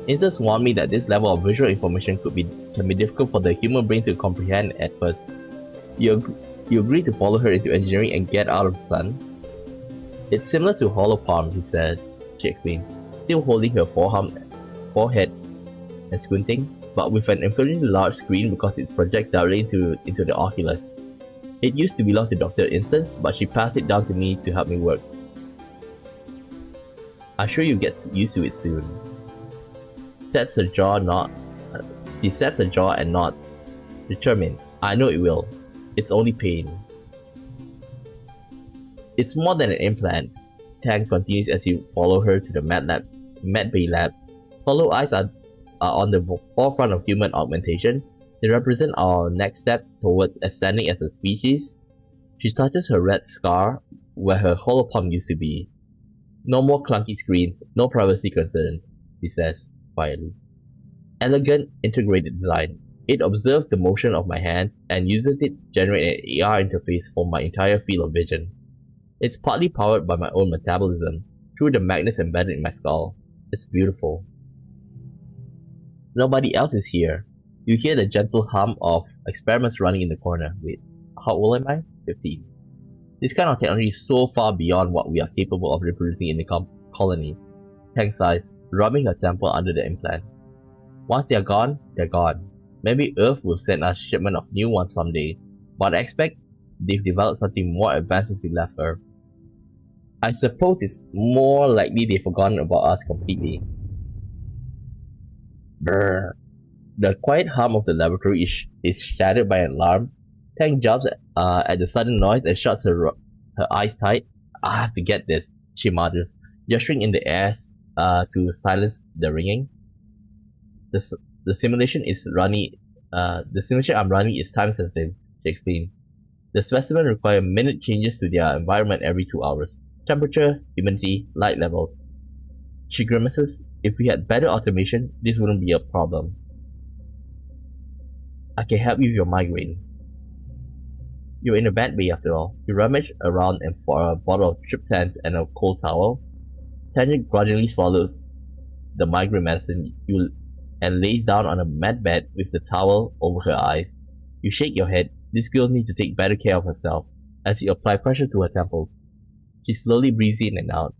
Instincts warn me that this level of visual information can be difficult for the human brain to comprehend at first. You agree to follow her into engineering and get out of the sun? It's similar to hollow palm, he says, she explained, still holding her forehead and squinting, but with an infinitely large screen because it's projected directly into the oculus. It used to belong to Dr. Instance, but she passed it down to me to help me work. I'm sure you'll get used to it soon. She sets her jaw and nods. Determined. I know it will. It's only pain. It's more than an implant, Tang continues as you follow her to the Med Bay Labs. Hollow eyes are on the forefront of human augmentation. They represent our next step towards ascending as a species. She touches her red scar where her hollow palm used to be. No more clunky screens, no privacy concerns, he says, quietly. Elegant, integrated design. It observes the motion of my hand and uses it to generate an AR interface for my entire field of vision. It's partly powered by my own metabolism, through the magnets embedded in my skull. It's beautiful. Nobody else is here. You hear the gentle hum of experiments running in the corner. Wait, how old am I? 15. This kind of technology is so far beyond what we are capable of reproducing in the colony. Tang sighs, rubbing her temple under the implant. Once they're gone, they're gone. Maybe Earth will send us a shipment of new ones someday, but I expect they've developed something more advanced since we left Earth. I suppose it's more likely they've forgotten about us completely. Brrr. The quiet hum of the laboratory is shattered by an alarm. Tang jumps at the sudden noise and shuts her eyes tight. I have to get this, she mutters, gesturing in the air to silence the ringing. The simulation I'm running is time sensitive, she explained. The specimen require minute changes to their environment every 2 hours. Temperature, humidity, light levels. She grimaces. If we had better automation, this wouldn't be a problem. I can help you with your migraine. You're in a bad way after all. You rummage around and for a bottle of triptan and a cold towel. Tanya grudgingly swallows the migraine medicine and lays down on a mat bed with the towel over her eyes. You shake your head. This girl needs to take better care of herself, as you apply pressure to her temples. She slowly breathes in and out.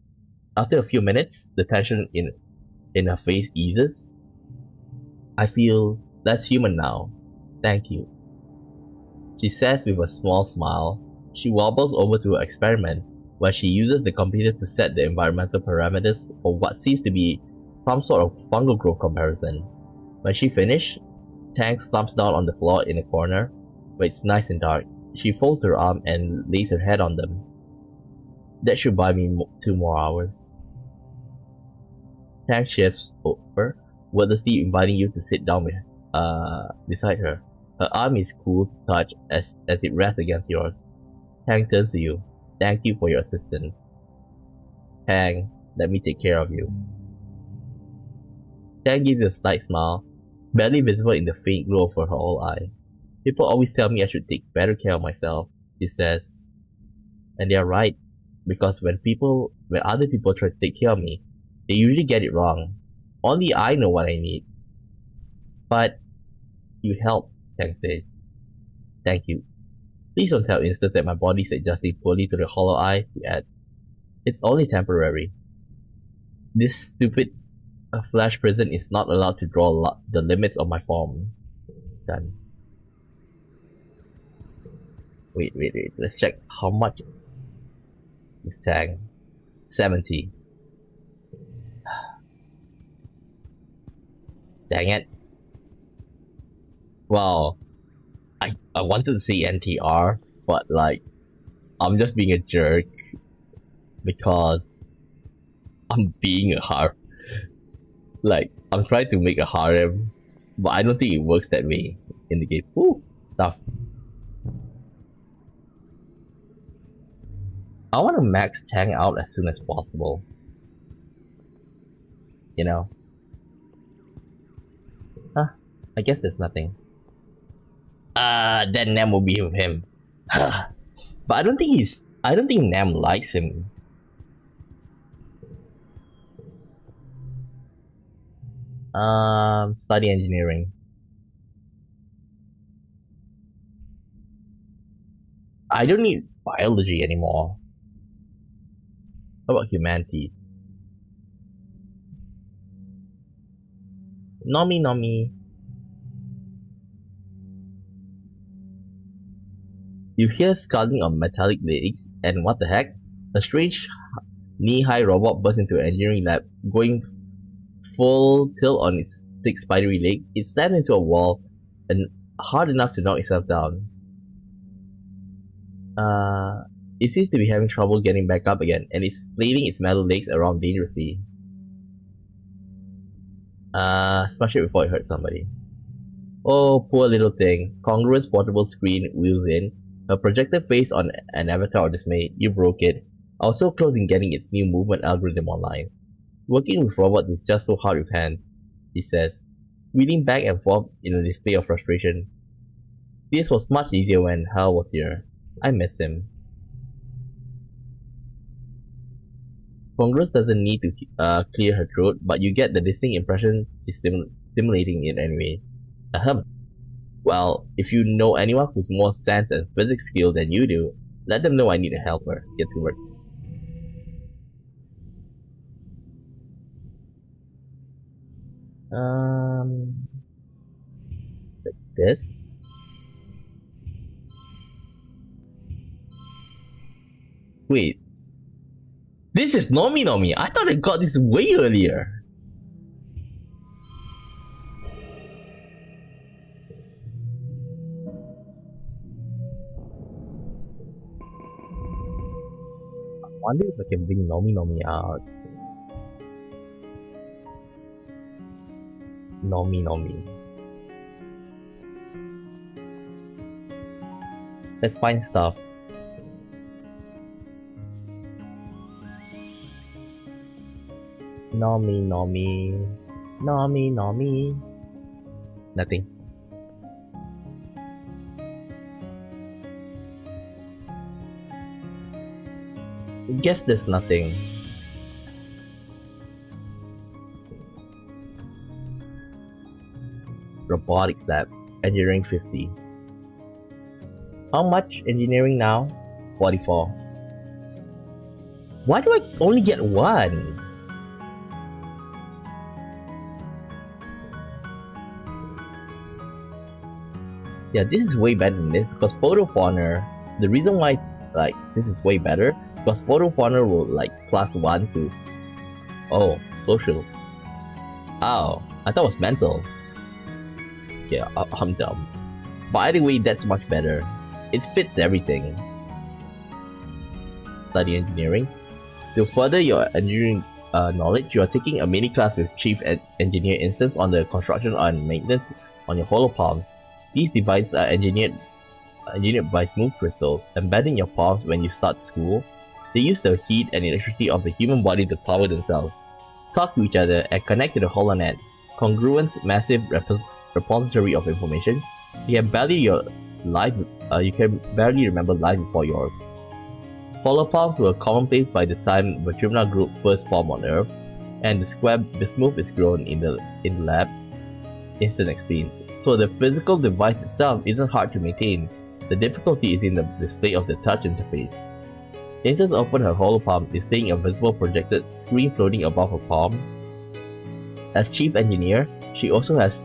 After a few minutes, the tension in her face eases. I feel less human now. Thank you. she says with a small smile. She wobbles over to her experiment, where she uses the computer to set the environmental parameters for what seems to be some sort of fungal growth comparison. When she finished, Tang slumps down on the floor in a corner, where it's nice and dark. She folds her arm and lays her head on them. That should buy me 2 more hours. Tang shifts over, wordlessly inviting you to sit down beside her. Her arm is cool to touch as it rests against yours. Tang turns to you. Thank you for your assistance. Tang, let me take care of you. Tang gives you a slight smile, barely visible in the faint glow of her whole eye. People always tell me I should take better care of myself, she says. And they are right, because when other people try to take care of me, they usually get it wrong. Only I know what I need. But you help, Tang says. Thank you. Please don't tell Instance that my body is adjusting poorly to the hollow eye, he adds. It's only temporary. This stupid flesh prison is not allowed to draw the limits of my form. Done. Wait. Let's check how much is Tang. 70. Dang it. Well, I wanted to say NTR, but like, I'm just being a jerk because I'm being a harem. Like, I'm trying to make a harem, but I don't think it works that way in the game. Ooh, tough. I want to max Tang out as soon as possible. You know? Huh? I guess there's nothing. Then Nam will be with him. But I don't think Nam likes him. Study engineering. I don't need biology anymore. How about humanities? Nomi. You hear scuttling of metallic legs, and what the heck? A strange knee-high robot bursts into an engineering lab, going full tilt on its thick spidery leg. It slams into a wall, and hard enough to knock itself down. It seems to be having trouble getting back up again, and it's flailing its metal legs around dangerously. Smash it before it hurts somebody. Oh, poor little thing. Congruous portable screen wheels in. A projected face on an avatar of dismay. You broke it. I was so close in getting its new movement algorithm online. Working with robots is just so hard with hands, he says, wheeling back and forth in a display of frustration. This was much easier when Hal was here. I miss him. Congress doesn't need to clear her throat, but you get the distinct impression she's stimulating it anyway. Ahem. Well, if you know anyone who's more science and physics skilled than you do, let them know I need a helper. Get to work. Like this? Wait. This is Nomi. I thought I got this way earlier. I wonder if I can bring Nomi out. Nomi. Let's find stuff. Nomi. Nothing. I guess there's nothing. Robotics lab. Engineering 50. How much engineering now? 44. Why do I only get one? Yeah, this is way better than this because photo fauner. The reason why like this is way better because photo fauner will like +1 to social. Oh, I thought it was mental. Yeah, I'm dumb. But either way, that's much better. It fits everything. Study engineering. To further your engineering knowledge, you are taking a mini class with Chief Engineer instance on the construction and maintenance on your holopalm. These devices are engineered by smooth crystals, embedded in your palms when you start school. They use the heat and electricity of the human body to power themselves, talk to each other, and connect to the HoloNet. Congruence, massive repository of information. You can barely remember life before yours. Holopalms were commonplace by the time VTuber group first formed on Earth, and the smooth is grown in the lab. Instant XP. So the physical device itself isn't hard to maintain. The difficulty is in the display of the touch interface. Instance opened her holopalm, displaying a visible projected screen floating above her palm. As chief engineer, she also has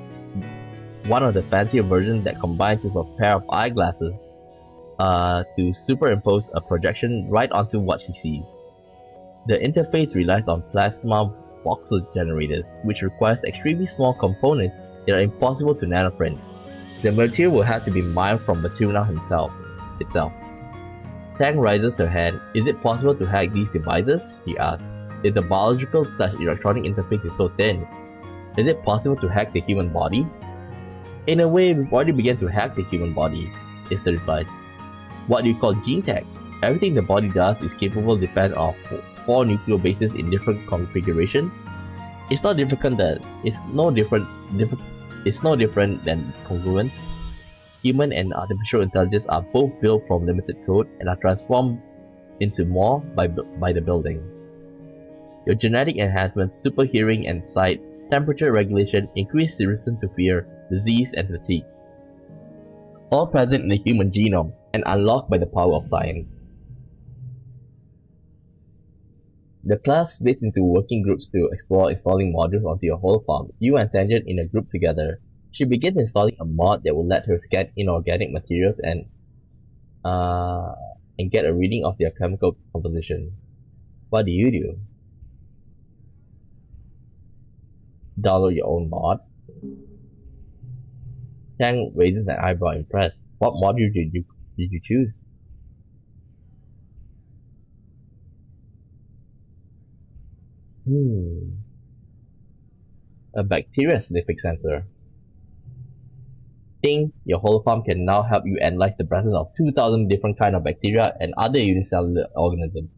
one of the fancier versions that combines with a pair of eyeglasses to superimpose a projection right onto what she sees. The interface relies on plasma voxel generators, which requires extremely small components that are impossible to nanoprint. The material will have to be mined from VTuber itself. Tang raises her hand. Is it possible to hack these devices? He asks. If the biological/electronic interface is so thin, is it possible to hack the human body? In a way, we've already begun to hack the human body, Issa replies. What do you call gene tech? Everything the body does is capable of depend on 4 nucleobases in different configurations. It's no different than congruence. Human and artificial intelligence are both built from limited code and are transformed into more by the building. Your genetic enhancements, super hearing and sight, temperature regulation, increased resistance to fear, disease, and fatigue. All present in the human genome and unlocked by the power of science. The class splits into working groups to explore installing modules onto your holopalm. You and Tangent in a group together. She begins installing a mod that will let her scan inorganic materials and get a reading of their chemical composition. What do you do? Download your own mod? Tang raises an eyebrow impressed. What module did you choose? A bacteria sniffing sensor. Ting, your holopalm can now help you analyze the presence of 2,000 different kinds of bacteria and other unicellular organisms.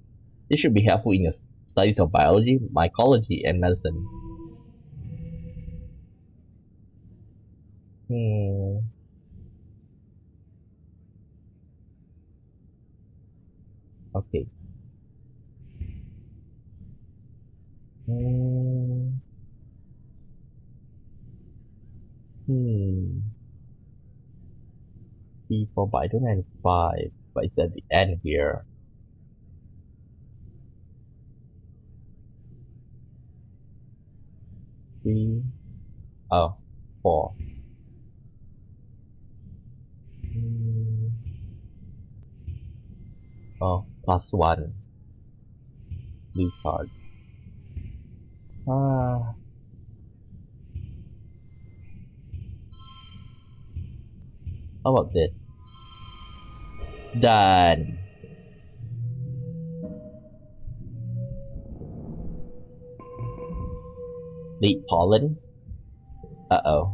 This should be helpful in your studies of biology, mycology, and medicine. Okay. People, but I don't have 5, but it's at the end here. Three. Oh, 4. Oh, +1. Blue card. How about this? Done. Late pollen? Uh-oh.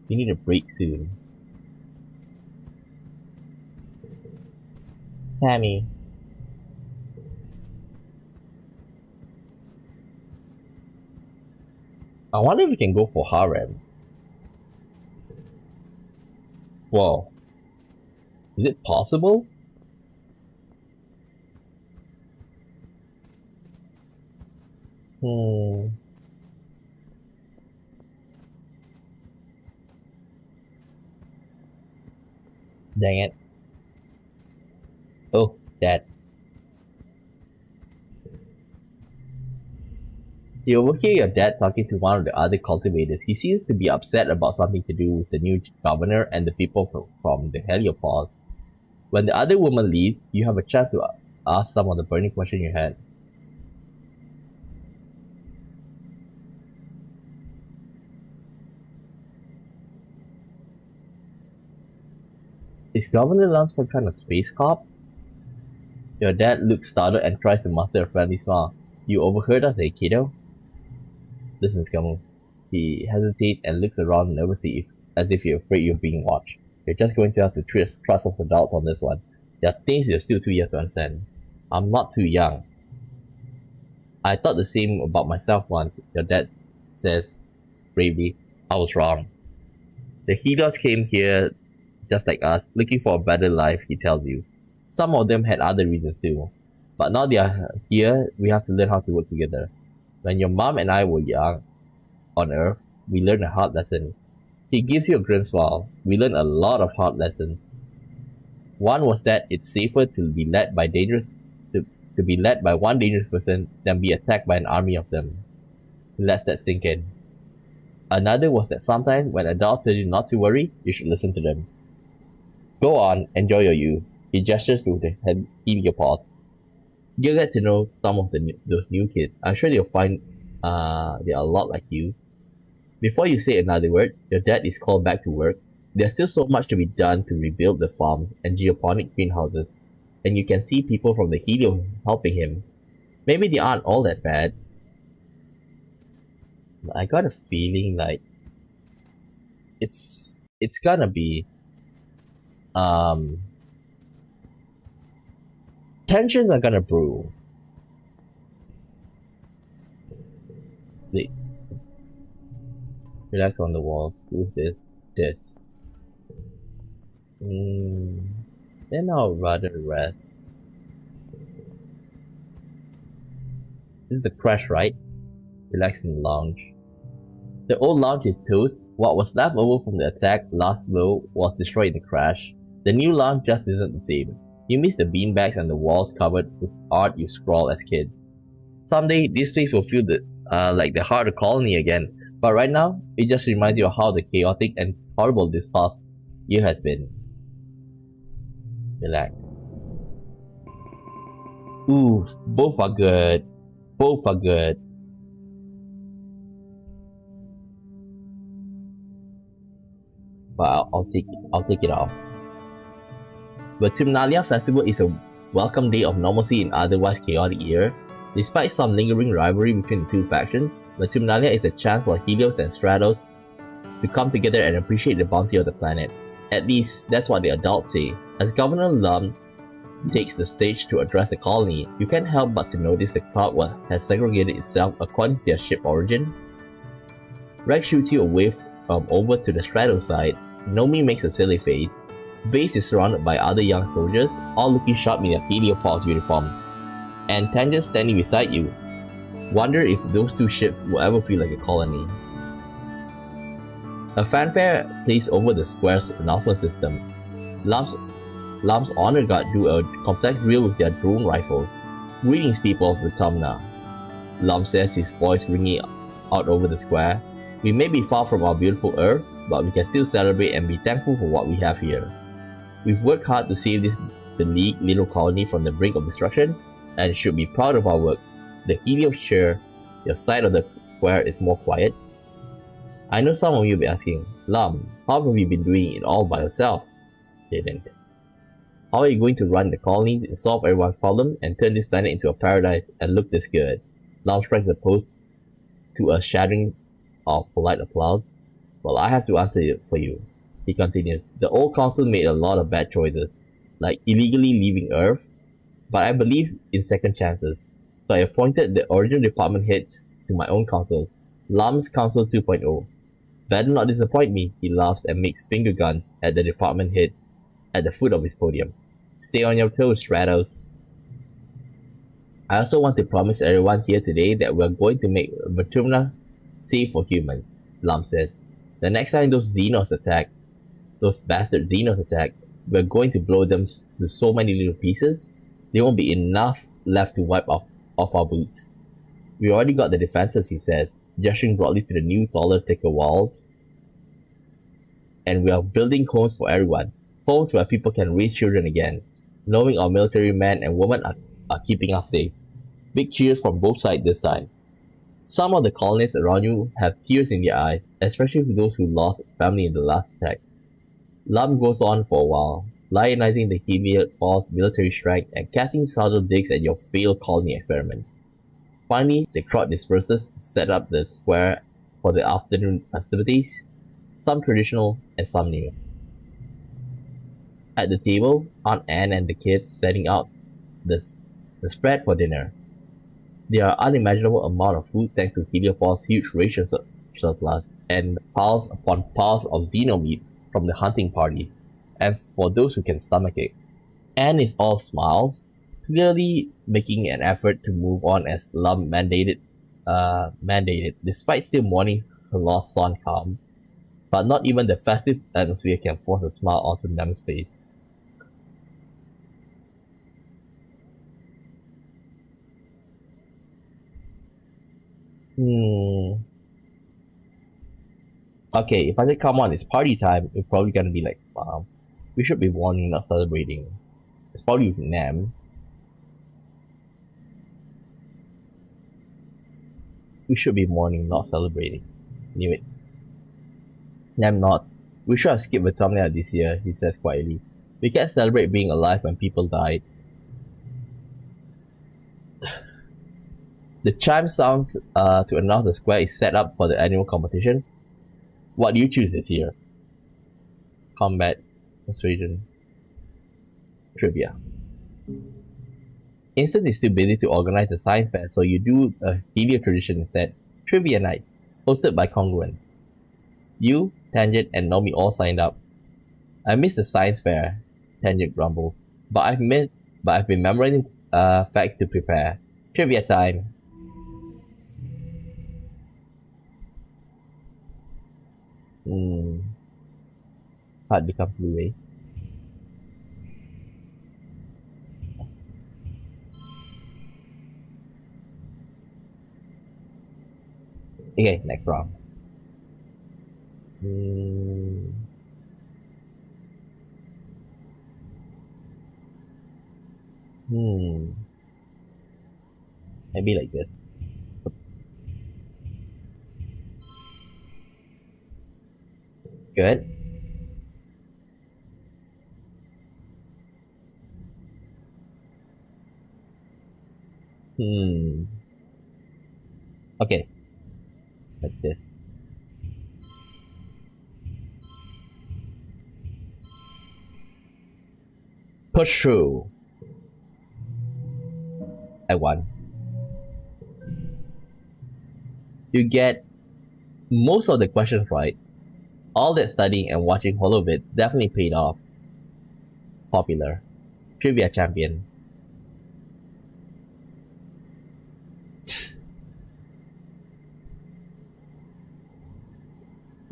You need a break soon. Tammy. I wonder if we can go for harem. Whoa. Is it possible? Dang it. Oh, that. You overhear your dad talking to one of the other cultivators. He seems to be upset about something to do with the new governor and the people from the heliopause. When the other woman leaves, you have a chance to ask some of the burning question you had. Is Governor Lump some kind of space cop? Your dad looks startled and tries to muster a friendly smile. You overheard us, eh, kiddo? Listen, Scamu. He hesitates and looks around nervously as if you're afraid you're being watched. You're just going to have to trust us adults on this one. There are things you're still too young to understand. I'm not too young. I thought the same about myself once, your dad says bravely. I was wrong. The Helios came here just like us, looking for a better life, he tells you. Some of them had other reasons too. But now they are here, we have to learn how to work together. When your mom and I were young on Earth, we learned a hard lesson. He gives you a grim smile. We learned a lot of hard lessons. One was that it's safer to be led by one dangerous person than be attacked by an army of them. He lets that sink in. Another was that sometimes when adults tell you not to worry, you should listen to them. Go on, enjoy your youth. He gestures to the heliopause. You'll get to know some of those new kids. I'm sure you'll find they're a lot like you. Before you say another word, your dad is called back to work. There's still so much to be done to rebuild the farms and geoponic greenhouses, and you can see people from the Helio helping him. Maybe they aren't all that bad. I got a feeling like it's gonna be tensions are gonna brew. Relax on the walls. Who's this? Then I'll rather rest. This is the crash, right? Relax in the lounge. The old lounge is toast. What was left over from the attack last blow was destroyed in the crash. The new lounge just isn't the same. You miss the beanbags and the walls covered with art you scrawled as kids. Someday, this place will feel like the heart of the colony again. But right now, it just reminds you of how the chaotic and horrible this past year has been. Relax. Ooh, both are good. Both are good. But I'll take it off. The Timnalia Festival is a welcome day of normalcy in otherwise chaotic year. Despite some lingering rivalry between the two factions, Timnalia is a chance for Helios and Stratos to come together and appreciate the bounty of the planet. At least, that's what the adults say. As Governor Lum takes the stage to address the colony, you can't help but to notice the crowd has segregated itself according to their ship origin. Rex shoots you away from over to the Stratos side. Nomi makes a silly face. Vase is surrounded by other young soldiers, all looking sharp in their heliopause uniform. And Tang is standing beside you. Wonder if those two ships will ever feel like a colony. A fanfare plays over the square's announcement system. Lum's honor guard do a complex drill with their drone rifles. Greetings, people of Autumna. Lum says, his voice ringing out over the square. We may be far from our beautiful Earth, but we can still celebrate and be thankful for what we have here. We've worked hard to save the League little colony from the brink of destruction, and should be proud of our work. The Helios cheer. Your side of the square is more quiet. I know some of you will be asking, Lum, how have you been doing it all by yourself? Didn't. How are you going to run the colony and solve everyone's problem and turn this planet into a paradise and look this good? Lum strikes the post to a shattering of polite applause. Well, I have to answer it for you. He continues, the old council made a lot of bad choices, like illegally leaving Earth, but I believe in second chances. So I appointed the original department heads to my own council, Lum's Council 2.0. Better not disappoint me, he laughs and makes finger guns at the department head at the foot of his podium. Stay on your toes, Stratos. I also want to promise everyone here today that we're going to make Vertumna safe for humans, Lum says. The next time those bastard Xenos attack, we're going to blow them to so many little pieces, there won't be enough left to wipe off our boots. We already got the defenses, he says, gesturing broadly to the new, taller, thicker walls. And we are building homes for everyone. Homes where people can raise children again, knowing our military men and women are keeping us safe. Big cheers from both sides this time. Some of the colonists around you have tears in their eyes, especially for those who lost family in the last attack. Lam goes on for a while, lionizing the Heliot false military strength and casting subtle digs at your failed colony experiment. Finally, the crowd disperses to set up the square for the afternoon festivities, some traditional and some new. At the table, Aunt Anne and the kids setting out the spread for dinner. There are unimaginable amount of food thanks to Heliopol's huge ration surplus and piles upon piles of xeno meat from the hunting party, and for those who can stomach it. Anne is all smiles, clearly making an effort to move on as Lum mandated, despite still mourning her lost son calm. But not even the festive atmosphere can force a smile onto Nem's face. Okay, if I say come on, it's party time, it's probably gonna be like, we should be warning, not celebrating. It's probably with Nem. We should be mourning, not celebrating. Knew it. Nem not. We should have skipped Autumnia this year, he says quietly. We can't celebrate being alive when people died. The chime sounds to announce the square is set up for the annual competition. What do you choose this year? Combat, persuasion, trivia. Instant is too busy to organize a science fair, so you do a Helio tradition instead. Trivia night, hosted by Congruence. You, Tangent, and Nomi all signed up. I missed the science fair, Tangent grumbles. But I've been memorizing facts to prepare. Trivia time. Heart becomes blue. Okay, next round. Maybe like this. Good. Okay. Like this. Push through. I won. You get most of the questions right. All that studying and watching Holobit definitely paid off. Popular. Trivia champion.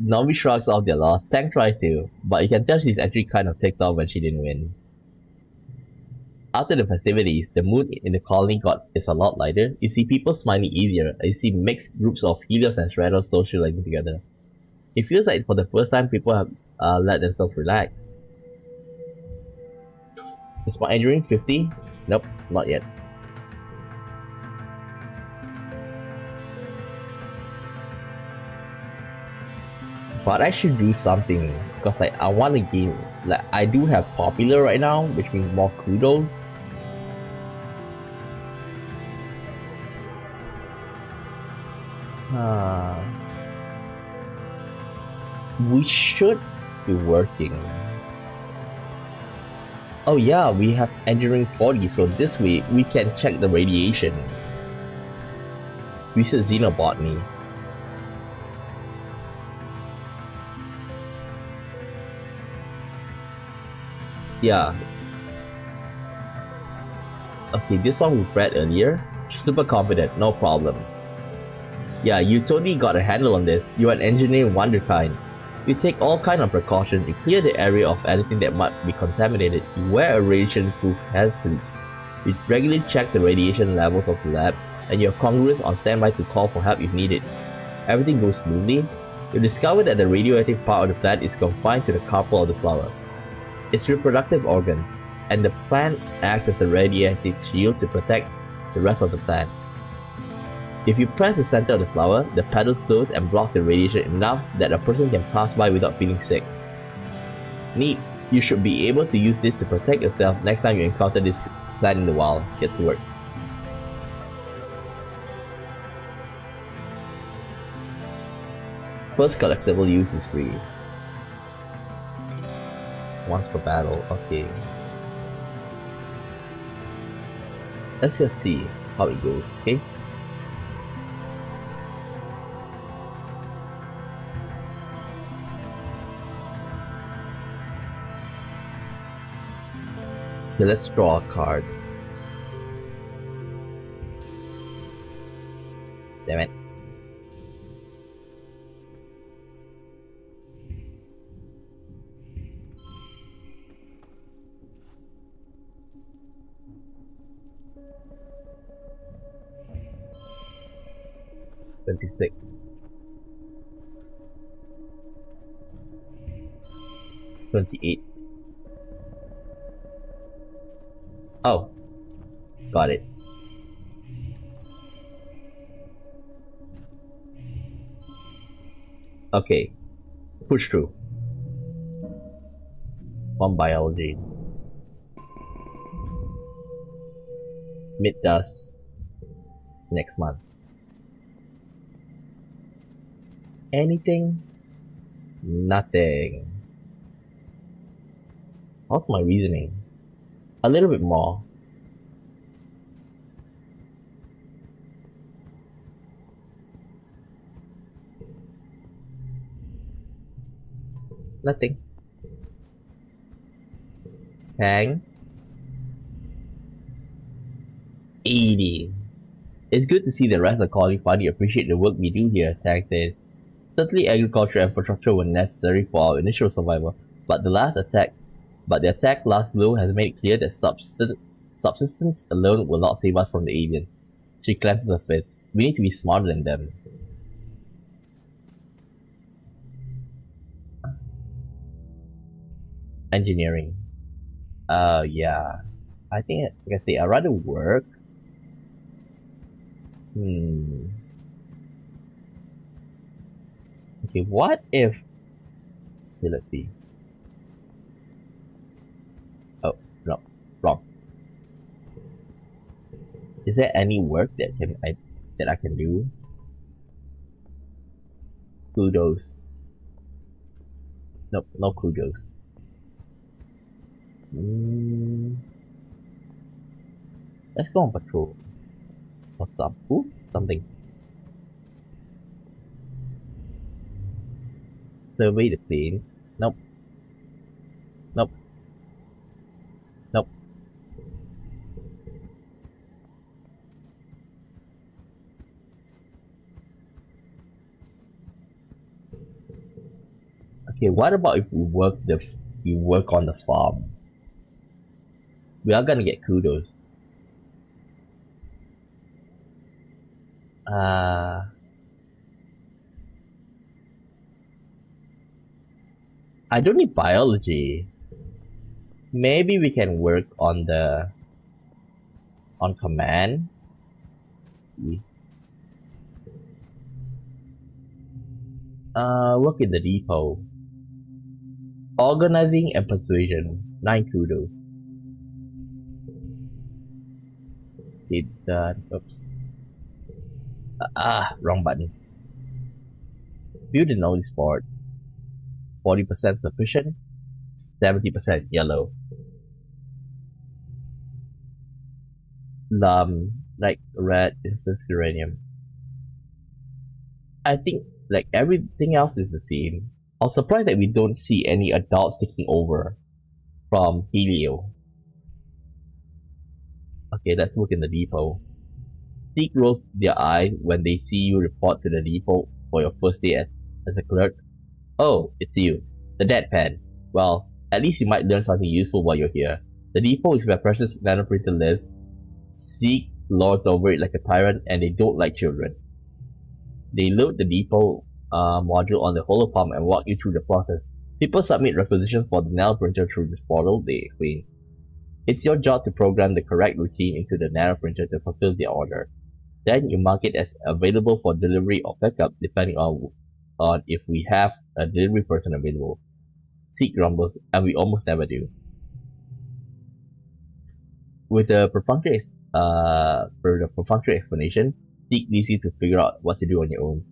Nomi shrugs off their loss. Tang tries to, but you can tell she's actually kind of ticked off when she didn't win. After the festivities, the mood in the colony is a lot lighter. You see people smiling easier, and you see mixed groups of Helios and Stratos socializing together. It feels like for the first time people have let themselves relax. Is my engineering 50? Nope, not yet. But I should do something, because like I want to gain, like I do have popular right now, which means more kudos. We should be working. Oh yeah, we have engineering 40, so this way we can check the radiation. We said xenobotany. Yeah. Okay, this one we read earlier. Super confident, no problem. Yeah, you totally got a handle on this. You're an engineer wonderkind. You take all kind of precautions. You clear the area of anything that might be contaminated. You wear a radiation-proof head suit. You regularly check the radiation levels of the lab. and you have congruence on standby to call for help if needed. Everything goes smoothly. You discover that the radioactive part of the plant is confined to the carpel of the flower, its reproductive organs, and the plant acts as a radiative shield to protect the rest of the plant. If you press the center of the flower, the petals close and block the radiation enough that a person can pass by without feeling sick. Neat. You should be able to use this to protect yourself next time you encounter this plant in the wild. Get to work. First collectible use is free. Once per battle, okay. Let's just see how it goes, okay? Okay, let's draw a card. Damn it. $26. $28. Oh, got it. Okay, push through. One biology. Mid dust next month. Anything? Nothing. How's my reasoning? A little bit more. Nothing. Tang. 80. It's good to see the rest of the colony finally appreciate the work we do here, Tang says. Certainly agricultural infrastructure were necessary for our initial survival, but the attack last blow has made it clear that subsistence alone will not save us from the aliens. She clenches her fists. We need to be smarter than them. Engineering. Yeah. I think, like I say, I'd rather work. Okay, what if... Okay, let's see. Oh, no. Wrong. Is there any work that I can do? Kudos. Nope, no kudos. Let's go on patrol. What's up? Ooh, something. Survey the plane. Nope. Nope. Nope. Okay, what about if we work on the farm? We are gonna get kudos. I don't need biology. Maybe we can work on command. Work in the depot. Organizing and persuasion. 9 kudos. Hit that. Oops. Wrong button. Build a notice board. 40% sufficient. 70% yellow. Like red instance uranium. I think like everything else is the same. I was surprised that we don't see any adults taking over from Helio. Okay, let's look in the depot. Seek rolls their eye when they see you report to the depot for your first day as a clerk. Oh, it's you. The deadpan. Well, at least you might learn something useful while you're here. The depot is where precious nanoprinter lives. Seek lords over it like a tyrant, and they don't like children. They load the depot module on the holopalm and walk you through the process. People submit requisitions for the nano printer through this portal, they explain. It's your job to program the correct routine into the nano printer to fulfill the order. Then you mark it as available for delivery or pickup depending on if we have a delivery person available. Seek grumbles, and we almost never do. With the perfunctory explanation, Seek leaves you to figure out what to do on your own.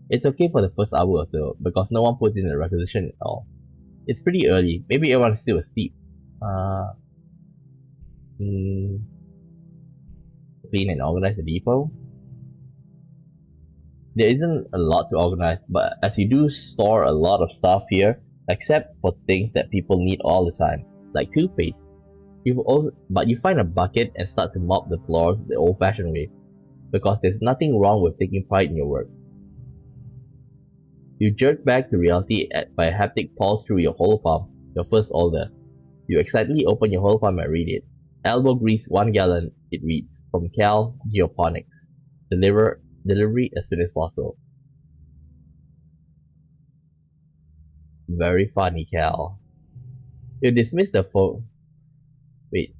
It's okay for the first hour or so, because no one puts in a requisition at all. It's pretty early, maybe everyone is still asleep. Clean and organize the depot. There isn't a lot to organize, but as you do store a lot of stuff here, except for things that people need all the time, like toothpaste. But you find a bucket and start to mop the floors the old-fashioned way, because there's nothing wrong with taking pride in your work. You jerk back to reality by a haptic pulse through your holopalm, your first order. You excitedly open your holopalm and read it. Elbow grease 1 gallon, it reads, from Cal Geoponics. Delivery as soon as possible. Very funny, Cal. You dismiss the phone. Wait.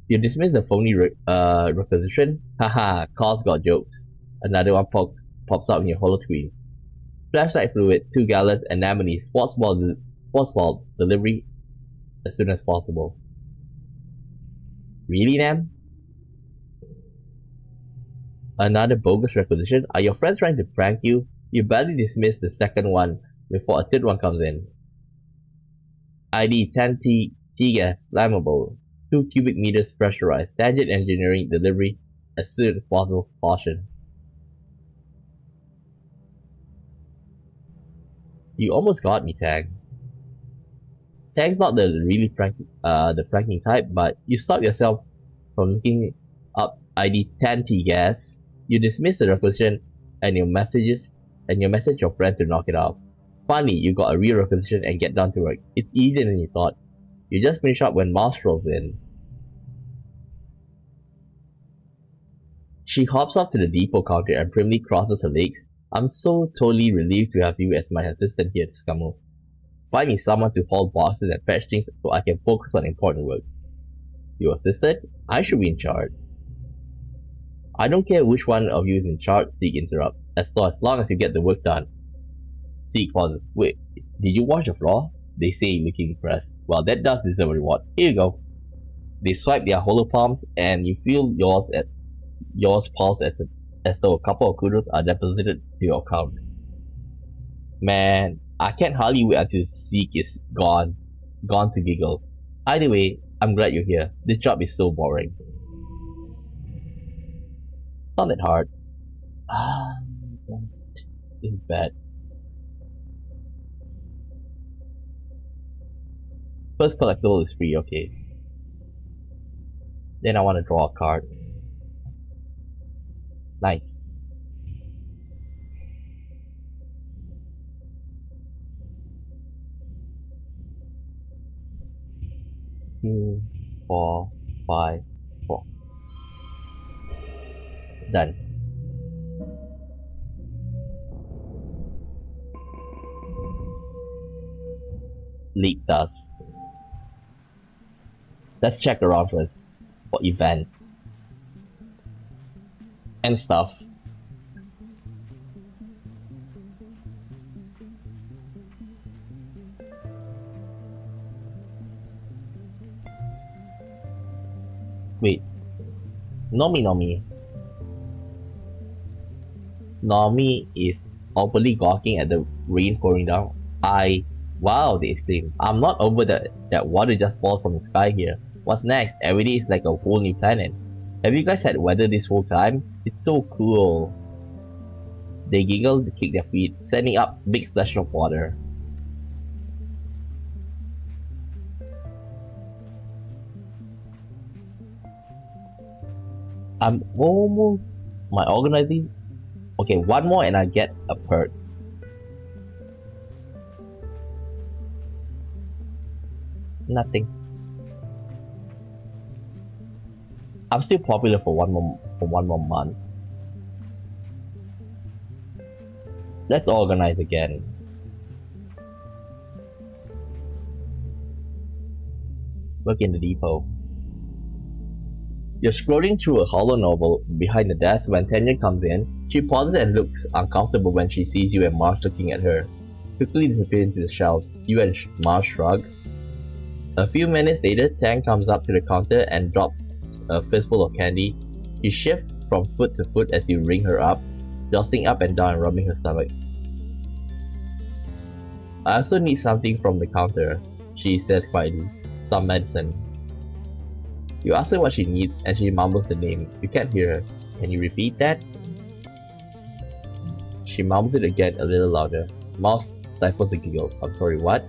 You dismiss the phony requisition? Haha, Carl's got jokes. Another one pops up in your holo screen. Flashlight fluid, 2 gallons, anemone, sports ball delivery as soon as possible. Really, Nam? Another bogus requisition? Are your friends trying to prank you? You barely dismiss the second one before a third one comes in. ID 10T T-gas flammable, 2 cubic meters pressurized, Tangent Engineering delivery as soon as possible, caution. You almost got me, Tang. Tang's not the really pranking type, but you stop yourself from looking up ID 10T gas. You dismiss the requisition and you message your friend to knock it off. Finally, you got a real requisition and get down to work. It's easier than you thought. You just finish up when Mars rolls in. She hops up to the depot counter and primly crosses her legs. I'm so totally relieved to have you as my assistant here, Scammo. Find me someone to haul boxes and fetch things so I can focus on important work. Your assistant? I should be in charge. I don't care which one of you is in charge, Zeke interrupts, as long as you get the work done. Zeke pauses. Wait, did you wash the floor? They say, looking impressed. Well, that does deserve a reward. Here you go. They swipe their holopalms and you feel yours pulse as though a couple of kudos are deposited to your account. Man, I can't hardly wait until Zeke is gone to giggle. Either way, I'm glad you're here. This job is so boring. Not that hard. It's bad. First collectible is free, okay. Then I want to draw a card. Nice. Two, 4, 5, 4. Done. Leak dust. Let's check around first for events and stuff. Wait. Nomi. Nomi is openly gawking at the rain pouring down. Wow, they exclaim. I'm not over that water just falls from the sky here. What's next? Every day is like a whole new planet. Have you guys had weather this whole time? It's so cool. They giggle to kick their feet, sending up big splashes of water. I'm almost... my organizing... Okay, one more and I get a perk. Nothing. I'm still popular for one more month. Let's organize again. Look in the depot. You're scrolling through a hollow novel behind the desk when Tanya comes in. She pauses and looks uncomfortable when she sees you and Mars looking at her. Quickly disappears into the shelves. You and Mars shrug. A few minutes later, Tang comes up to the counter and drops a fistful of candy. She shifts from foot to foot as you ring her up, jostling up and down and rubbing her stomach. I also need something from the counter, she says quietly. Some medicine. You ask her what she needs and she mumbles the name. You can't hear her. Can you repeat that? She mumbles it again a little louder. Mouse stifles a giggle. I'm sorry, what?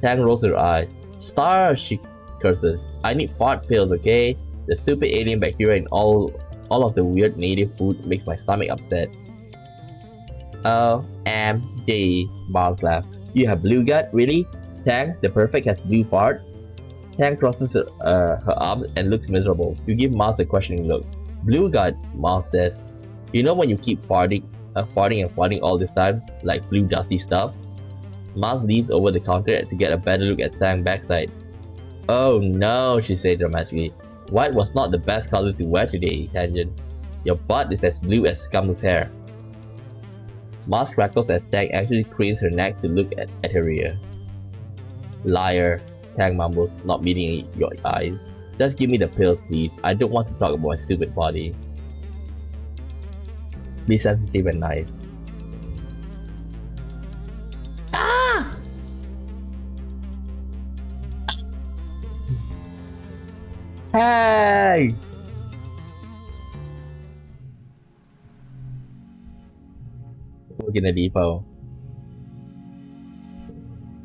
Tang rolls her eyes. Stars, she curses. I need fart pills, okay? The stupid alien bacteria in all of the weird native food makes my stomach upset. OMG, Miles laughed. You have blue gut, really? Tang, the perfect has blue farts? Tang crosses her arms and looks miserable. You give Miles a questioning look. Blue gut, Miles says. You know when you keep farting and farting all this time, like blue dusty stuff? Miles leans over the counter to get a better look at Tang's backside. Oh no, she said dramatically. White was not the best color to wear today, Tangent. Your butt is as blue as Scum's hair. Miles crackles as Tang actually cranes her neck to look at her rear. Liar, Tang mumbles, not meeting your eyes. Just give me the pills, please. I don't want to talk about my stupid body. Be sensitive and nice. Ah! Hey! Look in the depot.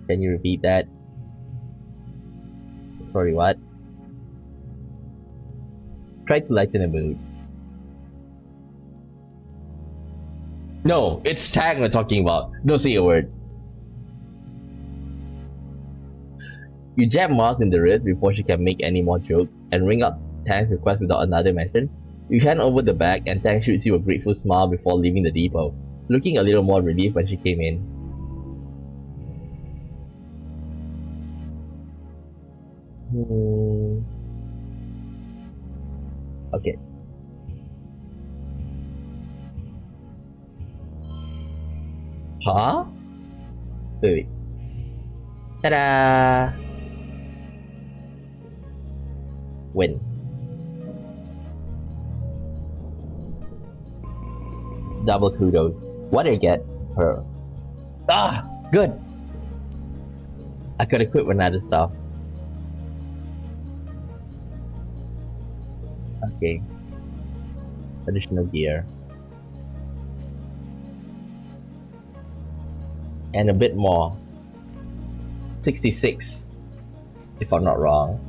Can you repeat that? Sorry, what? Try to lighten the mood. No, it's Tang we're talking about. Don't say a word. You jab Mars in the wrist before she can make any more jokes and ring up Tang's request without another mention. You hand over the bag and Tang shoots you a grateful smile before leaving the depot, looking a little more relieved when she came in. Okay. Huh? Wait. Ta-da! Win. Double kudos. What did I get? Her. Ah! Good! I could equip another stuff. Okay. Additional gear. And a bit more. 66. If I'm not wrong.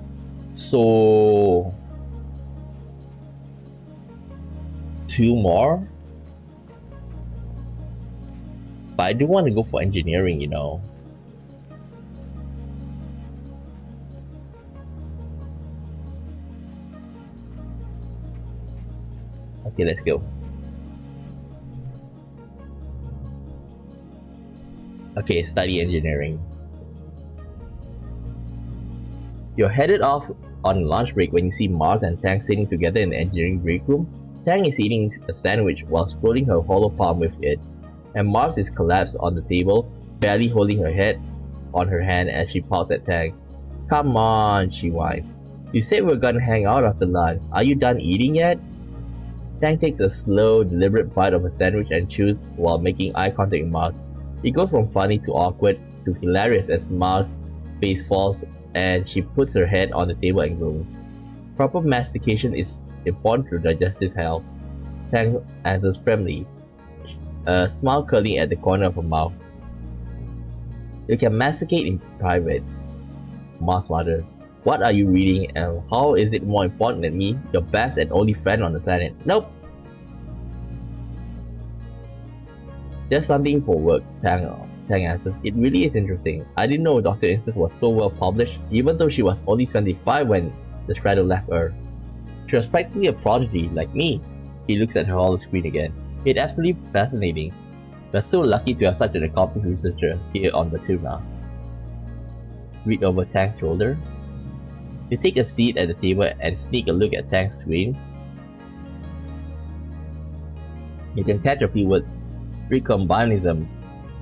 So... 2 more? But I do want to go for engineering, you know. Okay, let's go. Okay, study engineering. You're headed off on lunch break when you see Mars and Tang sitting together in the engineering break room. Tang is eating a sandwich while scrolling her hollow palm with it, and Mars is collapsed on the table, barely holding her head on her hand as she pouts at Tang. Come on, she whines. You said we were gonna hang out after lunch. Are you done eating yet? Tang takes a slow, deliberate bite of her sandwich and chews while making eye contact with Mars. It goes from funny to awkward to hilarious as Mars' face falls and she puts her head on the table and groans. Proper mastication is important to digestive health. Tang answers firmly, a smile curling at the corner of her mouth. You can masticate in private. Mars mutters. What are you reading and how is it more important than me, your best and only friend on the planet? Nope! Just something for work, Tang answers. It really is interesting. I didn't know Dr. Instance was so well published, even though she was only 25 when the Straddle left Earth. She was practically a prodigy, like me. He looks at her holo screen again. It's absolutely fascinating. We're so lucky to have such an accomplished researcher here on VTuber. Read over Tang's shoulder. You take a seat at the table and sneak a look at Tang's screen. You can catch a few words: recombinism,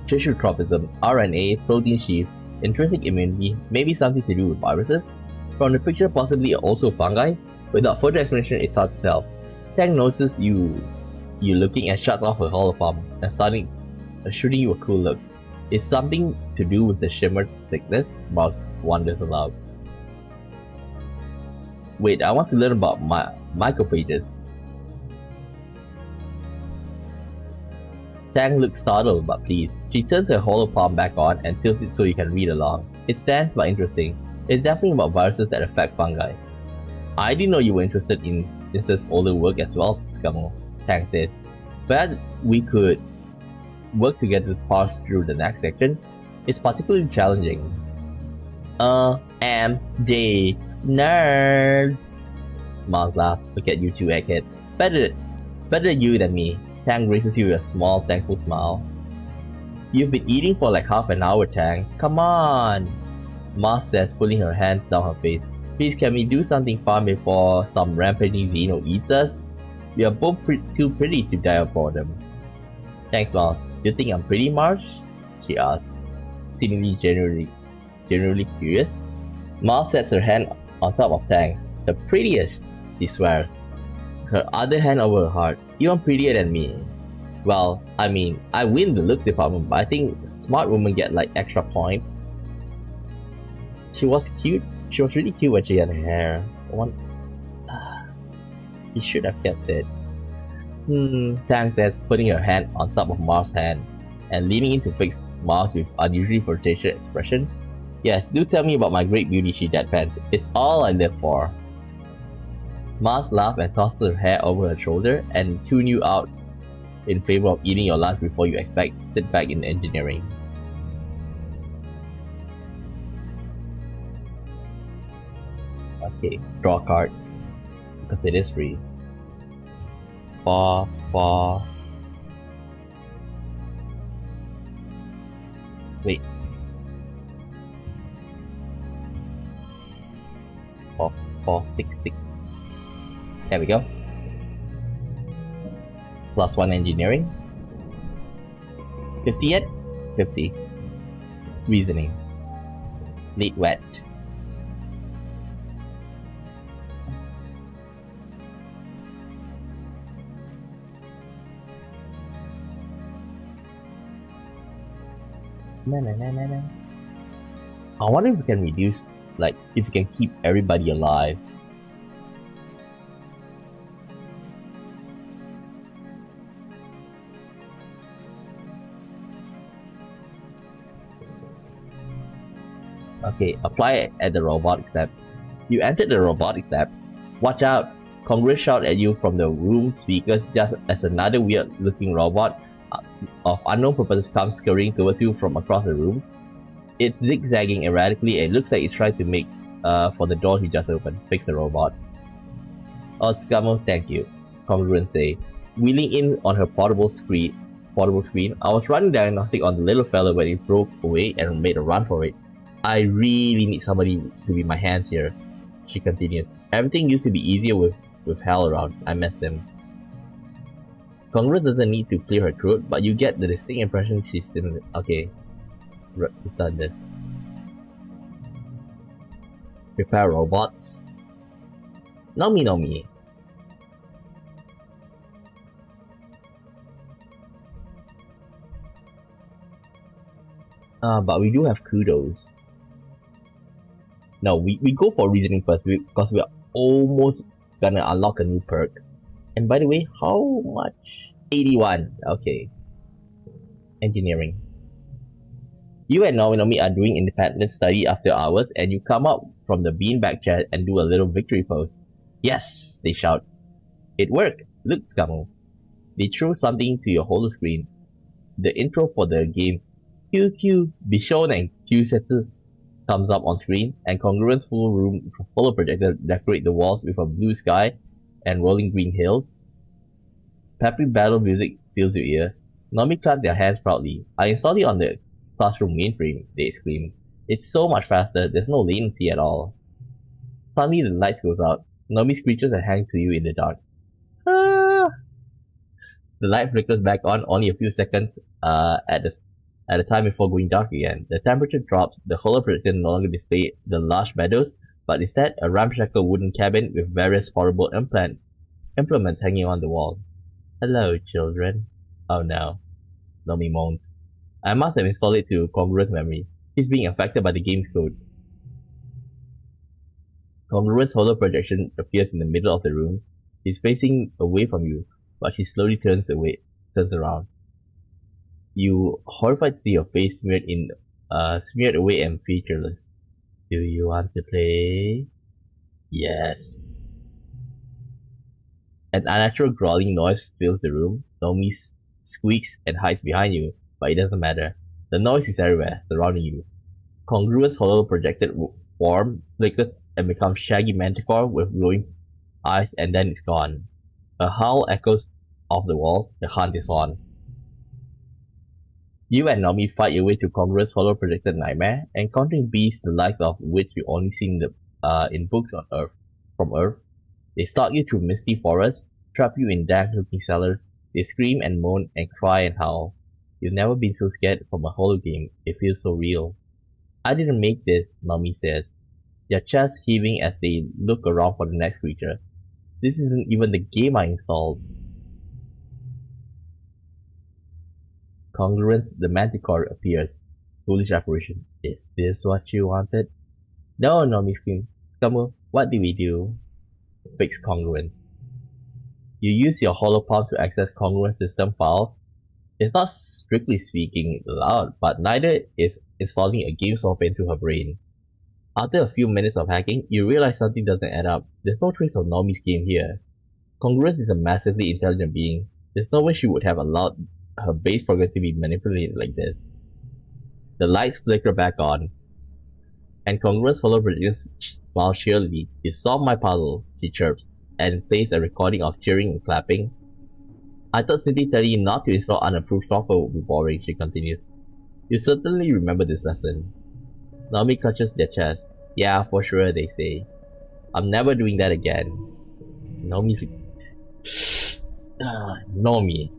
tissue tropism, RNA, protein sheath, intrinsic immunity, maybe something to do with viruses. From the picture, possibly also fungi. Without further explanation, it's hard to tell. Tang notices you looking and shuts off her holopalm and shooting you a cool look. It's something to do with the shimmer thickness, Mouse wonders aloud. Wait, I want to learn about macrophages. Tang looks startled but pleased. She turns her holopalm back on and tilts it so you can read along. It's dense but interesting. It's definitely about viruses that affect fungi. I didn't know you were interested in this older work as well, Scamo, Tang said. But we could work together to parse through the next section. It's particularly challenging. MJ, nerd! Miles laughed. Look at you two, egghead. Better you than me. Tang graces you with a small, thankful smile. You've been eating for like half an hour, Tang. Come on! Miles says, pulling her hands down her face. Please, can we do something fun before some rampaging Xeno eats us? We are both too pretty to die of boredom. Thanks, Miles. You think I'm pretty, Marsh? She asks, seemingly genuinely curious. Miles sets her hand on top of Tang. The prettiest, she swears. Her other hand over her heart. Even prettier than me. Well, I mean, I win the look department, but I think smart women get like extra points. She was cute. She was really cute when she had her hair. He should have kept it. Tang says, putting her hand on top of Mars' hand and leaning in to fix Mars with unusually flirtatious expression. Yes, do tell me about my great beauty, she deadpanned. It's all I live for. Mars laughed and tossed her hair over her shoulder and tuned you out in favor of eating your lunch before you sit back in engineering. Okay, draw a card. Because it is free. Paw. Wait. 4, 6, 6. There we go. +1 engineering. 50 yet? 50. Reasoning. Lead wet. No. I wonder if we can reduce, like, if we can keep everybody alive. Okay, apply it at the robotics lab. You entered the robotics lab. Watch out! Congress shout at you from the room speakers just as another weird-looking robot of unknown purpose comes scurrying towards you from across the room. It's zigzagging erratically and it looks like it's trying to make for the door you just opened. Fix the robot. Oh, Scamo, thank you. Congruent say, wheeling in on her portable screen. I was running diagnostic on the little fella when it broke away and made a run for it. I really need somebody to be my hands here, she continued. Everything used to be easier with Hal around. I missed him. Congress doesn't need to clear her throat, but you get the distinct impression she's in. Okay, we've done this. Repair robots. No me. But we do have kudos. No, we go for reasoning first because we're almost gonna unlock a new perk. And by the way, how much? 81. Okay. Engineering. You and Nomi are doing independent study after hours and you come up from the beanbag chair and do a little victory pose. Yes! They shout. It worked! Look, Scamo. They throw something to your holo screen. The intro for the game QQ Bishonen Kyusetsu comes up on screen and Congruent's full room holo projector decorate the walls with a blue sky and rolling green hills. Peppy battle music fills your ear. Nomi clap their hands proudly. I installed it on the classroom mainframe, they exclaim. It's so much faster, there's no latency at all. Suddenly the lights goes out. Nomi screeches and hangs to you in the dark. Ah! The light flickers back on only a few seconds at the time before going dark again. The temperature drops, the holo projector no longer displays the lush meadows, but instead a ramshackle wooden cabin with various horrible implements hanging on the wall. Hello, children. Oh no. Nomi moans. I must have installed it to Congruent's memory. He's being affected by the game's code. Congruent's holo projection appears in the middle of the room. He's facing away from you, but she slowly turns around. You horrified to see your face smeared away and featureless. Do you want to play? Yes. An unnatural growling noise fills the room. Nomi squeaks and hides behind you, but it doesn't matter. The noise is everywhere, surrounding you. Congruent's holo projected form flickers and becomes shaggy manticore with glowing eyes, and then it's gone. A howl echoes off the wall. The hunt is on. You and Nomi fight your way to Congruent's holo projected nightmare, encountering beasts the likes of which you only seen in books on Earth. From Earth, they stalk you through misty forests, trap you in dank-looking cellars. They scream and moan and cry and howl. You've never been so scared from a holo game. It feels so real. I didn't make this, Nomi says, their chests heaving as they look around for the next creature. This isn't even the game I installed. Congruence, the manticore, appears. Foolish apparition. Is this what you wanted? No, Nomi screams. Kamu, what do we do? Fix Congruence. You use your holopalm to access Congruence system files. It's not strictly speaking allowed, but neither is installing a game software into her brain. After a few minutes of hacking, you realize something doesn't add up. There's no trace of Nomi's game here. Congruence is a massively intelligent being. There's no way she would have allowed her base program to be manipulated like this. The lights flicker back on, and Congruence follow Bridget's smile cheerily. You solved my puzzle, she chirps, and plays a recording of cheering and clapping. I thought simply telling you not to install unapproved software would be boring, she continues. You certainly remember this lesson. Nomi clutches their chest. Yeah, for sure, they say. I'm never doing that again. Nomi's... Nomi.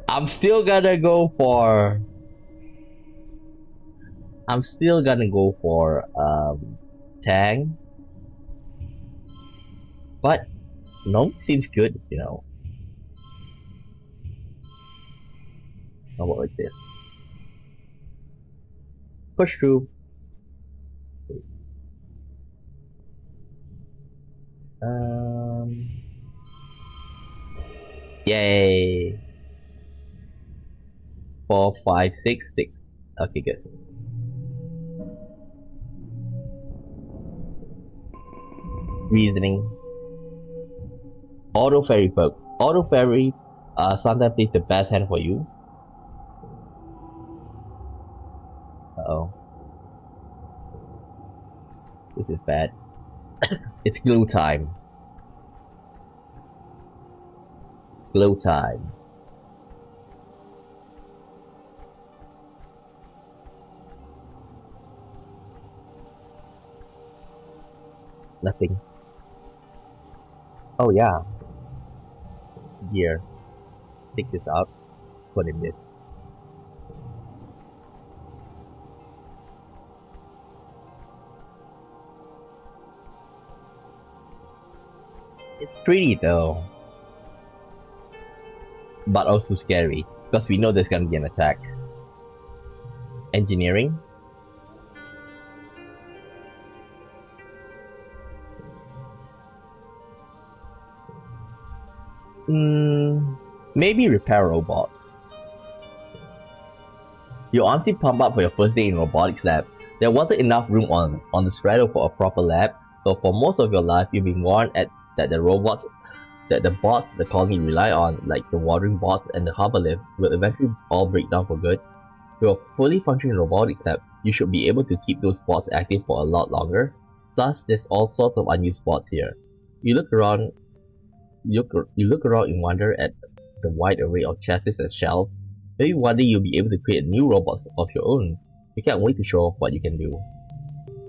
I'm still gonna go for Tang. But Nomi seems good, you know. How about like this? Push through. Yay. 4, 5, 6, 6. Okay, good. Reasoning. Auto fairy perk. Auto fairy sometimes plays the best hand for you. Uh-oh. This is bad. It's glue time. Glue time. Nothing. Oh yeah. Here. Take this out. Put in this. It's pretty though. But also scary, because we know there's gonna be an attack. Engineering. Maybe repair robot. You honestly pump up for your first day in robotics lab. There wasn't enough room on the straddle for a proper lab, so for most of your life you've been warned that the bots the colony rely on, like the watering bots and the harbor lift, will eventually all break down for good. With a fully functioning robotics lab, you should be able to keep those bots active for a lot longer. Plus, there's all sorts of unused spots here. You look around and wonder at the wide array of chassis and shelves. Maybe one day you'll be able to create new robots of your own. You can't wait to show off what you can do.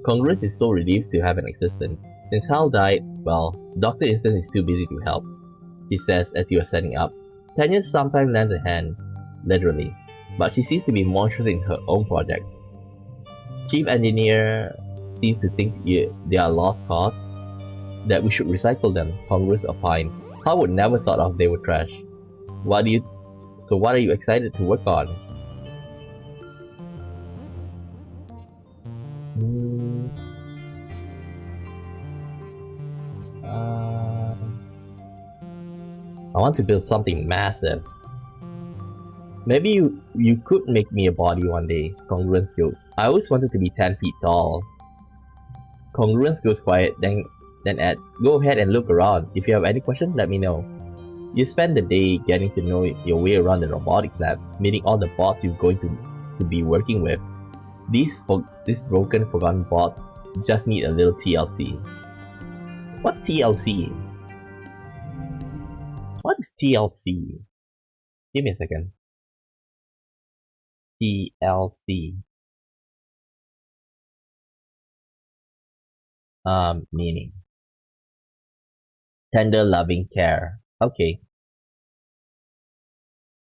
Congruence is so relieved to have an assistant. Since Hal died, well, Dr. Instant is too busy to help, he says as you are setting up. Tanya sometimes lends a hand, literally, but she seems to be more interested in her own projects. Chief Engineer seems to think they are lost cause, that we should recycle them, Congruence opined. Hal would never thought of they were trash. What are you excited to work on? I want to build something massive. Maybe you could make me a body one day, Congruence joked. I always wanted to be 10 feet tall. Congruence goes quiet, then adds, go ahead and look around. If you have any questions, let me know. You spend the day getting to know your way around the robotics lab, meeting all the bots you're going to be working with. These broken, forgotten bots just need a little TLC. What's TLC? What is TLC? Give me a second. TLC. Meaning. Tender loving care. Okay.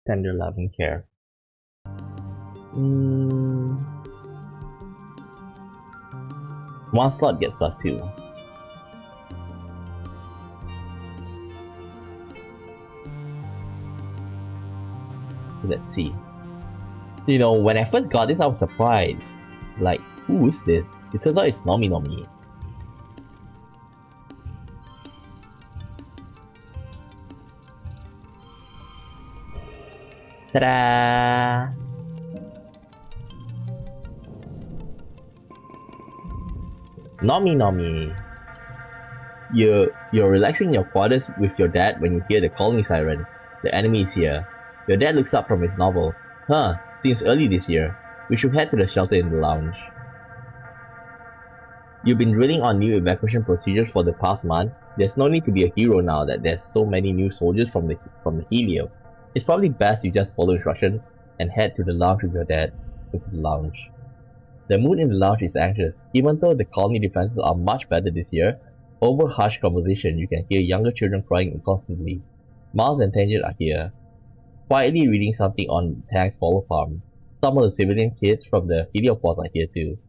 Tender loving care. One slot gets +2. Let's see. You know, when I first got this, I was surprised. Like, who is this? It turns out it's Nomi Nomi. Ta-da! Nomi Nomi. You're relaxing in your quarters with your dad when you hear the calling siren. The enemy is here. Your dad looks up from his novel. Huh, seems early this year. We should head to the shelter in the lounge. You've been drilling on new evacuation procedures for the past month. There's no need to be a hero now that there's so many new soldiers from the Helio. It's probably best you just follow instructions and head to the lounge with your dad. The mood in the lounge is anxious. Even though the colony defenses are much better this year, over harsh conversation you can hear younger children crying constantly. Miles and Tangent are here, quietly reading something on Tang's smaller farm. Some of the civilian kids from the heliopods are here too,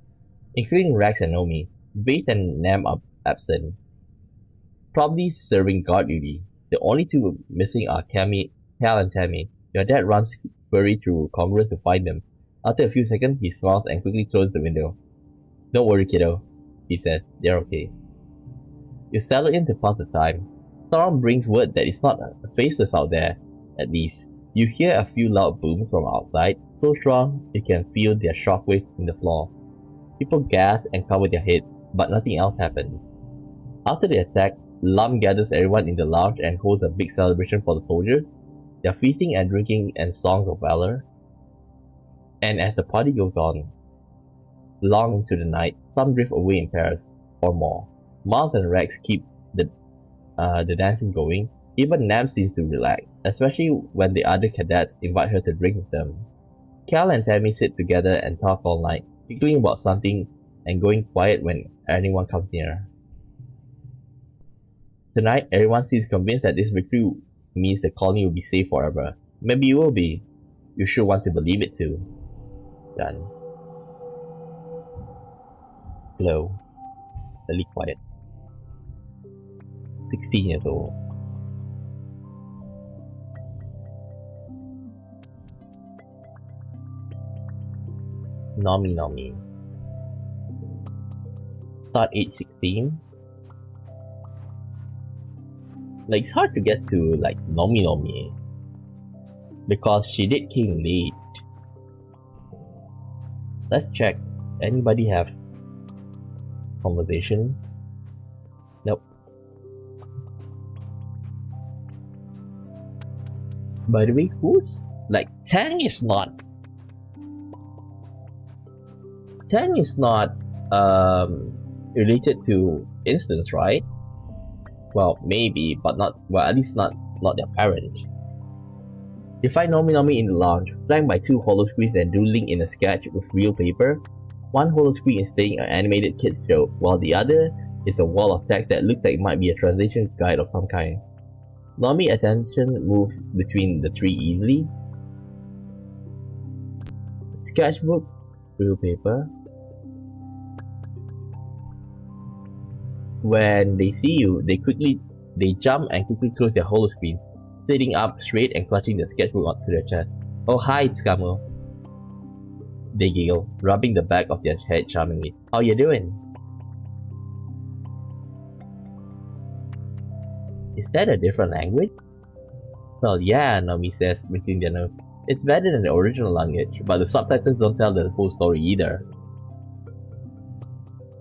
including Rex and Nomi. Vase and Nam are absent, probably serving guard duty. The only two missing are Cal and Tammy. Your dad runs query through Congress to find them. After a few seconds, he smiles and quickly closes the window. Don't worry, kiddo, he says. They're okay. You settle in to pass the time. Someone brings word that it's not faceless out there, at least. You hear a few loud booms from outside, so strong you can feel their shockwaves in the floor. People gasp and cover their heads, but nothing else happens. After the attack, Lum gathers everyone in the lounge and holds a big celebration for the soldiers. They're feasting and drinking and songs of valor. And as the party goes on, long into the night, some drift away in pairs, or more. Miles and Rex keep the dancing going. Even Nam seems to relax, especially when the other cadets invite her to drink with them. Cal and Tammy sit together and talk all night, giggling about something and going quiet when anyone comes near. Tonight, everyone seems convinced that this victory means the colony will be safe forever. Maybe you will be. You should want to believe it too. Done. Hello. Really quiet. 16 years old. Nomi Nomi. Start age 16. Like, it's hard to get to, like, Nomi Nomi, because she did came late. Let's check. Anybody have conversation? Nope. By the way, who's, like, Tang is not, related to Instance, right? Well, maybe, but not, well, at least not their parent. You find Nomi in the lounge, flanked by two holoscreens and doodling in a sketch with real paper. One holoscreen is playing an animated kids show, while the other is a wall of text that looks like it might be a translation guide of some kind. Nomi's attention moves between the three easily. Sketchbook, real paper. When they see you, they jump and quickly close their holoscreen, sitting up straight and clutching the sketchbook onto their chest. Oh hi, it's Kamo. They giggle, rubbing the back of their head charmingly. How you doing? Is that a different language? Well yeah, Nomi says, wrinkling their nose. It's better than the original language, but the subtitles don't tell the whole story either.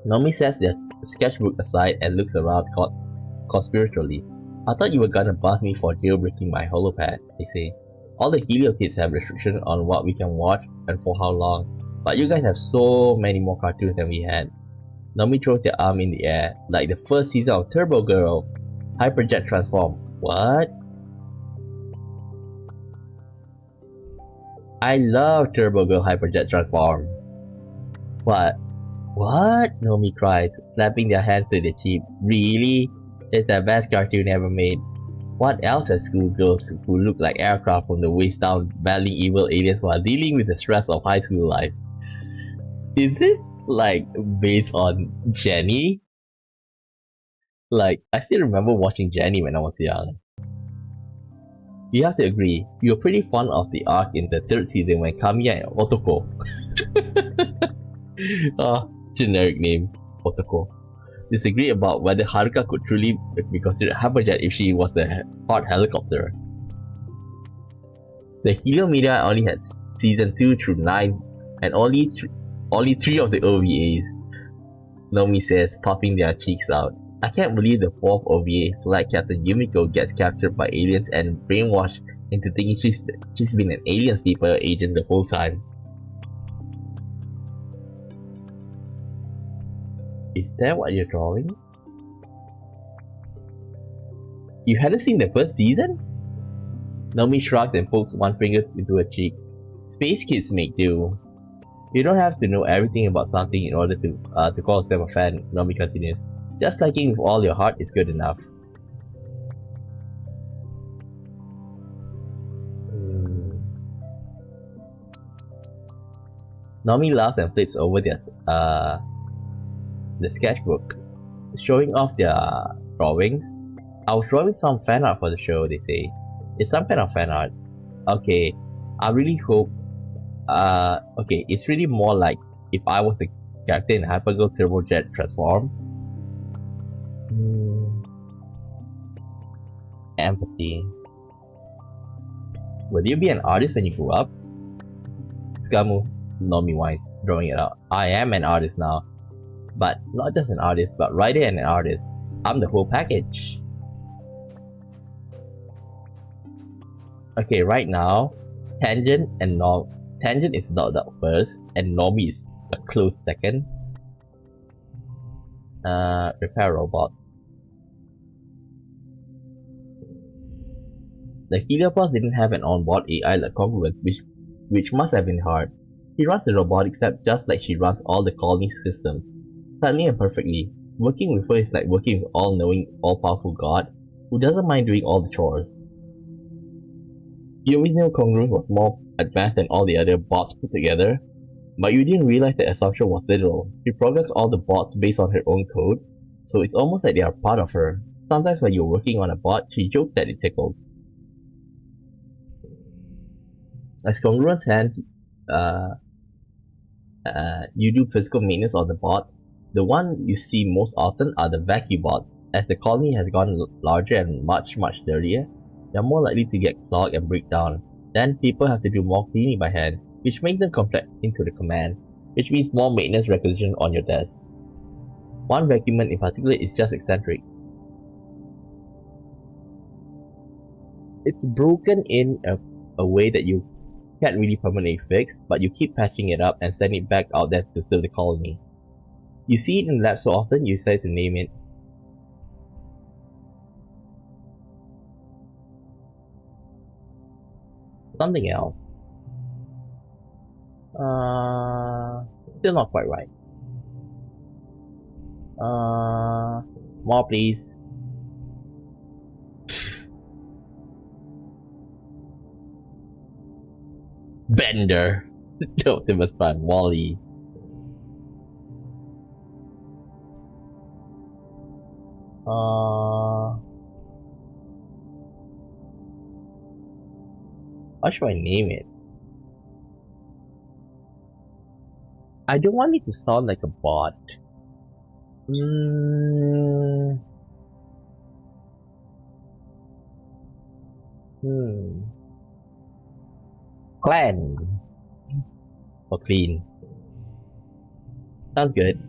Nomi sets their sketchbook aside and looks around conspiratorially. I thought you were gonna bust me for jailbreaking my holopad, they say. All the Helio kids have restrictions on what we can watch and for how long, but you guys have so many more cartoons than we had. Nomi throws their arm in the air, like the first season of Turbo Girl. Hyperjet Transform. What? I love Turbo Girl Hyperjet Transform. What? What? Nomi cries, slapping their hands to their cheek. Really? It's the best cartoon ever made. What else has schoolgirls who look like aircraft from the waist down battling evil aliens while dealing with the stress of high school life? Is it like based on Jenny? Like, I still remember watching Jenny when I was young. You have to agree, you were pretty fond of the arc in the third season when Kamiya and Otoko. Generic name, Otoko. Disagree about whether Haruka could truly be considered Hyperjet if she was a hot helicopter. The Helio Media only had season 2 through 9 and only 3 of the OVAs, Nomi says, puffing their cheeks out. I can't believe the 4th OVA, Flight Captain Yumiko, gets captured by aliens and brainwashed into thinking she's been an alien sleeper agent the whole time. Is that what you're drawing? You hadn't seen the first season? Nomi shrugs and pokes one finger into her cheek. Space kids make do. You don't have to know everything about something in order to call yourself a fan, Nomi continues. Just liking with all your heart is good enough. Nomi laughs and flips over the sketchbook, showing off their drawings. I was drawing some fan art for the show, they say. It's some kind of fan art. Okay, I really hope... okay, it's really more like if I was a character in Hypergirl Turbojet Transform. Empathy. Would you be an artist when you grew up? Skamu, Nomi whines, drawing it out. I am an artist now. But not just an artist, but writer and an artist. I'm the whole package. Okay, right now, Tangent is not the first, and Nomi is a close second. Repair robot. The Heliopause didn't have an onboard AI like Congruence, which must have been hard. He runs the robotic step just like she runs all the colony systems. Suddenly and perfectly. Working with her is like working with all-knowing, all-powerful God who doesn't mind doing all the chores. You always knew Congruence was more advanced than all the other bots put together, but you didn't realize the assumption was literal. She programs all the bots based on her own code, so it's almost like they are part of her. Sometimes when you're working on a bot, she jokes that it tickles. As Congruence hands, you do physical maintenance on the bots. The one you see most often are the vacuum bots. As the colony has gone larger and much dirtier, they are more likely to get clogged and break down. Then people have to do more cleaning by hand, which makes them complex into the command, which means more maintenance requisition on your desk. One vacuumman in particular is just eccentric. It's broken in a way that you can't really permanently fix, but you keep patching it up and send it back out there to serve the colony. You see it in labs so often, you decide to name it. Something else. Still not quite right. More please. Bender. Optimus Prime. Wally. How should I name it? I don't want it to sound like a bot. Clan. Or clean. Sounds good.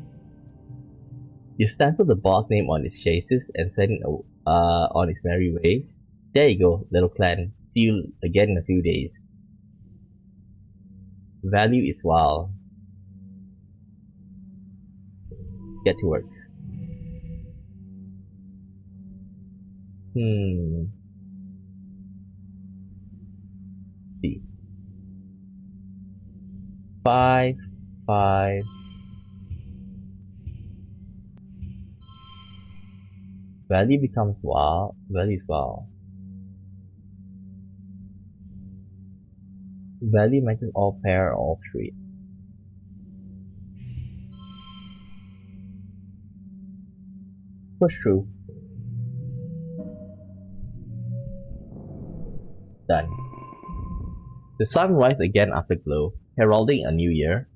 You stencil the boss name on its chassis and send it on its merry way. There you go, little clan. See you again in a few days. Value is wild. Get to work. See. 5, 5. Value becomes wild. Value is wild. Value matches all pair or all three. Push through. Done. The sun rises again after glow, heralding a new year.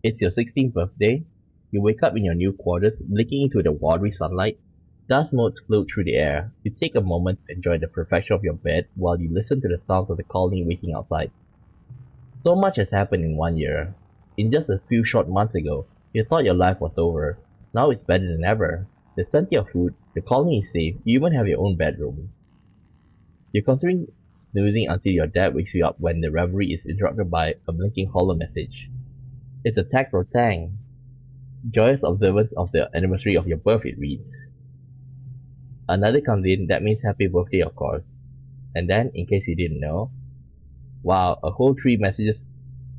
It's your 16th birthday. You wake up in your new quarters, blinking into the watery sunlight. Dust motes float through the air. You take a moment to enjoy the perfection of your bed while you listen to the sounds of the colony waking outside. So much has happened in 1 year. In just a few short months ago, you thought your life was over. Now it's better than ever. There's plenty of food, the colony is safe, you even have your own bedroom. You're considering snoozing until your dad wakes you up when the reverie is interrupted by a blinking hollow message. It's a text from Tang. Joyous observance of the anniversary of your birth, it reads. Another comes in, that means happy birthday of course. And then, in case you didn't know, wow, a whole 3 messages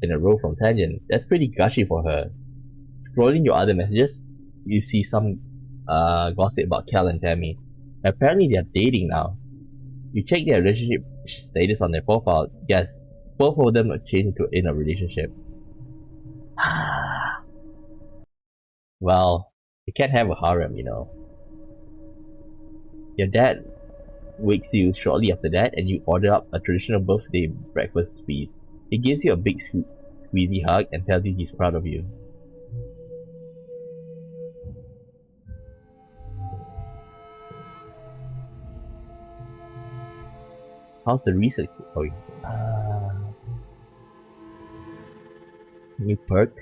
in a row from Tangent. That's pretty gushy for her. Scrolling your other messages, you see some gossip about Cal and Tammy. Apparently they're dating now. You check their relationship status on their profile. Yes, both of them have changed in a relationship. Well, you can't have a harem, you know. Your dad wakes you shortly after that and you order up a traditional birthday breakfast feast. He gives you a big squeezy hug and tells you he's proud of you. How's the research going? New perk?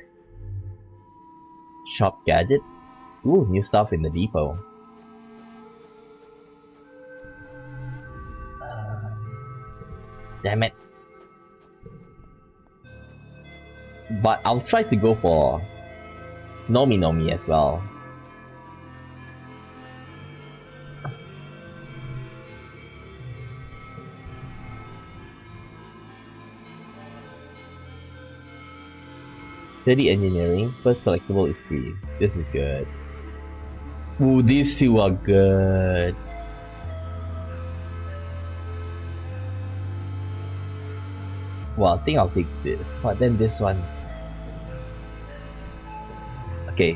Shop gadgets? Ooh, new stuff in the depot. Damn it. But I'll try to go for Nomi as well. Steady engineering, first collectible is free. This is good. Ooh, these two are good. Well, I think I'll take this, but then this one. Okay.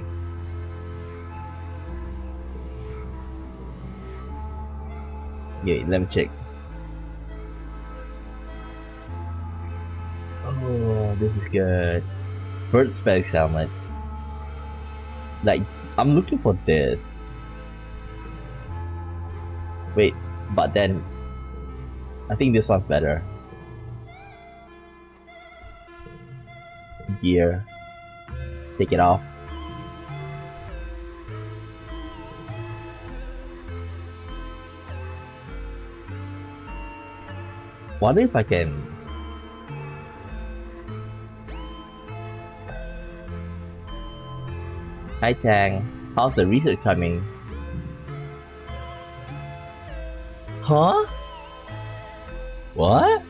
Okay, let me check. Oh, this is good. Bird Specs helmet. Like, I'm looking for this. Wait, but then I think this one's better. Gear. Take it off. Wonder if I can. Hi Tang, how's the research coming? Huh? What?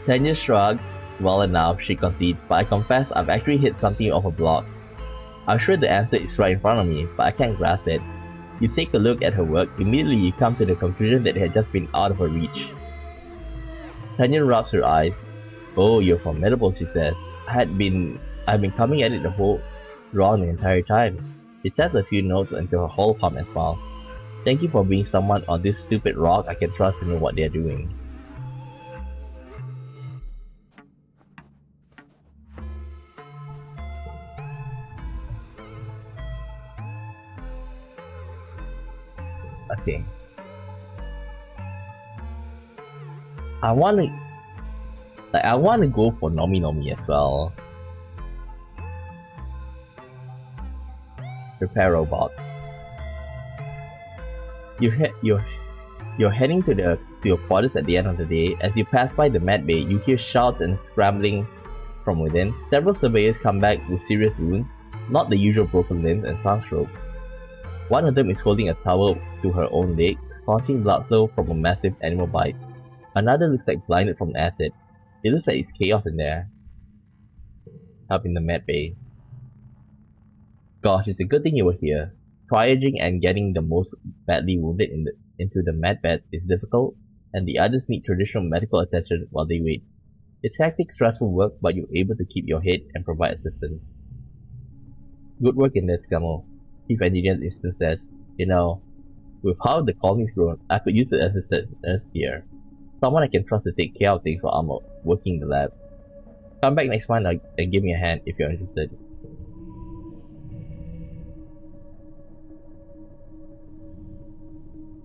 Tanya shrugs. Well enough, she concedes, but I confess I've actually hit something off a block. I'm sure the answer is right in front of me, but I can't grasp it. You take a look at her work, immediately you come to the conclusion that it had just been out of her reach. Tanya rubs her eyes. Oh, you're formidable, she says. I've been coming at it the whole wrong the entire time. She taps a few notes into her whole palm and smiles. Thank you for being someone on this stupid rock I can trust to know what they're doing. Okay. I wanna go for Nomi Nomi as well. Repair robot. You're heading to your quarters at the end of the day. As you pass by the med bay, you hear shouts and scrambling from within. Several surveyors come back with serious wounds, not the usual broken limbs and sunstroke. One of them is holding a towel to her own leg, staunching blood flow from a massive animal bite. Another looks like blinded from acid. It looks like it's chaos in there. Up in the med bay. Gosh, it's a good thing you were here. Triaging and getting the most badly wounded into the med bed is difficult, and the others need traditional medical attention while they wait. It's hectic, stressful work, but you're able to keep your head and provide assistance. Good work in that, Scamo. Chief Engineer's instant says, you know, with how the colony's grown, I could use an assistant nurse here. Someone I can trust to take care of things while I'm working in the lab. Come back next month and give me a hand if you're interested.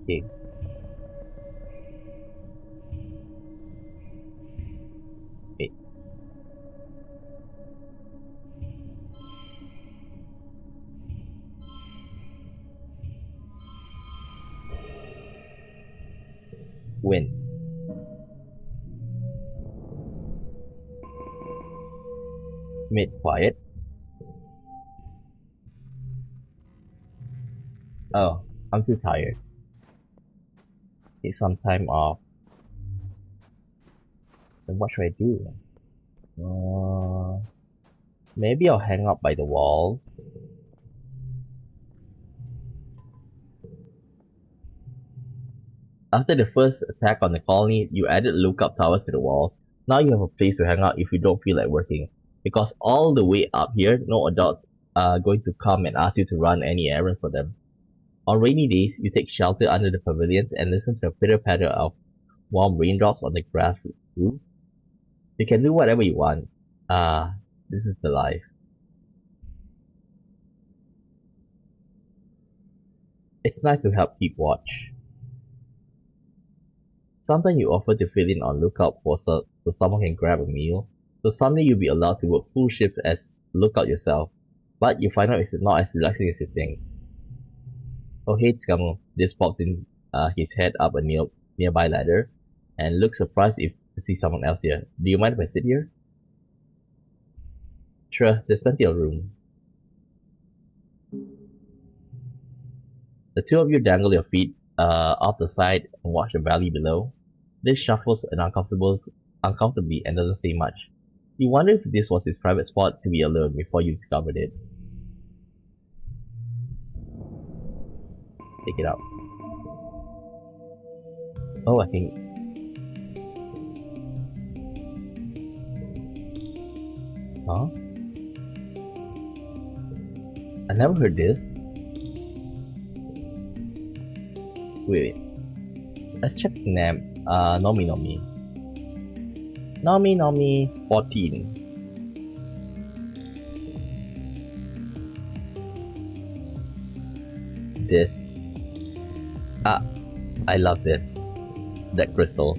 Okay. Wait. Win. Mid quiet. Oh, I'm too tired. Take some time off. Then what should I do? Maybe I'll hang up by the walls. After the first attack on the colony, you added lookout towers to the wall. Now you have a place to hang out if you don't feel like working. Because all the way up here, no adults are going to come and ask you to run any errands for them. On rainy days, you take shelter under the pavilions and listen to the pitter-patter of warm raindrops on the grass roof. You can do whatever you want. This is the life. It's nice to help keep watch. Sometimes you offer to fill in on lookout so someone can grab a meal. So someday you'll be allowed to work full shifts as lookout yourself. But you find out it's not as relaxing as you think. Oh hey Scamo, this pops in his head up a nearby ladder and looks surprised to see someone else here. Do you mind if I sit here? Sure, there's plenty of room. The two of you dangle your feet off the side and watch the valley below. This shuffles uncomfortably and doesn't say much. You wonder if this was his private spot to be alone before you discovered it. Take it out. Oh, I think... Huh? I never heard this. Wait. Let's check the name. Nomi Nomi. Nomi Nomi 14. This. I love this. That crystal.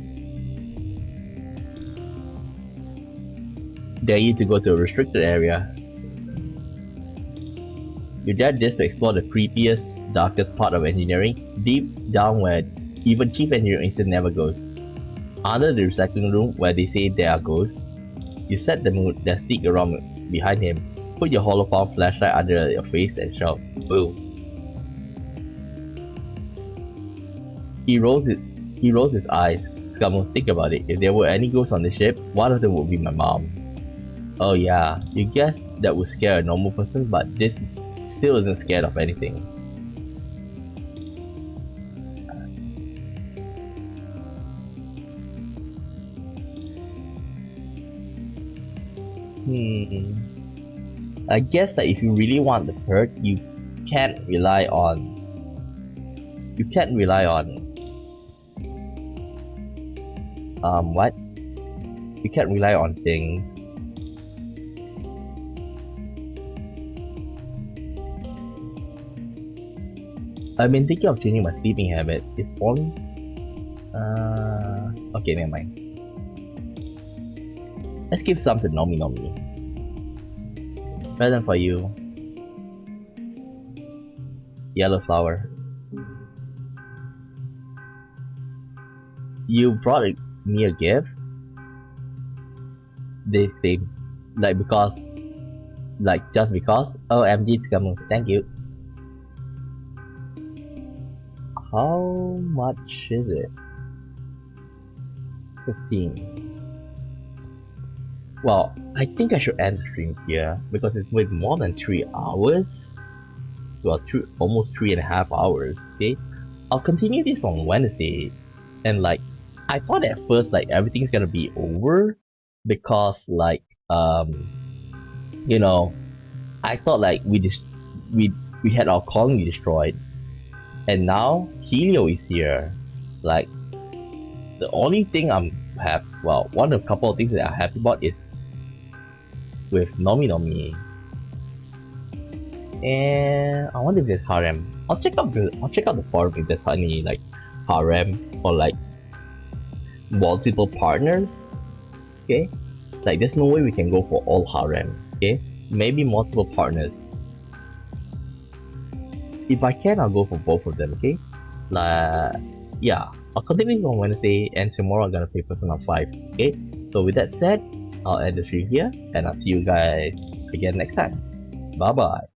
Dare you to go to a restricted area. You dare this to explore the creepiest, darkest part of engineering, deep down where even Chief Engineer Instant never goes. Under the recycling room where they say there are ghosts, you set the mood, then sneak around behind him. Put your holopalm flashlight under your face and shout, boom. He rolls his eyes. Scum, think about it. If there were any ghosts on the ship, one of them would be my mom. Oh yeah, you guess that would scare a normal person, but this still isn't scared of anything. I guess that if you really want the perk, you can't rely on what? You can't rely on things. I've been thinking of changing my sleeping habit. If only. Okay, never mind. Let's give some to Nomi Nomi. Present for you. Yellow flower. You brought me a gift? They say, like because, like just because? OMG, it's coming. Thank you. How much is it? 15. Well, I think I should end the stream here because it's been more than 3 hours. Well, almost 3.5 hours. Okay, I'll continue this on Wednesday, and like I thought at first like everything's gonna be over because like you know, I thought like we had our colony destroyed, and now Helio is here. Like the only thing one of a couple of things that I'm happy about is with Nomi Nomi. And I wonder if there's harem. I'll check out the forum if there's any like harem or like multiple partners. Okay, like there's no way we can go for all harem. Okay, maybe multiple partners. If I can, I'll go for both of them. Okay, yeah, I'll continue on Wednesday, and tomorrow I'm gonna play Persona 5. Okay, so with that said, I'll end the stream here, and I'll see you guys again next time. Bye bye.